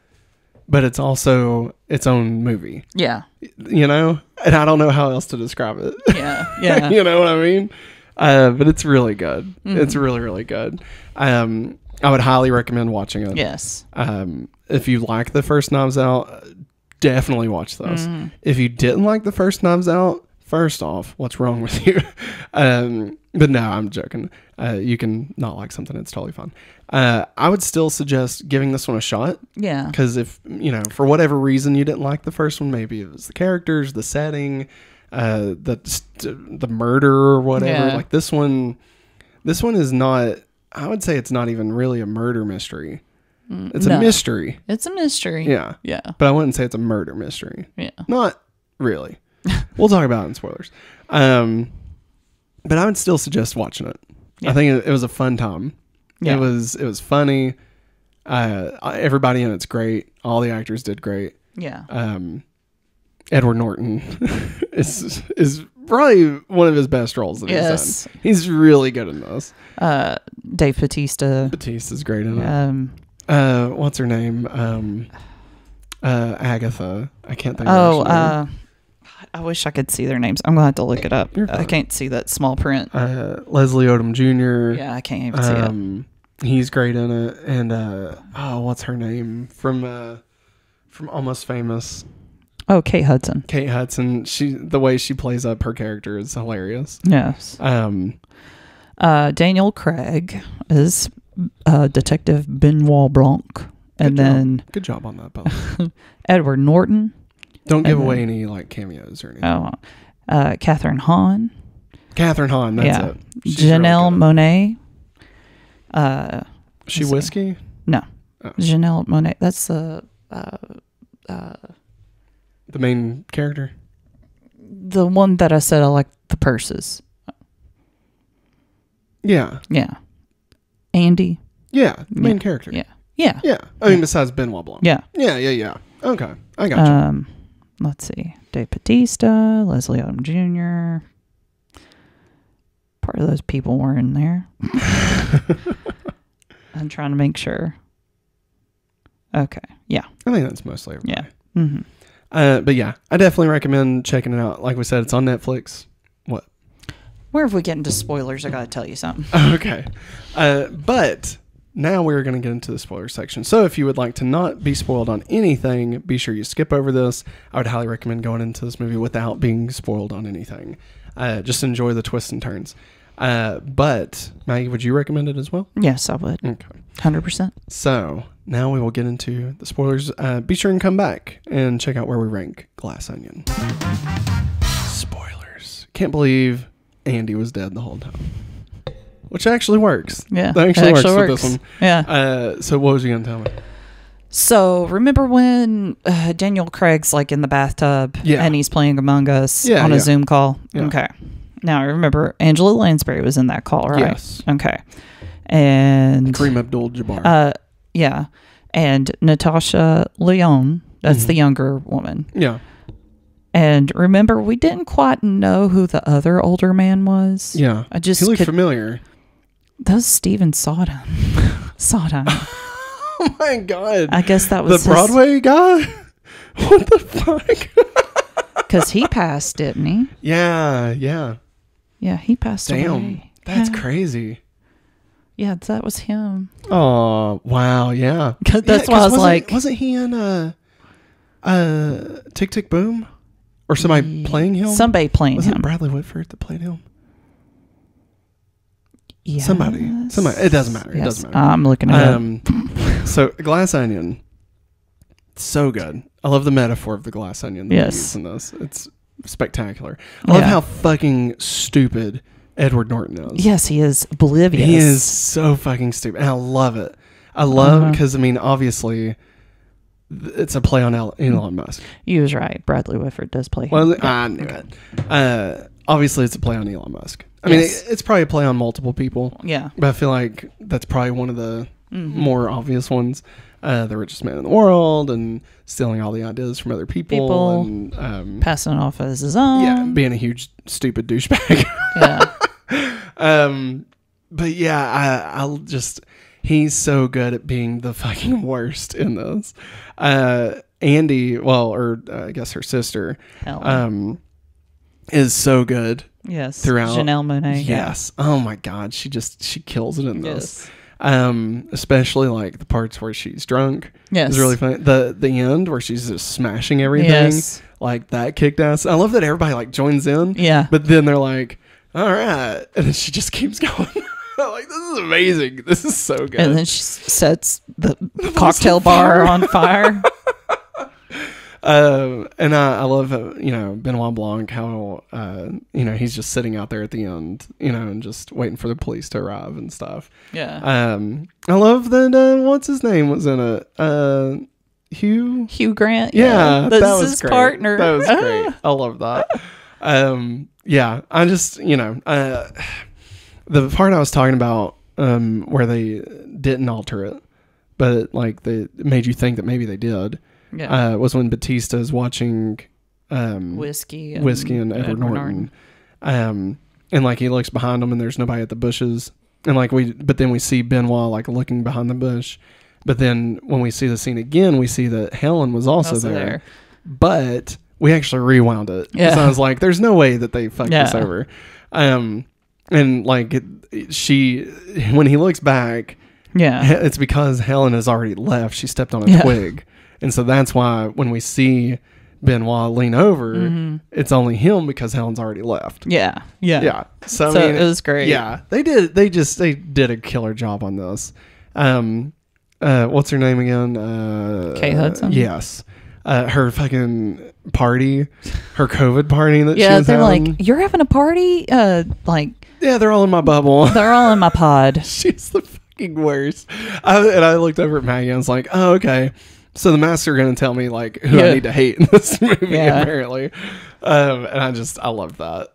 but it's also its own movie. Yeah. You know? And I don't know how else to describe it. Yeah. Yeah. You know what I mean? But it's really good. It's really, really good. I would highly recommend watching it. Yes. If you like the first Knives Out, definitely watch this. If you didn't like the first Knives Out, First off, what's wrong with you? But no, I'm joking. You can not like something. It's totally fine. I would still suggest giving this one a shot. Yeah. Because if, for whatever reason you didn't like the first one, maybe it was the characters, the setting, the murder or whatever. Yeah. Like this one is not, I would say it's not even really a murder mystery. It's a mystery. It's a mystery. Yeah. Yeah. But I wouldn't say it's a murder mystery. Yeah. Not really. We'll talk about it in spoilers. But I would still suggest watching it. Yeah. I think it was a fun time. Yeah. It was funny. Everybody in it's great. All the actors did great. Yeah. Edward Norton is probably one of his best roles that he's done. He's really good in this. Dave Bautista. Batista's great in it. What's her name? Agatha. I can't think of her name. I wish I could see their names. I'm going to have to look it up. I can't see that small print. Leslie Odom Jr. Yeah, I can't even see it. He's great in it. And, what's her name? From Almost Famous. Oh, Kate Hudson. Kate Hudson. The way she plays up her character is hilarious. Yes. Daniel Craig is Detective Benoit Blanc. Good job on that, Bella. Edward Norton. Don't give away any cameos or anything. Catherine Hahn. Catherine Hahn, that's it. Janelle Monáe. She whiskey? No. Oh. Janelle Monáe. That's the main character? The one that I said I like the purses. Yeah. Yeah. Andy. Yeah, the main character. Yeah. Yeah. Yeah. I mean, besides Benoit Blanc. Yeah. Yeah. Okay. I got you. Let's see. Dave Bautista, Leslie Odom Jr. Part of those people were in there. I'm trying to make sure. Okay. Yeah. I think that's mostly everybody. Yeah. Mm-hmm. But yeah, I definitely recommend checking it out. Like we said, it's on Netflix. What? Wherever we get into spoilers, I got to tell you something. Okay. But now we're going to get into the spoiler section. So if you would like to not be spoiled on anything, be sure you skip over this. I would highly recommend going into this movie without being spoiled on anything. Just enjoy the twists and turns. But Maggie, would you recommend it as well? Yes, I would. Okay. 100%. So now we will get into the spoilers. Be sure and come back and check out where we rank Glass Onion. Spoilers. Can't believe Andy was dead the whole time. Which actually works. Yeah. That actually works with this one. Yeah. So what was you going to tell me? So remember when Daniel Craig's in the bathtub and he's playing Among Us on a Zoom call? Yeah. Okay. Now I remember Angela Lansbury was in that call, right? Yes. Okay. And Kareem Abdul-Jabbar. Yeah. And Natasha Lyonne, that's the younger woman. Yeah. And remember, we didn't quite know who the other older man was. Yeah. He looked familiar. That was Steven Sondheim. Oh my God. I guess that was the Broadway guy? What the fuck? Because he passed, didn't he? Yeah. Yeah, he passed away. That's crazy. Yeah, that was him. Oh, wow, yeah. That's why I was like... Wasn't he in Tick, Tick, Boom? Or somebody playing him? Somebody playing him. Was it Bradley Whitford that played him? Yes. Somebody. It doesn't matter. Yes. It doesn't matter. I'm looking at it. So, Glass Onion. So good. I love the metaphor of the glass onion that they use in this. It's spectacular. I love how fucking stupid Edward Norton is. Yes, he is oblivious. He is so fucking stupid. And I love it. I love because, obviously, it's a play on Elon Musk. You was right. Bradley Whitford does play him. Well, I knew it. Obviously, it's a play on Elon Musk. I mean, it's probably a play on multiple people. Yeah. But I feel like that's probably one of the more obvious ones. The richest man in the world and stealing all the ideas from other people and passing it off as his own. Yeah, being a huge stupid douchebag. Yeah. But yeah, I'll just he's so good at being the fucking worst in this. Andy, I guess her sister, is so good. Yes. Throughout Janelle Monáe. Yes. Yeah. Oh my God, she kills it in this. Especially like the parts where she's drunk. Yes. It's really funny. The end where she's just smashing everything. Yes. Like that kicked ass. I love that everybody like joins in. Yeah. But then they're like, all right. And then she just keeps going. Like, this is amazing. This is so good. And then she sets the cocktail bar on fire. And I love, Benoit Blanc, how, he's just sitting out there at the end, and just waiting for the police to arrive and stuff. Yeah. I love that, what's his name was in it? Hugh Grant. Yeah. This that is was his great. partner. That was great. I love that. I just, the part I was talking about, where they didn't alter it, but like they made you think that maybe they did. Yeah. Was when Batista is watching Whiskey and Edward Norton. And like he looks behind him and there's nobody at the bushes. And like but then we see Benoit like looking behind the bush. But then when we see the scene again, we see that Helen was also there. But we actually rewound it. Yeah. So I was like, there's no way that they fucked this over. And like when he looks back, it's because Helen has already left. She stepped on a twig. And so that's why when we see Benoit lean over, it's only him because Helen's already left. Yeah. So it was great. Yeah, they did a killer job on this. What's her name again? Kate Hudson. Yes. Her fucking party, her COVID party that she was they're having. like, you're having a party? Yeah, they're all in my bubble. They're all in my pod. She's the fucking worst. I looked over at Maggie and I was like, oh, okay. So the master going to tell me like who I need to hate in this movie, apparently. And I love that.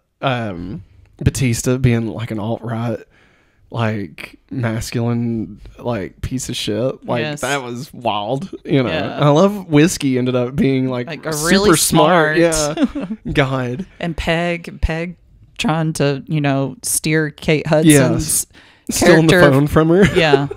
Batista being like an alt-right, like masculine, like piece of shit. Like that was wild, Yeah. I love Whiskey ended up being like a super really smart. Yeah. God. And Peg trying to, steer Kate Hudson's Stealing the phone from her. Yeah.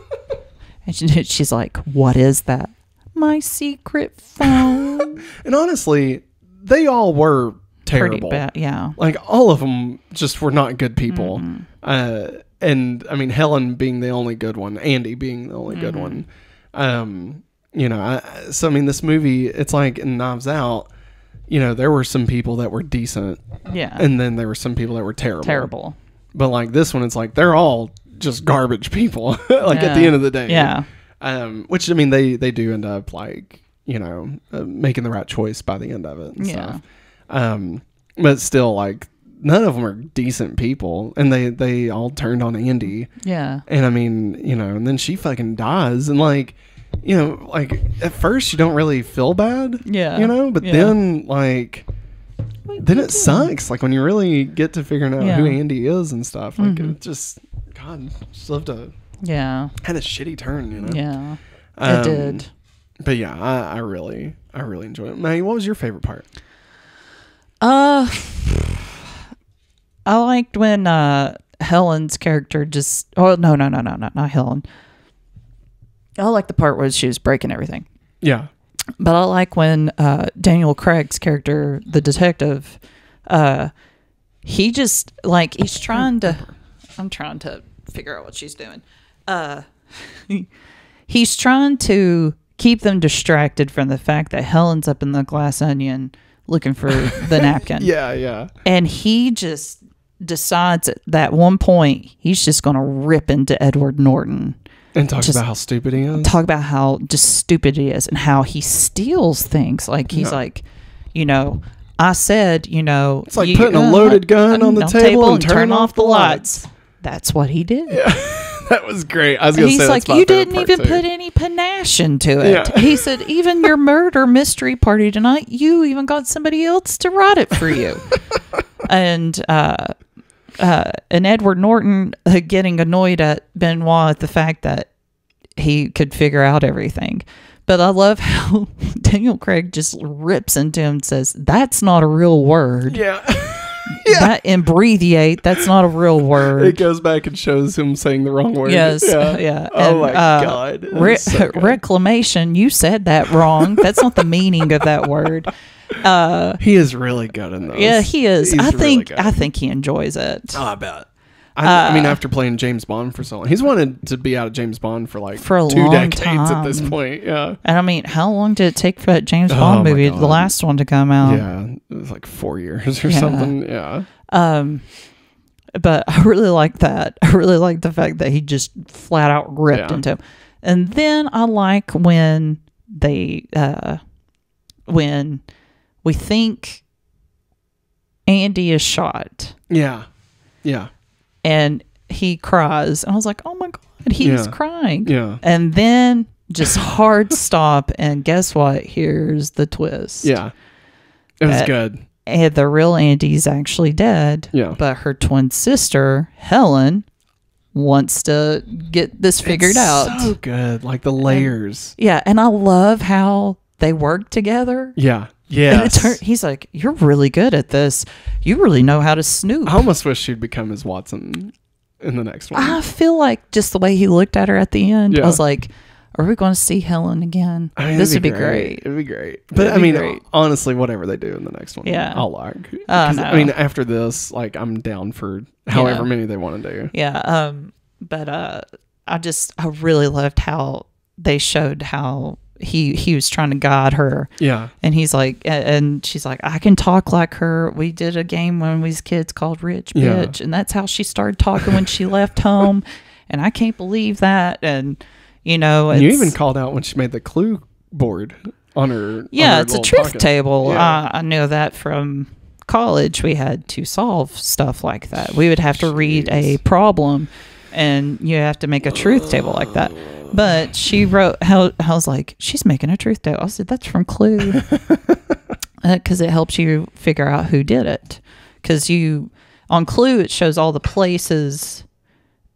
And she's like, what is that? My secret phone. And honestly, they all were terrible. Pretty bad, yeah. Like all of them just were not good people. And I mean, Helen being the only good one, Andy being the only good one. So I mean, this movie, it's like in Knives Out, there were some people that were decent. Yeah. And then there were some people that were terrible. But like this one, it's like they're all just garbage people. Like at the end of the day. Yeah. Which I mean, they do end up like making the right choice by the end of it and stuff. But still, like none of them are decent people, and they all turned on Andy. Yeah. And I mean, and then she fucking dies, and like like at first you don't really feel bad. Yeah. But then like. Then it sucks, like when you really get to figuring out who Andy is and stuff. Like it just, God, just love to. Yeah. Had a shitty turn, Yeah. It did. But yeah, I really enjoyed it. Maggie, what was your favorite part? I liked when Helen's character just. Oh no, not Helen. I like the part where she was breaking everything. Yeah. But I like when Daniel Craig's character, the detective, he just like he's trying to. I'm trying to figure out what she's doing. He's trying to keep them distracted from the fact that Helen's up in the glass onion looking for the napkin. Yeah. And he just decides at that one point he's just going to rip into Edward Norton. And talk about how stupid he is. Talk about how just stupid he is and how he steals things. Like he's like, I said, it's like putting a loaded gun on the table and turn off the lights. That's what he did. Yeah, that was great. I was going to say he's like, you didn't even put any panache into it. Yeah. He said, even your murder mystery party tonight, you even got somebody else to write it for you. And Edward Norton getting annoyed at Benoit at the fact that he could figure out everything. But I love how Daniel Craig just rips into him and says, that's not a real word. Yeah. That imbreviate, that's not a real word. It goes back and shows him saying the wrong word. Yes. Yeah. Oh and, my God. So reclamation, you said that wrong. That's not the meaning of that word. He is really good in those. Yeah, he is. I think he enjoys it. Oh, I bet. I mean, after playing James Bond for so long, he's wanted to be out of James Bond for like for a 2 long decades time. at this point. Yeah. And I mean, how long did it take for that James Bond my movie, God. the last one, to come out? Yeah. It was like 4 years or something. Yeah. But I really like that. I really like the fact that he just flat out ripped into him. And then I like when they, when we think Andy is shot. Yeah. Yeah. And he cries. And I was like, oh my God, he's crying. Yeah. And then just hard stop. And guess what? Here's the twist. Yeah. It was good. And the real Andy's actually dead. Yeah. But her twin sister, Helen, wants to get this figured out. So good. Like the layers. And I love how they work together. Yeah. Yeah. He's like, you're really good at this. You really know how to snoop. I almost wish she'd become his Watson in the next one. I feel like just the way he looked at her at the end, Yeah. I was like, are we going to see Helen again? I mean, this would be great. It'd be great. But I mean, honestly, whatever they do in the next one, I'll like. No. I mean, after this, like, I'm down for however many they want to do. Yeah. But I really loved how they showed how he was trying to guide her. Yeah. And he's like, and she's like, I can talk like her. We did a game when we was kids called Rich Bitch. And that's how she started talking when she left home. And I can't believe that. And, you know, you even called out when she made the clue board on her. Yeah, on her it's a little truth pocket. table. Yeah. I knew that from college. We had to solve stuff like that. We would have to read a problem and you have to make a truth table like that. But she wrote, I was like, she's making a truth table. I said, that's from Clue. Because it helps you figure out who did it. Because on Clue, it shows all the places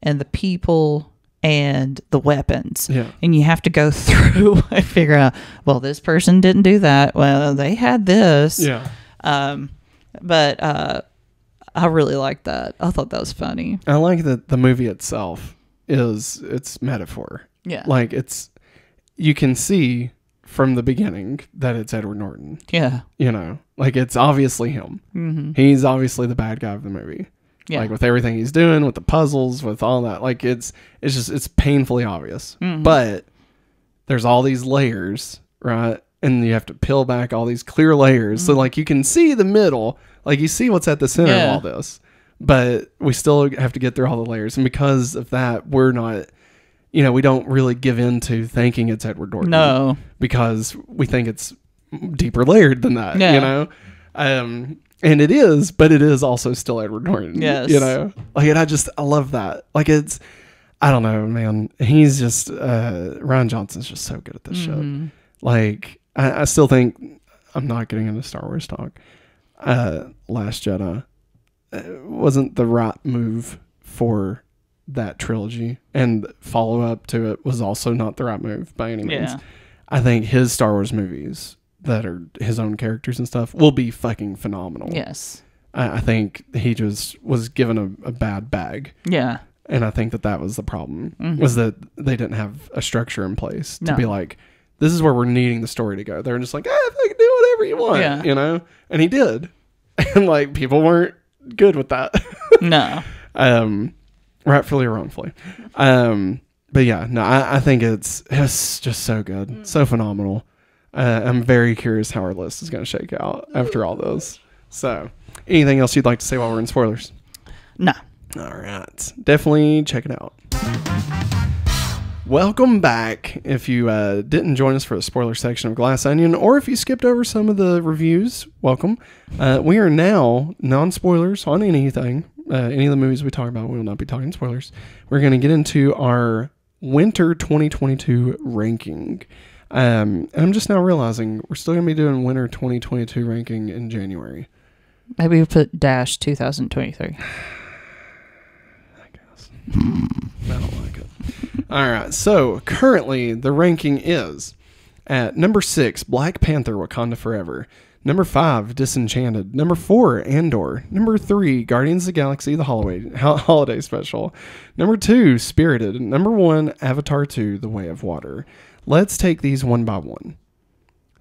and the people and the weapons. Yeah. And you have to go through and figure out, well, this person didn't do that. Well, they had this. Yeah. But I really liked that. I thought that was funny. I like that the movie itself it's metaphor. Yeah. Like you can see from the beginning that it's Edward Norton. Yeah. You know, like it's obviously him. Mm-hmm. He's obviously the bad guy of the movie. Yeah. Like with everything he's doing, with the puzzles, with all that, like it's painfully obvious. Mm-hmm. But there's all these layers, right? And you have to peel back all these clear layers. Mm-hmm. So like you can see the middle, like you see what's at the center of all this, but we still have to get through all the layers. And because of that, we're not, you know, we don't really give in to thinking it's Edward Norton. No. Because we think it's deeper layered than that, you know? And it is, but it is also still Edward Norton. Yes. You know? Like, and I love that. Like, I don't know, man. He's just, Ryan Johnson's just so good at this shit. Like, I still think, I'm not getting into Star Wars talk. Last Jedi wasn't the right move for that trilogy, and follow up to it was also not the right move by any means. Yeah. I think his Star Wars movies that are his own characters and stuff will be fucking phenomenal. Yes. I think he just was given a bad bag. Yeah. And I think that was the problem, was that they didn't have a structure in place to be like, this is where we're needing the story to go. They're just like, fucking do whatever you want, you know? And he did. And like, people weren't good with that. No. Rightfully or wrongfully. But yeah, no, I think it's just so good. So phenomenal. I'm very curious how our list is going to shake out after all those. So, anything else you'd like to say while we're in spoilers? No. All right. Definitely check it out. Welcome back. If you didn't join us for the spoiler section of Glass Onion, or if you skipped over some of the reviews, welcome. We are now non-spoilers on anything. Any of the movies we talk about, we will not be talking spoilers. We're going to get into our winter 2022 ranking. And I'm just now realizing we're still going to be doing winter 2022 ranking in January. Maybe we put dash 2023. I guess. I don't like it. All right. So currently the ranking is at number 6, Black Panther, Wakanda Forever. Number 5, Disenchanted. Number 4, Andor. Number 3, Guardians of the Galaxy, the holiday special. Number 2, Spirited. Number 1, Avatar 2, The Way of Water. Let's take these one by one.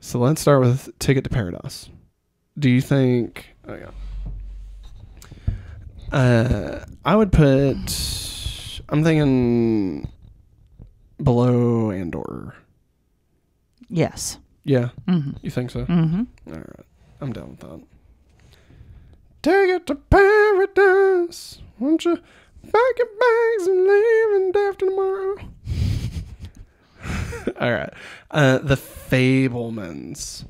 So let's start with Ticket to Paradise. Do you think... Oh, yeah. I would put. I'm thinking below Andor. Yes. Yeah. Mm-hmm. You think so? Mm-hmm. All right. I'm down with that. Take it to paradise. Won't you pack your bags and leave and day after tomorrow? All right. The Fabelmans.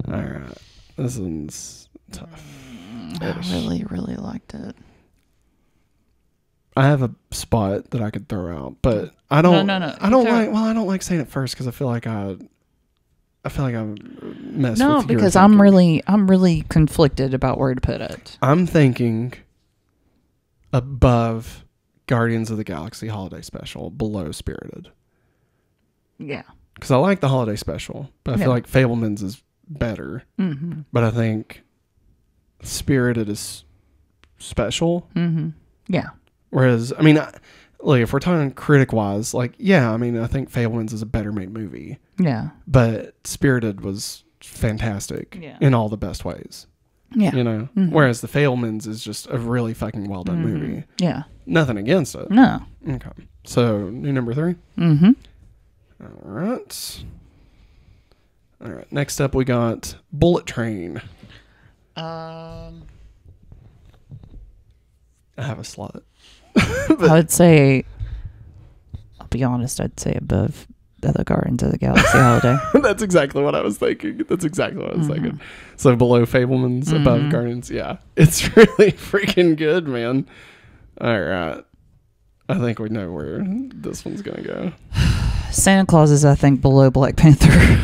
All right. This one's tough. I really, really liked it. I have a spot that I could throw out, but I don't. No. I don't like. Well, I don't like saying it first because I feel like I messed No, with your because thinking. I'm really conflicted about where to put it. I'm thinking above Guardians of the Galaxy Holiday Special, below Spirited. Yeah. Because I like the Holiday Special, but I feel like Fabelmans is better. Mm-hmm. But I think Spirited is special. Mm-hmm. Yeah. Whereas, I mean, look, if we're talking critic-wise, like, yeah, I mean, I think Fabelmans is a better made movie. Yeah. But Spirited was fantastic in all the best ways. Yeah. You know? Mm-hmm. Whereas The Fabelmans is just a really fucking well done movie. Yeah. Nothing against it. No. Okay. So, new number 3? Mm-hmm. All right. All right. Next up, we got Bullet Train. I have a slot. I would say, I'll be honest, I'd say above the Guardians of the Galaxy Holiday. That's exactly what I was thinking. Thinking. So below Fabelmans, above Guardians. Yeah. It's really freaking good, man. All right. I think we know where this one's going to go. Santa Claus is, I think, below Black Panther.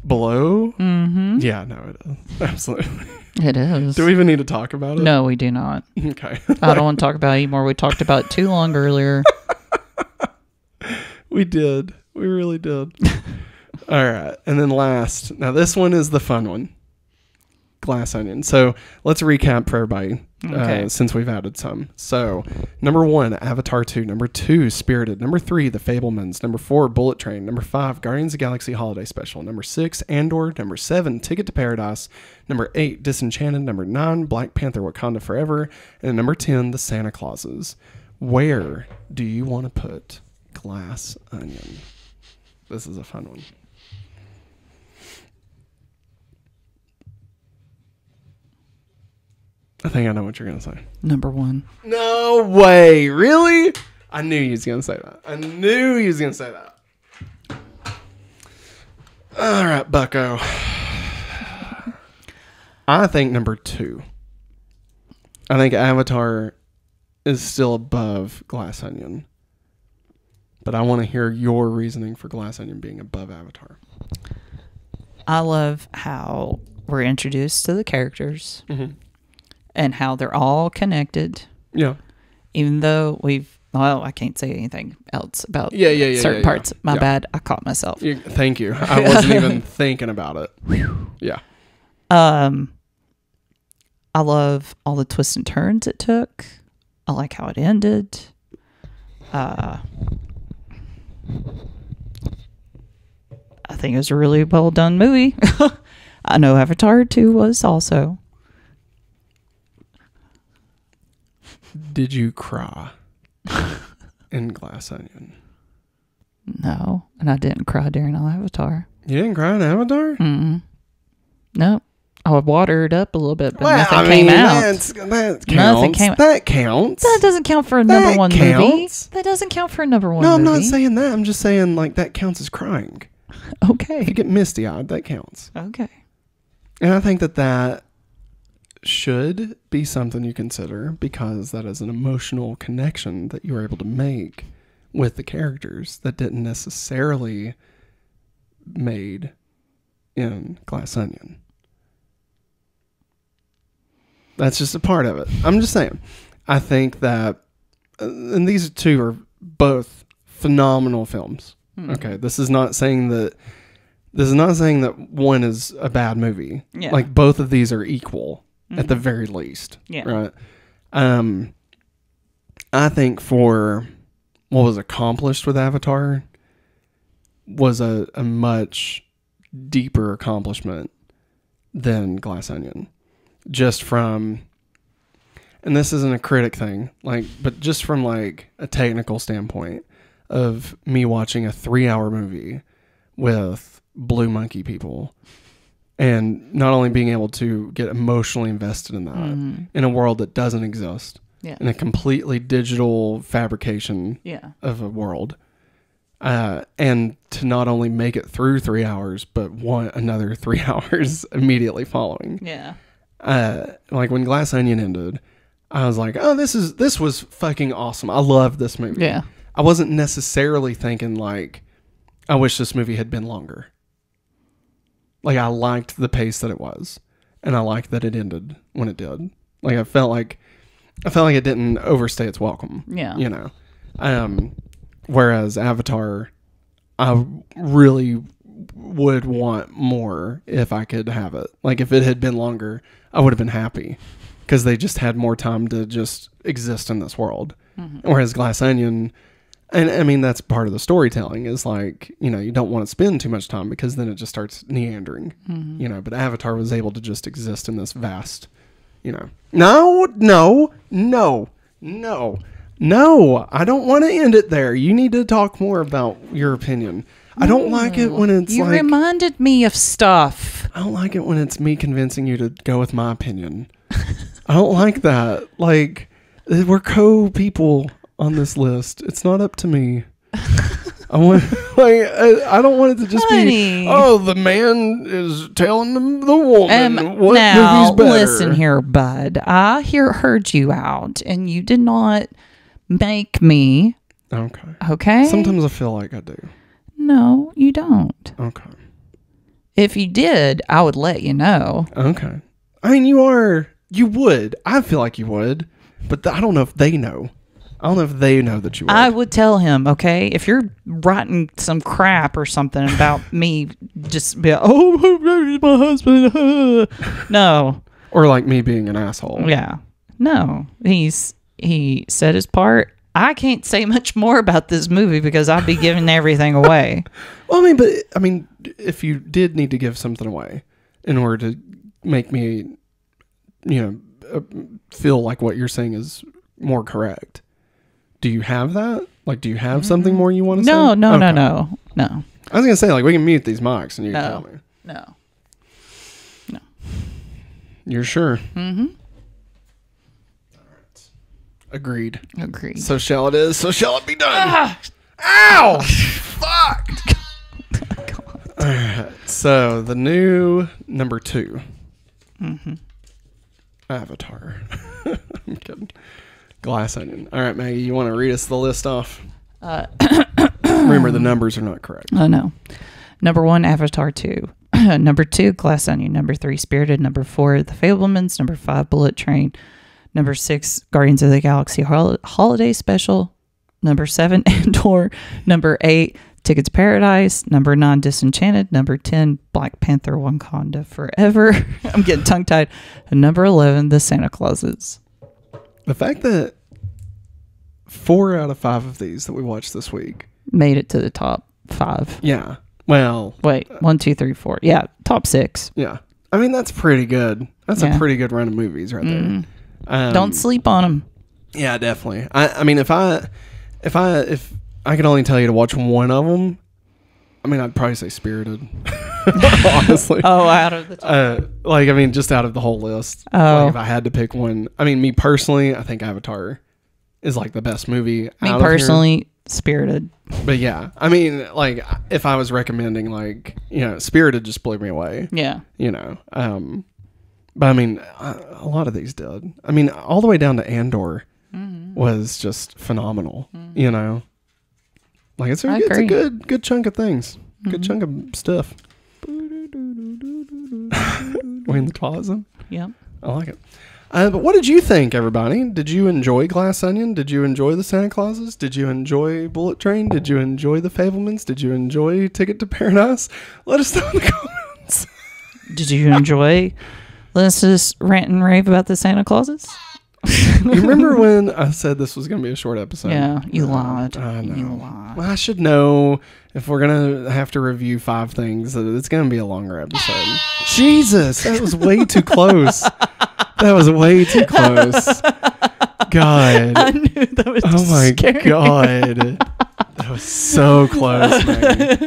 Below? Mm-hmm. Yeah, no, it is. Absolutely. It is. Do we even need to talk about it? No, we do not. Okay. I don't want to talk about it anymore. We talked about it too long earlier. We did. We really did. All right. And then last. Now, this one is the fun one. Glass Onion. So let's recap for everybody since we've added some. So number 1, Avatar 2. Number 2, Spirited. Number 3, The Fabelmans. Number 4, Bullet Train. Number 5, Guardians of the Galaxy Holiday Special. Number 6, Andor. Number 7, Ticket to Paradise. Number 8, Disenchanted. Number 9, Black Panther Wakanda Forever. And number 10, The Santa Clauses. Where do you want to put Glass Onion? This is a fun one. I think I know what you're going to say. Number 1. No way. Really? I knew he was going to say that. All right, bucko. I think number 2. I think Avatar is still above Glass Onion. But I want to hear your reasoning for Glass Onion being above Avatar. I love how we're introduced to the characters. Mm-hmm. And how they're all connected. Yeah. Even though I can't say anything else about certain parts. My bad. I caught myself. Thank you. I wasn't even thinking about it. Yeah. I love all the twists and turns it took. I like how it ended. I think it was a really well done movie. I know Avatar 2 was also. Did you cry in Glass Onion? No, and I didn't cry during Avatar. You didn't cry in Avatar? Mm-mm. Nope. I would water it up a little bit, but nothing came out. That counts. That counts. That doesn't count for a number one movie. That doesn't count for a number one movie. No, I'm not saying that. I'm just saying like that counts as crying. Okay. If you get misty-eyed, that counts. Okay. And I think that should be something you consider because that is an emotional connection that you are able to make with the characters that didn't necessarily made in Glass Onion. That's just a part of it. I'm just saying. I think that, and these two are both phenomenal films. Okay, this is not saying that one is a bad movie. Yeah. Like both of these are equal. At the very least. Yeah. Right. I think for what was accomplished with Avatar was a much deeper accomplishment than Glass Onion. Just from, and this isn't a critic thing, like, but just from like a technical standpoint of me watching a 3-hour movie with blue monkey people and not only being able to get emotionally invested in that in a world that doesn't exist, in a completely digital fabrication of a world, and to not only make it through 3 hours, but want another 3 hours immediately following. Like when Glass Onion ended, I was like, oh, this was fucking awesome. I loved this movie. I wasn't necessarily thinking like, I wish this movie had been longer. Like, I liked the pace that it was, and I liked that it ended when it did. Like, I felt like it didn't overstay its welcome. You know? Whereas Avatar, I really would want more if I could have it. Like, if it had been longer, I would have been happy, because they just had more time to just exist in this world. Whereas Glass Onion, and I mean, that's part of the storytelling, is like, you know, you don't want to spend too much time because then it just starts meandering, you know, but Avatar was able to just exist in this vast, you know, no, I don't want to end it there. You need to talk more about your opinion. I don't like it when it's you reminded me of stuff. I don't like it when it's me convincing you to go with my opinion. I don't like that. Like, we're co-people on this list. It's not up to me. I don't want it to just be, oh, the man is telling the woman what now, movie's better. Listen here, bud. I heard you out, and you did not make me. Okay? Sometimes I feel like I do. No, you don't. Okay. If you did, I would let you know. Okay. I mean, you would. I feel like you would, but I don't know if they know. I don't know if they know that you would. I would tell him, okay? If you're writing some crap or something about me, just be, oh, my husband. No. Or like me being an asshole. Yeah. No. He said his part. I can't say much more about this movie because I'd be giving everything away. Well, I mean, if you did need to give something away in order to make me, you know, feel like what you're saying is more correct, do you have that? Like, do you have something more you want to say? No. I was going to say, like, we can mute these mics and you can tell me. No. You're sure? Mm-hmm. Agreed. So shall it is. So shall it be done. Ow! Fuck! All right. So the new number 2. Avatar. I'm kidding. Glass Onion. All right, Maggie, you want to read us the list off? Remember, the numbers are not correct. Oh, no. Number 1, Avatar 2. Number 2, Glass Onion. Number 3, Spirited. Number 4, The Fabelmans. Number 5, Bullet Train. Number 6, Guardians of the Galaxy Holiday Special. Number 7, Andor. Number 8, Ticket to Paradise. Number 9, Disenchanted. Number 10, Black Panther Wakanda Forever. I'm getting tongue-tied. And number 11, The Santa Clauses. The fact that 4 out of 5 of these that we watched this week made it to the top 5. Yeah. Well. Wait, 1, 2, 3, 4. Yeah, top 6. Yeah. I mean, that's pretty good. That's a pretty good run of movies right there. Don't sleep on them. Yeah, definitely. I mean, if I could only tell you to watch one of them, I mean, I'd probably say Spirited. Honestly. Out of the top. I mean, just out of the whole list. Like, if I had to pick one, I mean, me personally, I think Avatar is like the best movie. Me personally, Spirited. But yeah, I mean, like, if I was recommending, like, you know, Spirited just blew me away. Yeah. You know, but I mean, a lot of these did. I mean, all the way down to Andor was just phenomenal. You know, like it's a good chunk of things, good chunk of stuff. We in the toilet zone? Yeah, I like it. But what did you think, everybody? Did you enjoy Glass Onion? Did you enjoy the Santa Clauses? Did you enjoy Bullet Train? Did you enjoy the Fabelmans? Did you enjoy Ticket to Paradise? Let us know in the comments. Did you enjoy? Let's just rant and rave about the Santa Clauses. You remember when I said this was going to be a short episode? Yeah, you lied. I know. You lied. Well, I should know if we're going to have to review 5 things, that it's going to be a longer episode. Jesus, that was way too close. That was way too close. God. I knew that was Oh my scary. God. That was so close, Maggie.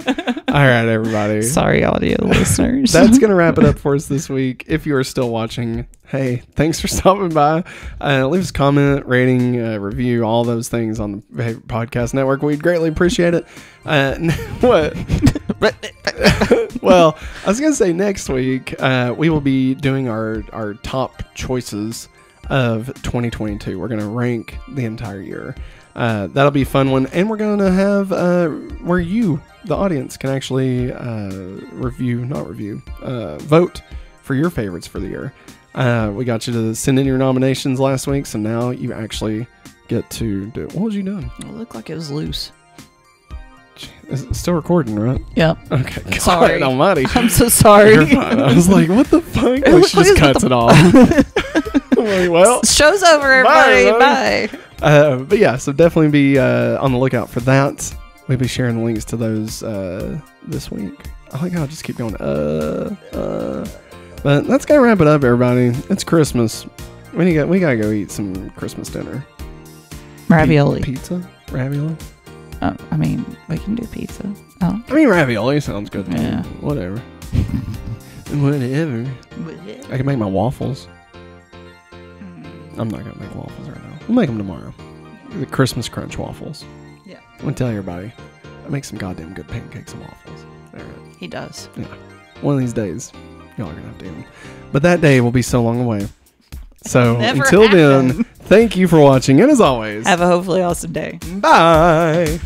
All right, everybody. Sorry, audio listeners. That's going to wrap it up for us this week. If you are still watching, hey, thanks for stopping by. Leave us a comment, rating, review, all those things on the Behavior Podcast Network. We'd greatly appreciate it. What? Well, I was going to say next week, we will be doing our top choices of 2022. We're going to rank the entire year. That'll be a fun one. And we're going to have where you, the audience, can actually vote for your favorites for the year. We got you to send in your nominations last week, so now you actually get to do it. What was you doing? It looked like it was loose. Is it still recording, right? Yep. Okay. God Sorry. almighty. I'm so sorry. You're fine. I was like, what the fuck? Like, she just cuts it off. I'm like, well, Show's over, everybody. Bye. But yeah, so definitely be on the lookout for that. We'll be sharing the links to those this week. Oh my God, just keep going. But that's gonna wrap it up, everybody. It's Christmas. We gotta go eat some Christmas dinner. Ravioli. Pizza? Ravioli? I mean, we can do pizza. Oh. I mean, ravioli sounds good. Yeah. Whatever. Whatever. I can make my waffles. I'm not gonna make waffles right now. We'll make them tomorrow. The Christmas Crunch waffles. Yeah. I'm gonna tell everybody, I make some goddamn good pancakes and waffles. All right. He does. Yeah. One of these days, y'all are gonna have to eat them. But that day will be so long away. So Never until happen. then, thank you for watching, and as always, Have a hopefully awesome day. bye.